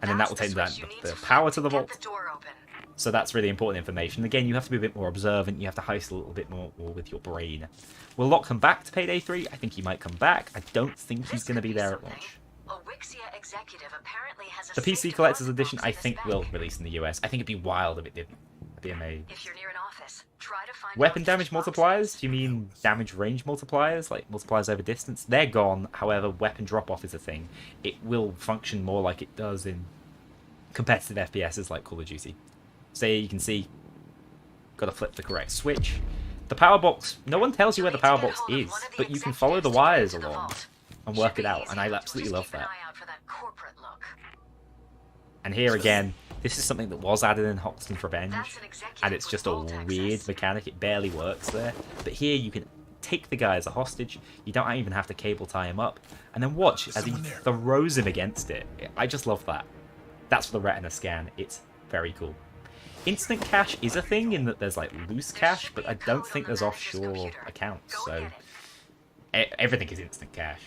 And then that will That's take down switch you need the to flip power to the get vault. the door open. So that's really important information. Again, you have to be a bit more observant. You have to heist a little bit more with your brain. Will Locke come back to Payday 3? I think he might come back. I don't think he's This going to could be there at something. launch. A Wixia executive apparently has a The safe PC Collector's deposit Edition, box I in his think, bag. will release in the US. I think it'd be wild if it didn't. It'd be amazing. If you're near an office, try to find Weapon out damage which box multipliers? it Do you mean damage range multipliers? Like multipliers over distance? They're gone. However, weapon drop-off is a thing. It will function more like it does in competitive FPSs like Call of Duty. So you can see, got to flip the correct switch. The power box, no one tells you where the power box is, but you can follow the wires along and work it out, and I absolutely love that. And here again, this is something that was added in Hoxton's Revenge, and it's just a weird mechanic. It barely works there. But here you can take the guy as a hostage. You don't even have to cable tie him up. And then watch as he throws him against it. I just love that. That's for the retina scan. It's very cool. Instant cash is a thing in that there's like loose cash, but I don't think there's offshore accounts. So everything is instant cash.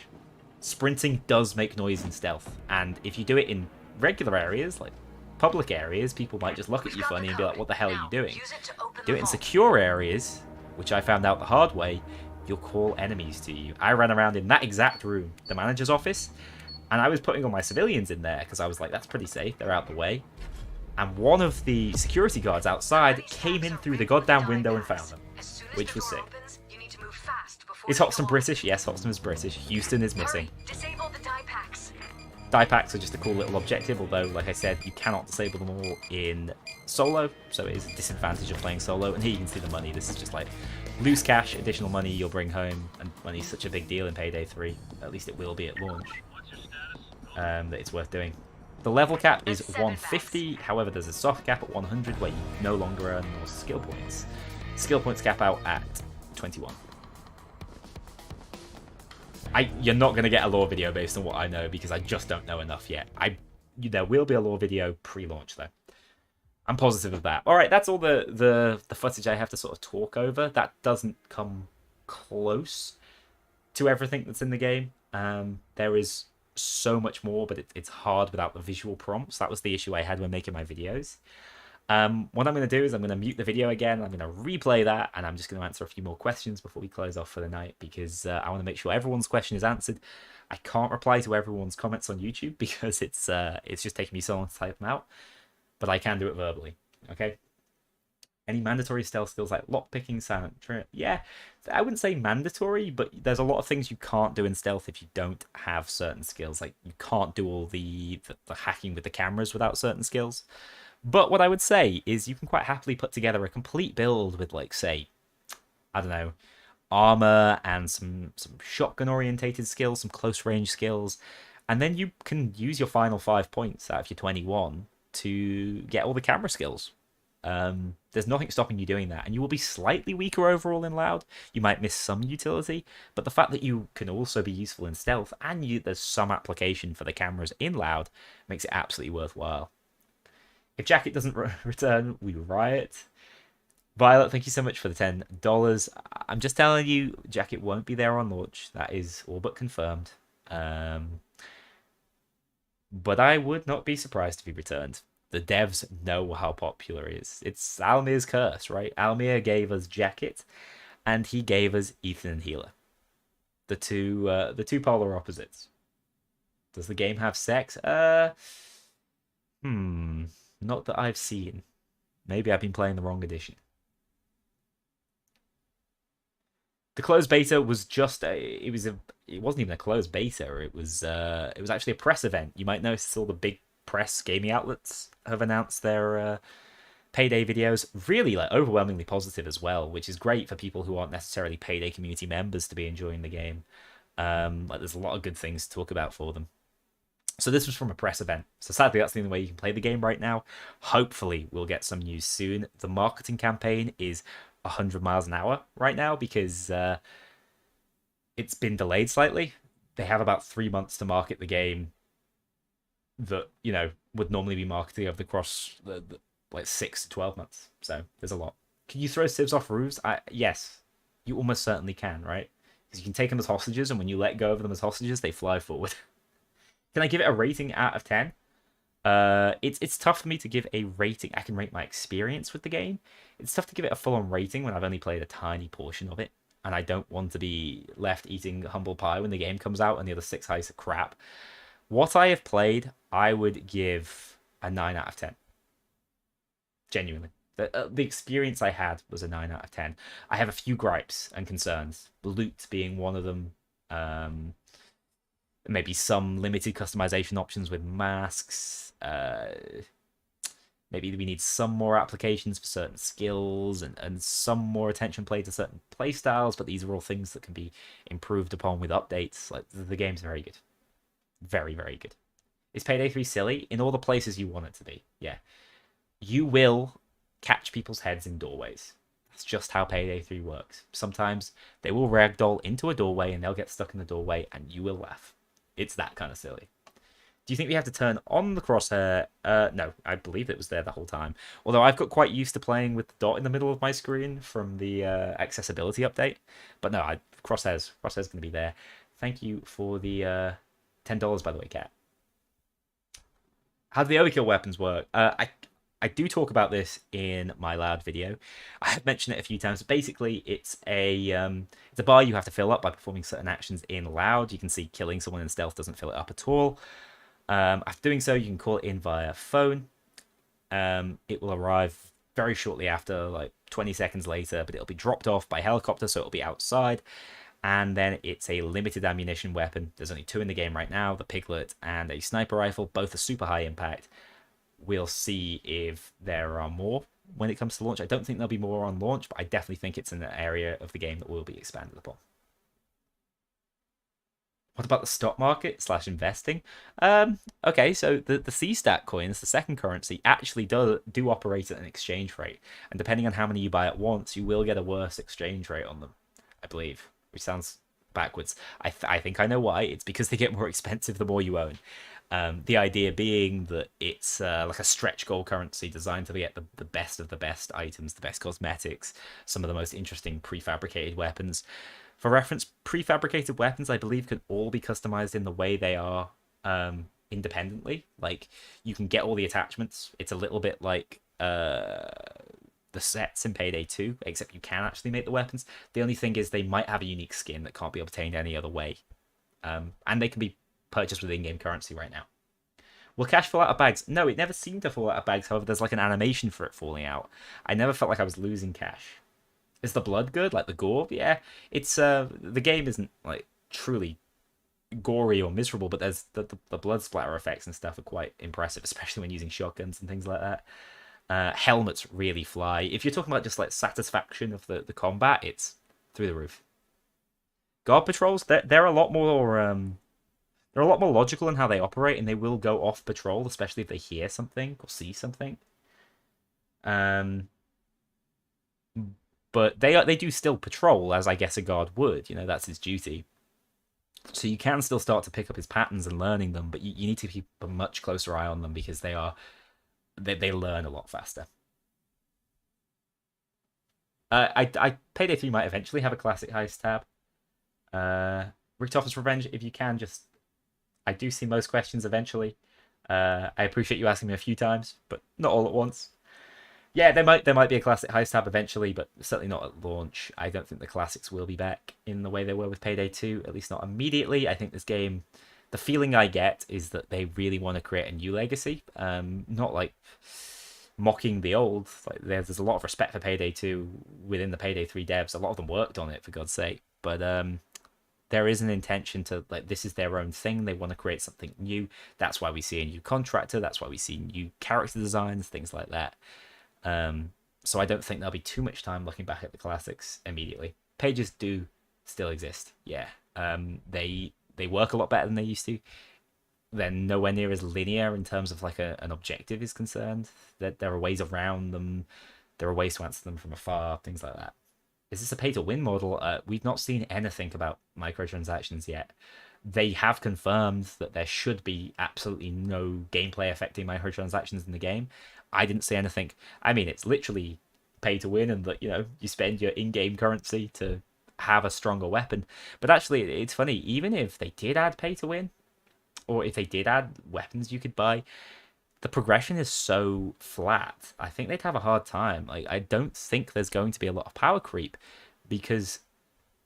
Sprinting does make noise in stealth, and if you do it in regular areas, like public areas, people might just look at you funny and be like, what the hell are you doing? Do it in secure areas, which I found out the hard way, you'll call enemies to you. I ran around in that exact room, the manager's office, and I was putting all my civilians in there because I was like, that's pretty safe, they're out the way. And one of the security guards outside came in through the goddamn window and found them, which was sick. Is Hoxton British? Yes, Hoxton is British. Houston is missing. Disable the die packs. Die packs are just a cool little objective, although, like I said, you cannot disable them all in solo, so it is a disadvantage of playing solo. And here you can see the money. This is just like loose cash, additional money you'll bring home, and money's such a big deal in Payday 3. At least it will be at launch. That it's worth doing. The level cap is 150, however there's a soft cap at 100 where you no longer earn more skill points. Skill points cap out at 21. You're not going to get a lore video based on what I know because I just don't know enough yet. There will be a lore video pre-launch though. I'm positive of that. Alright, that's all the footage I have to sort of talk over. That doesn't come close to everything that's in the game. There is so much more, but it's hard without the visual prompts. That was the issue I had when making my videos. What I'm going to do is I'm going to mute the video again. I'm going to replay that, and I'm just going to answer a few more questions before we close off for the night because I want to make sure everyone's question is answered. I can't reply to everyone's comments on YouTube because it's just taking me so long to type them out, but I can do it verbally. Okay. Any mandatory stealth skills like lockpicking, silent trip? Yeah, I wouldn't say mandatory, but there's a lot of things you can't do in stealth if you don't have certain skills. Like you can't do all the hacking with the cameras without certain skills. But what I would say is you can quite happily put together a complete build with, like, say, I don't know, armor and some shotgun orientated skills, some close range skills, and then you can use your final 5 points out of your 21 to get all the camera skills. There's nothing stopping you doing that, and you will be slightly weaker overall in loud. You might miss some utility, but the fact that you can also be useful in stealth and there's some application for the cameras in loud makes it absolutely worthwhile. If Jacket doesn't return, we riot. Violet, thank you so much for the $10. I'm just telling you, Jacket won't be there on launch. That is all but confirmed. Um, but I would not be surprised if he returned. The devs know how popular he is. It's Almir's curse, right? Almir gave us Jacket, and he gave us Ethan and Healer. The two polar opposites. Does the game have sex? Not that I've seen. Maybe I've been playing the wrong edition. The closed beta was just it wasn't even a closed beta. It was actually a press event. You might notice all the big press gaming outlets have announced their Payday videos. Really, like, overwhelmingly positive as well, which is great for people who aren't necessarily Payday community members to be enjoying the game. Like, there's a lot of good things to talk about for them. So this was from a press event. So sadly, that's the only way you can play the game right now. Hopefully, we'll get some news soon. The marketing campaign is 100 miles an hour right now because it's been delayed slightly. They have about 3 months to market the game that, would normally be marketed over the cross like 6 to 12 months. So there's a lot. Can you throw civs off roofs? Yes, you almost certainly can, right? Because you can take them as hostages, and when you let go of them as hostages, they fly forward. Can I give it a rating out of 10? It's tough for me to give a rating. I can rate my experience with the game. It's tough to give it a full-on rating when I've only played a tiny portion of it, and I don't want to be left eating humble pie when the game comes out and the other 6 heists are crap. What I have played, I would give a 9 out of 10. Genuinely. The experience I had was a 9 out of 10. I have a few gripes and concerns. Loot being one of them. Maybe some limited customization options with masks. Maybe we need some more applications for certain skills and some more attention paid to certain playstyles, but these are all things that can be improved upon with updates. Like, the game's very good. Very, very good. Is Payday 3 silly? In all the places you want it to be, yeah. You will catch people's heads in doorways. That's just how Payday 3 works. Sometimes they will ragdoll into a doorway and they'll get stuck in the doorway and you will laugh. It's that kind of silly. Do you think we have to turn on the crosshair? No, I believe it was there the whole time. Although I've got quite used to playing with the dot in the middle of my screen from the accessibility update. But no, crosshair's going to be there. Thank you for the $10, by the way, Kat. How do the overkill weapons work? I do talk about this in my loud video. I have mentioned it a few times. Basically, it's a bar you have to fill up by performing certain actions in loud. You can see killing someone in stealth doesn't fill it up at all. After doing so, you can call it in via phone. It will arrive very shortly after, like 20 seconds later, but it'll be dropped off by helicopter, so it'll be outside. And then it's a limited ammunition weapon. There's only 2 in the game right now, the Piglet and a sniper rifle. Both are super high impact. We'll see if there are more when it comes to launch. I don't think there'll be more on launch, but I definitely think it's an area of the game that will be expanded upon. What about the stock market / investing? Okay, so the C-Stat coins, the second currency, actually do operate at an exchange rate. And depending on how many you buy at once, you will get a worse exchange rate on them, I believe. Which sounds backwards. I think I know why. It's because they get more expensive the more you own. The idea being that it's like a stretch goal currency designed to get the best of the best items, the best cosmetics, some of the most interesting prefabricated weapons. For reference, prefabricated weapons, I believe, can all be customized in the way they are independently. Like, you can get all the attachments. It's a little bit like the sets in Payday 2, except you can actually make the weapons. The only thing is they might have a unique skin that can't be obtained any other way. And they can be purchased with in-game currency right now. Will cash fall out of bags? No, it never seemed to fall out of bags. However, there's like an animation for it falling out. I never felt like I was losing cash. Is the blood good? Like the gore? Yeah. It's the game isn't like truly gory or miserable, but there's the blood splatter effects and stuff are quite impressive, especially when using shotguns and things like that. Helmets really fly. If you're talking about just like satisfaction of the combat, it's through the roof. Guard patrols, they're a lot more they're a lot more logical in how they operate, and they will go off patrol, especially if they hear something or see something. But they do still patrol, as I guess a guard would. You know, that's his duty. So you can still start to pick up his patterns and learning them, but you need to keep a much closer eye on them because they learn a lot faster. Payday 3 might eventually have a classic heist tab. Rigged Office Revenge, if you can, just I do see most questions eventually. I appreciate you asking me a few times, but not all at once. Yeah, there might be a classic heist tab eventually, but certainly not at launch. I don't think the classics will be back in the way they were with Payday 2, at least not immediately. I think this game, the feeling I get is that they really want to create a new legacy. Not like mocking the old. Like there's a lot of respect for Payday 2 within the Payday 3 devs. A lot of them worked on it, for God's sake. But there is an intention to, like, this is their own thing. They want to create something new. That's why we see a new contractor. That's why we see new character designs, things like that. So I don't think there'll be too much time looking back at the classics immediately. Pages do still exist, yeah. They work a lot better than they used to. They're nowhere near as linear in terms of like an objective is concerned. There are ways around them. There are ways to answer them from afar, things like that. Is this a pay-to-win model? We've not seen anything about microtransactions yet. They have confirmed that there should be absolutely no gameplay affecting microtransactions in the game. I didn't see anything. I mean, it's literally pay to win, and that you spend your in-game currency to have a stronger weapon. But actually, it's funny. Even if they did add pay to win, or if they did add weapons you could buy, the progression is so flat. I think they'd have a hard time. Like, I don't think there's going to be a lot of power creep because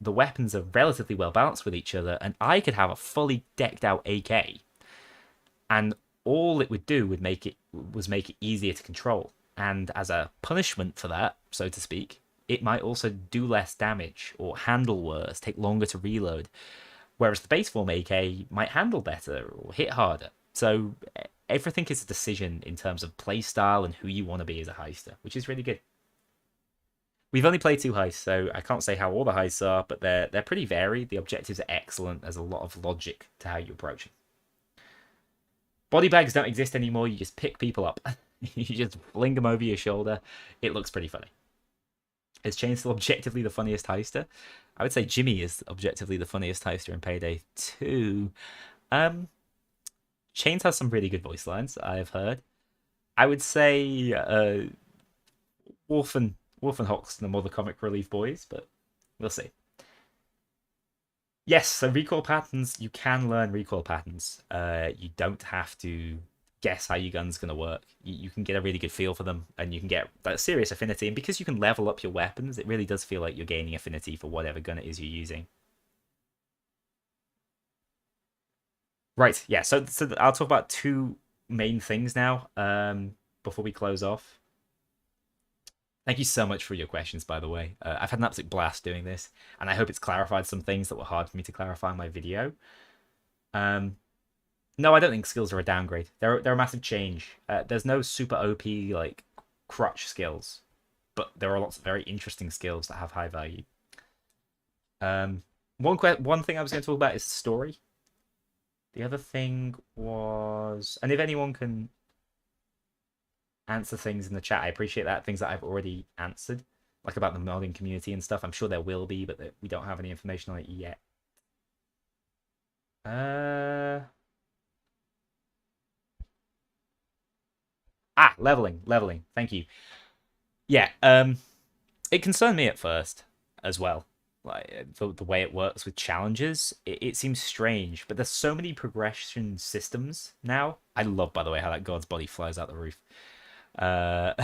the weapons are relatively well balanced with each other, and I could have a fully decked out AK, and all it would do would make it easier to control. And as a punishment for that, so to speak, it might also do less damage or handle worse, take longer to reload. Whereas the base form AK might handle better or hit harder. So everything is a decision in terms of playstyle and who you want to be as a heister, which is really good. We've only played 2 heists, so I can't say how all the heists are, but they're pretty varied. The objectives are excellent. There's a lot of logic to how you approach them. Body bags don't exist anymore. You just pick people up. You just fling them over your shoulder. It looks pretty funny. Is Chain still objectively the funniest heister? I would say Jimmy is objectively the funniest heister in Payday 2. Chains has some really good voice lines, I've heard. I would say Wolf and Hoxton are more the comic relief boys, but we'll see. Yes, so recoil patterns, you can learn recoil patterns. You don't have to guess how your gun's going to work. You can get a really good feel for them, and you can get that serious affinity. And because you can level up your weapons, it really does feel like you're gaining affinity for whatever gun it is you're using. Right, yeah, so I'll talk about 2 main things now before we close off. Thank you so much for your questions, by the way. I've had an absolute blast doing this, and I hope it's clarified some things that were hard for me to clarify in my video. No, I don't think skills are a downgrade. They're a massive change. There's no super OP, like, crutch skills, but there are lots of very interesting skills that have high value. One thing I was going to talk about is story. The other thing was... And if anyone can answer things in the chat, I appreciate that. Things that I've already answered, like about the modding community and stuff. I'm sure there will be, but we don't have any information on it yet. Leveling. Thank you. Yeah, it concerned me at first as well. Like the way it works with challenges, it seems strange, but there's so many progression systems now. I love, by the way, how that god's body flies out the roof. There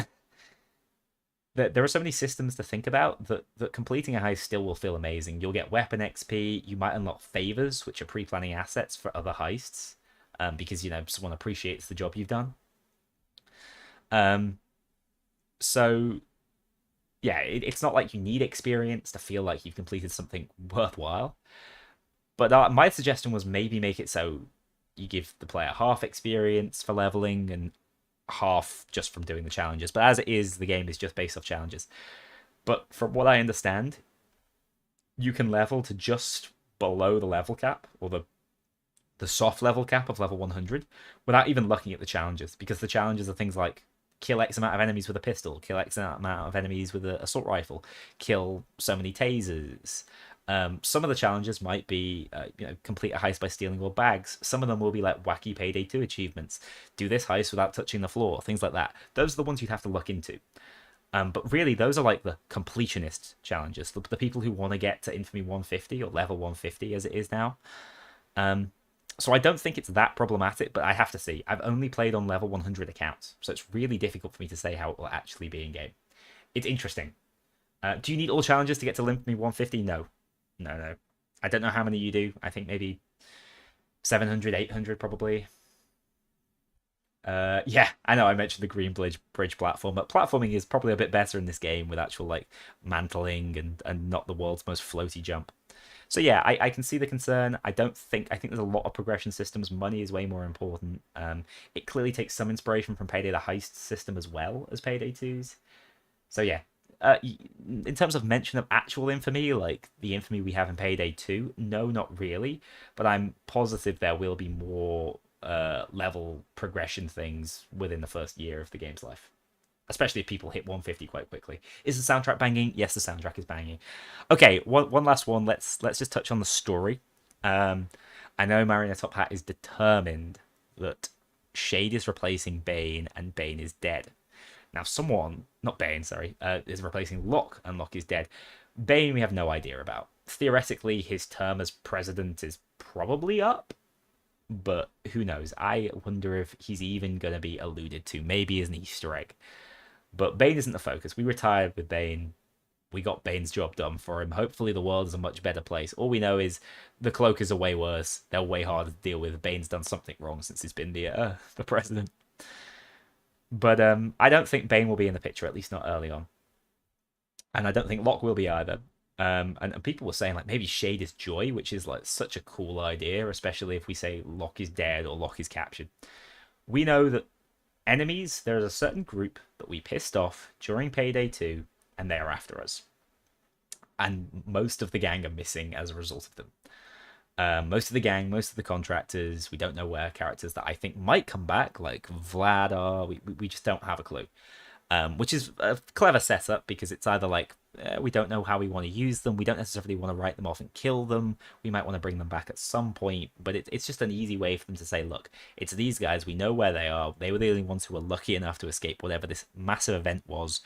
are so many systems to think about that completing a heist still will feel amazing. You'll get weapon XP. You might unlock favors, which are pre-planning assets for other heists, because someone appreciates the job you've done. So yeah, it's not like you need experience to feel like you've completed something worthwhile. But my suggestion was maybe make it so you give the player half experience for leveling and half just from doing the challenges. But as it is, the game is just based off challenges. But from what I understand, you can level to just below the level cap, or the soft level cap of level 100, without even looking at the challenges, because the challenges are things like kill X amount of enemies with a pistol, kill X amount of enemies with an assault rifle, kill so many tasers. Some of the challenges might be, complete a heist by stealing all bags. Some of them will be like wacky Payday 2 achievements. Do this heist without touching the floor, things like that. Those are the ones you'd have to look into. But really, those are like the completionist challenges, the people who want to get to Infamy 150 or level 150 as it is now. Um, so I don't think it's that problematic, but I have to see. I've only played on level 100 accounts, so it's really difficult for me to say how it will actually be in game. It's interesting. Do you need all challenges to get to Infamy 150? No. No. I don't know how many you do. I think maybe 700, 800 probably. Yeah, I know I mentioned the Green Bridge platform, but platforming is probably a bit better in this game with actual like mantling and not the world's most floaty jump. So yeah, I can see the concern. I think there's a lot of progression systems. Money is way more important. It clearly takes some inspiration from Payday the heist system as well as Payday 2's. So yeah, in terms of mention of actual infamy, like the infamy we have in Payday 2, no, not really. But I'm positive there will be more level progression things within the first year of the game's life, especially if people hit 150 quite quickly. Is the soundtrack banging? Yes, the soundtrack is banging. Okay, one last one. Let's just touch on the story. I know Marina Top Hat is determined that Shade is replacing Bane and Bane is dead. Now, someone, not Bane, sorry, is replacing Locke and Locke is dead. Bane, we have no idea about. Theoretically, his term as president is probably up, but who knows? I wonder if he's even going to be alluded to, maybe as an Easter egg. But Bane isn't the focus. We retired with Bane. We got Bane's job done for him. Hopefully the world is a much better place. All we know is the Cloakers are way worse. They're way harder to deal with. Bane's done something wrong since he's been the president. But I don't think Bane will be in the picture, at least not early on. And I don't think Locke will be either. And people were saying like maybe Shade is Joy, which is like such a cool idea, especially if we say Locke is dead or Locke is captured. We know that enemies, there is a certain group that we pissed off during Payday 2, and they are after us. And most of the gang are missing as a result of them. Most of the gang, most of the contractors, we don't know where characters that I think might come back, like Vlad are, we just don't have a clue. Which is a clever setup because it's either like we don't know how we want to use them, we don't necessarily want to write them off and kill them, we might want to bring them back at some point, but it's just an easy way for them to say, look, it's these guys, we know where they are, they were the only ones who were lucky enough to escape whatever this massive event was,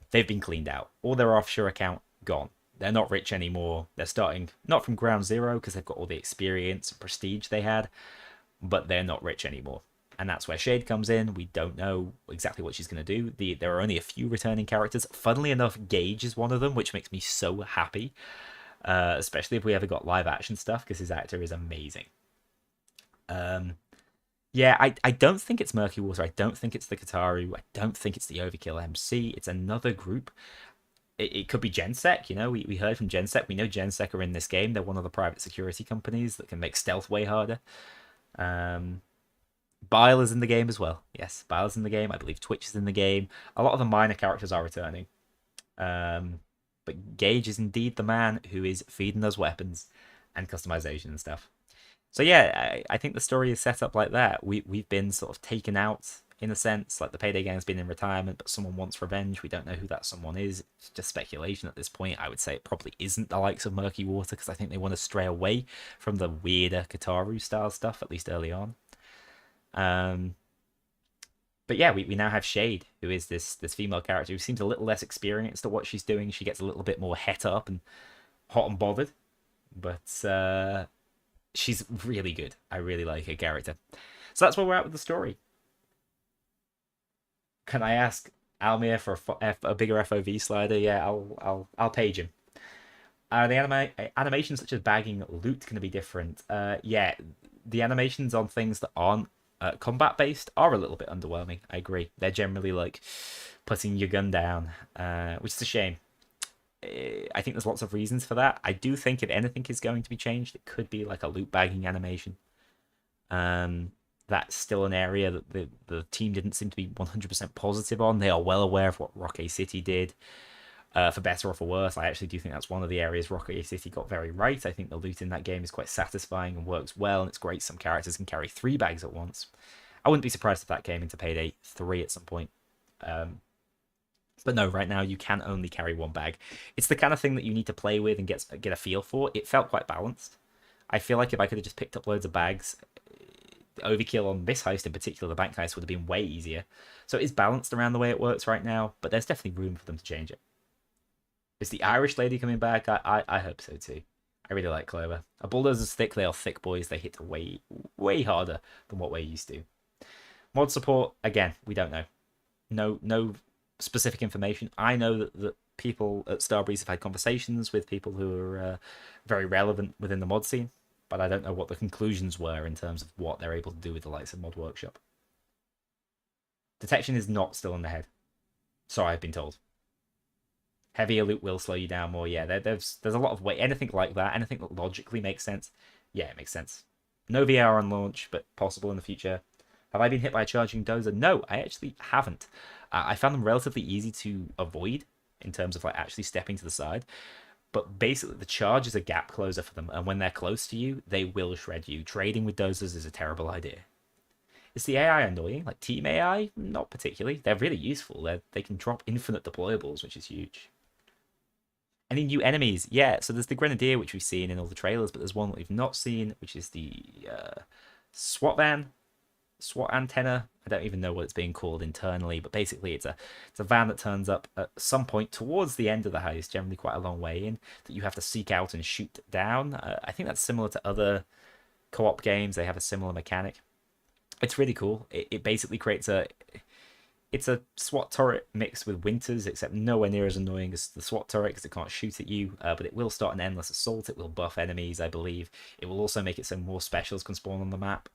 they've been cleaned out, all their offshore account gone, they're not rich anymore, they're starting not from ground zero because they've got all the experience and prestige they had, but they're not rich anymore. And that's where Shade comes in. We don't know exactly what she's going to do. There are only a few returning characters. Funnily enough, Gage is one of them, which makes me so happy. Especially if we ever got live action stuff, because his actor is amazing. Yeah, I don't think it's Murky Water. I don't think it's the Kataru. I don't think it's the Overkill MC. It's another group. It could be Gensec, you know. We heard from Gensec. We know Gensec are in this game. They're one of the private security companies that can make stealth way harder. Bile is in the game as well. Yes, Bile is in the game. I believe Twitch is in the game. A lot of the minor characters are returning. But Gage is indeed the man who is feeding those weapons and customization and stuff. So yeah, I think the story is set up like that. We've been sort of taken out in a sense. Like the Payday gang's been in retirement, but someone wants revenge. We don't know who that someone is. It's just speculation at this point. I would say it probably isn't the likes of Murky Water because I think they want to stray away from the weirder Kataru style stuff, at least early on. But yeah, we now have Shade, who is this female character who seems a little less experienced at what she's doing. She gets a little bit more het up and hot and bothered, but she's really good. I really like her character. So that's where we're at with the story. Can I ask Almir for a bigger FOV slider? Yeah, I'll page him. The animations such as bagging loot can be different. Yeah, the animations on things that aren't combat based are a little bit underwhelming. I agree. They're generally like putting your gun down, which is a shame. I think there's lots of reasons for that. I do think if anything is going to be changed, it could be like a loot bagging animation. That's still an area that the team didn't seem to be 100% positive on. They are well aware of what Rocket City did. For better or for worse, I actually do think that's one of the areas Rocket City got very right. I think the loot in that game is quite satisfying and works well, and it's great some characters can carry 3 bags at once. I wouldn't be surprised if that came into Payday 3 at some point. But no, right now you can only carry 1 bag. It's the kind of thing that you need to play with and get a feel for. It felt quite balanced. I feel like if I could have just picked up loads of bags, overkill on this heist in particular, the bank heist, would have been way easier. So it's balanced around the way it works right now, but there's definitely room for them to change it. Is the Irish lady coming back? I hope so too. I really like Clover. A bulldozer's thick, they are thick boys. They hit way harder than what we're used to. Mod support, again, we don't know. No specific information. I know that people at Starbreeze have had conversations with people who are very relevant within the mod scene, but I don't know what the conclusions were in terms of what they're able to do with the likes of Mod Workshop. Detection is not still in the head. So I've been told. Heavier loot will slow you down more. Yeah, there's a lot of weight. Anything like that, anything that logically makes sense. Yeah, it makes sense. No VR on launch, but possible in the future. Have I been hit by a charging dozer? No, I actually haven't. I found them relatively easy to avoid in terms of like actually stepping to the side. But basically, the charge is a gap closer for them, and when they're close to you, they will shred you. Trading with dozers is a terrible idea. Is the AI annoying? Like team AI? Not particularly. They're really useful. They can drop infinite deployables, which is huge. Any new enemies? Yeah, so there's the Grenadier, which we've seen in all the trailers, but there's one that we've not seen, which is the SWAT van. SWAT antenna. I don't even know what it's being called internally, but basically it's a van that turns up at some point towards the end of the heist, generally quite a long way in, that you have to seek out and shoot down. I think that's similar to other co-op games. They have a similar mechanic. It's really cool. It basically creates it's a SWAT turret mixed with Winters, except nowhere near as annoying as the SWAT turret because it can't shoot at you, but it will start an endless assault. It will buff enemies, I believe. It will also make it so more specials can spawn on the map.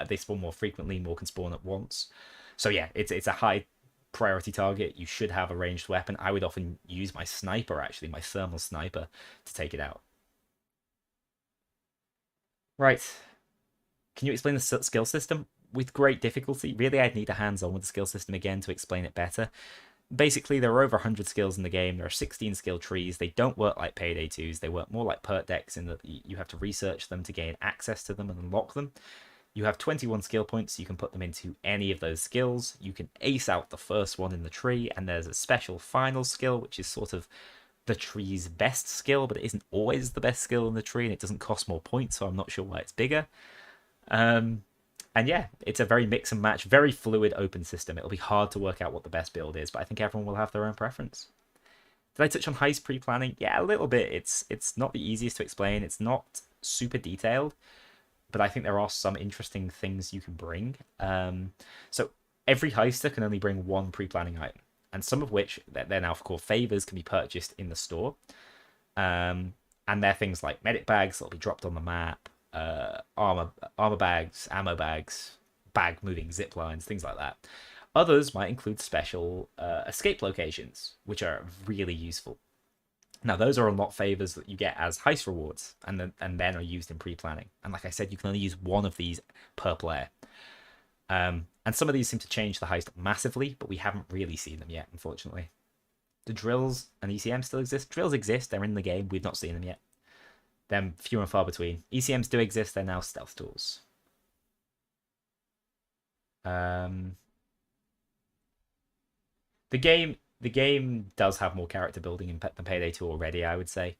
They spawn more frequently, more can spawn at once. So yeah, it's a high priority target. You should have a ranged weapon. I would often use my sniper, actually, my thermal sniper, to take it out. Right. Can you explain the skill system? With great difficulty. Really, I'd need a hands-on with the skill system again to explain it better. Basically, there are over 100 skills in the game. There are 16 skill trees. They don't work like Payday 2's. They work more like perk decks in that you have to research them to gain access to them and unlock them. You have 21 skill points. You can put them into any of those skills. You can ace out the first one in the tree, and there's a special final skill, which is sort of the tree's best skill, but it isn't always the best skill in the tree, and it doesn't cost more points, so I'm not sure why it's bigger. And yeah, it's a very mix and match, very fluid open system. It'll be hard to work out what the best build is, but I think everyone will have their own preference. Did I touch on heist pre-planning? Yeah, a little bit. It's not the easiest to explain. It's not super detailed, but I think there are some interesting things you can bring. So every heister can only bring one pre-planning item, and some of which, they're now called favors, can be purchased in the store. And they're things like medic bags that'll be dropped on the map, armor bags, ammo bags, bag moving zip lines, things like that. Others might include special escape locations, which are really useful. Now, those are unlocked favors that you get as heist rewards, and then are used in pre-planning. And like I said, you can only use one of these per player. And some of these seem to change the heist massively, but we haven't really seen them yet, unfortunately. Do drills and ECM still exist? Drills exist, they're in the game, we've not seen them yet. They're few and far between. ECMs do exist, they're now stealth tools. The game does have more character building than Payday 2 already, I would say.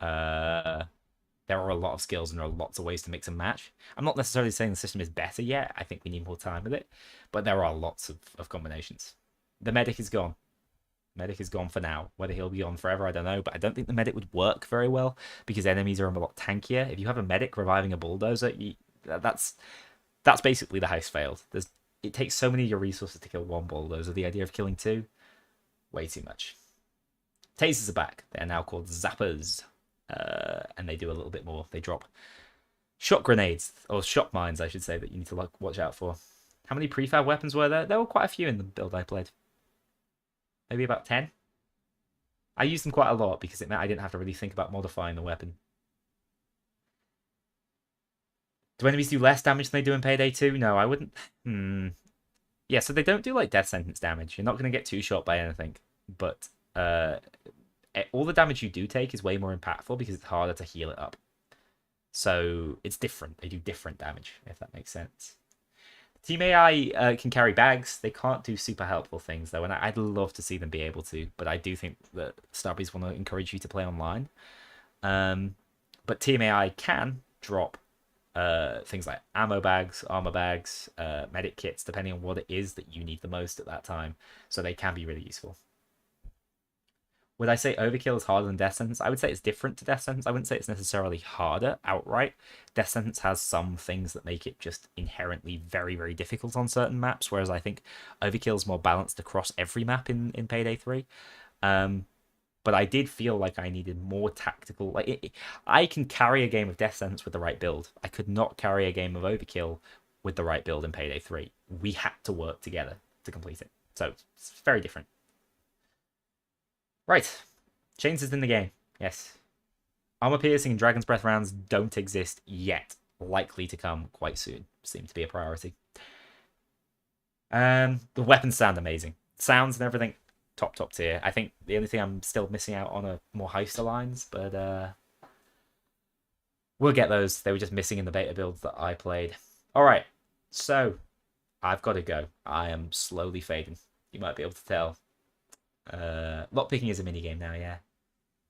There are a lot of skills and there are lots of ways to mix and match. I'm not necessarily saying the system is better yet. I think we need more time with it. But there are lots of combinations. The medic is gone. Medic is gone for now. Whether he'll be on forever, I don't know. But I don't think the medic would work very well because enemies are a lot tankier. If you have a medic reviving a bulldozer, that's basically the heist failed. It takes so many of your resources to kill one bulldozer. The idea of killing two, way too much. Tasers are back. They're now called zappers. And they do a little bit more. They drop shot grenades, or shot mines, I should say, that you need to watch out for. How many prefab weapons were there? There were quite a few in the build I played. Maybe about 10. I used them quite a lot because it meant I didn't have to really think about modifying the weapon. Do enemies do less damage than they do in Payday 2? No, I wouldn't. Yeah, so they don't do like death sentence damage. You're not going to get two-shot by anything. But all the damage you do take is way more impactful because it's harder to heal it up. So it's different. They do different damage, if that makes sense. Team AI can carry bags. They can't do super helpful things, though, and I'd love to see them be able to. But I do think that Starbreeze want to encourage you to play online. But Team AI can drop things like ammo bags, armor bags, medic kits, depending on what it is that you need the most at that time. So they can be really useful. Would I say Overkill is harder than Death Sentence? I would say it's different to Death Sentence. I wouldn't say it's necessarily harder outright. Death Sentence has some things that make it just inherently very, very difficult on certain maps, whereas I think Overkill is more balanced across every map in Payday 3. But I did feel like I needed more tactical. I can carry a game of Death Sentence with the right build. I could not carry a game of Overkill with the right build in Payday 3. We had to work together to complete it. So it's very different. Right. Chains is in the game. Yes. Armor piercing and Dragon's Breath rounds don't exist yet. Likely to come quite soon. Seem to be a priority. The weapons sound amazing. Sounds and everything, top tier. I think the only thing I'm still missing out on are more heister lines, but we'll get those. They were just missing in the beta builds that I played. Alright, so I've got to go. I am slowly fading. You might be able to tell. Lockpicking is a minigame now, yeah.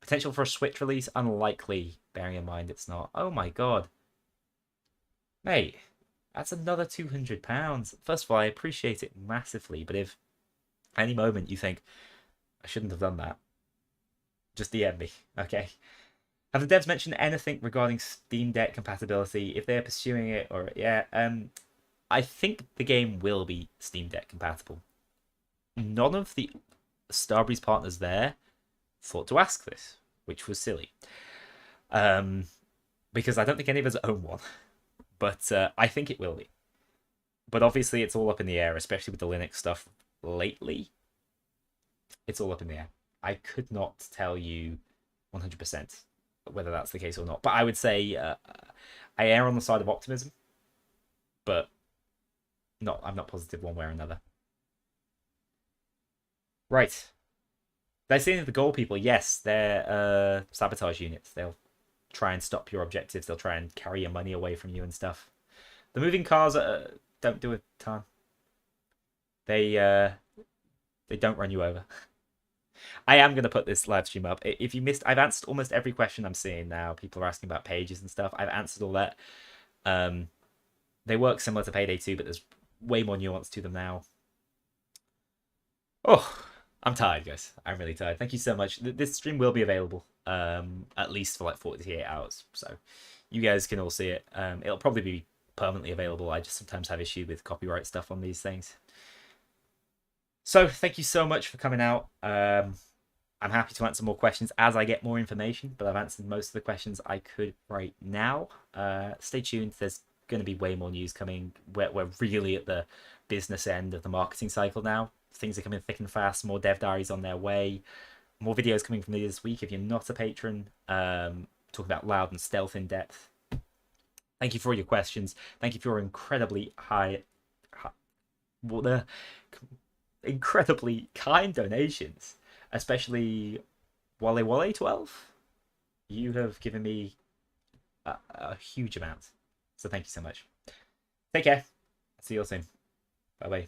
Potential for a Switch release? Unlikely, bearing in mind it's not. Oh my god. Mate, that's another £200. First of all, I appreciate it massively, but if any moment you think, I shouldn't have done that, just DM me, okay? Have the devs mentioned anything regarding Steam Deck compatibility? If they're pursuing it, or yeah, I think the game will be Steam Deck compatible. None of the Starbreeze partners there thought to ask this, which was silly. Because I don't think any of us own one. But I think it will be. But obviously it's all up in the air, especially with the Linux stuff lately. It's all up in the air. I could not tell you 100% whether that's the case or not. But I would say I err on the side of optimism. But I'm not positive one way or another. Right. Did I see any of the goal people? Yes, they're sabotage units. They'll try and stop your objectives. They'll try and carry your money away from you and stuff. The moving cars don't do a ton. They don't run you over. I am going to put this live stream up. If you missed, I've answered almost every question I'm seeing now. People are asking about pages and stuff. I've answered all that. They work similar to Payday 2, but there's way more nuance to them now. Oh, I'm tired, guys. I'm really tired. Thank you so much. This stream will be available at least for like 48 hours. So you guys can all see it. It'll probably be permanently available. I just sometimes have issue with copyright stuff on these things. So thank you so much for coming out. I'm happy to answer more questions as I get more information, but I've answered most of the questions I could right now. Stay tuned. There's going to be way more news coming. We're really at the business end of the marketing cycle now. Things are coming thick and fast. More dev diaries on their way. More videos coming from me this week. If you're not a patron, talking about loud and stealth in depth. Thank you for all your questions. Thank you for your incredibly incredibly kind donations, especially Wale Wale 12. You have given me a huge amount, so thank you so much. Take care. See you all soon. Bye bye.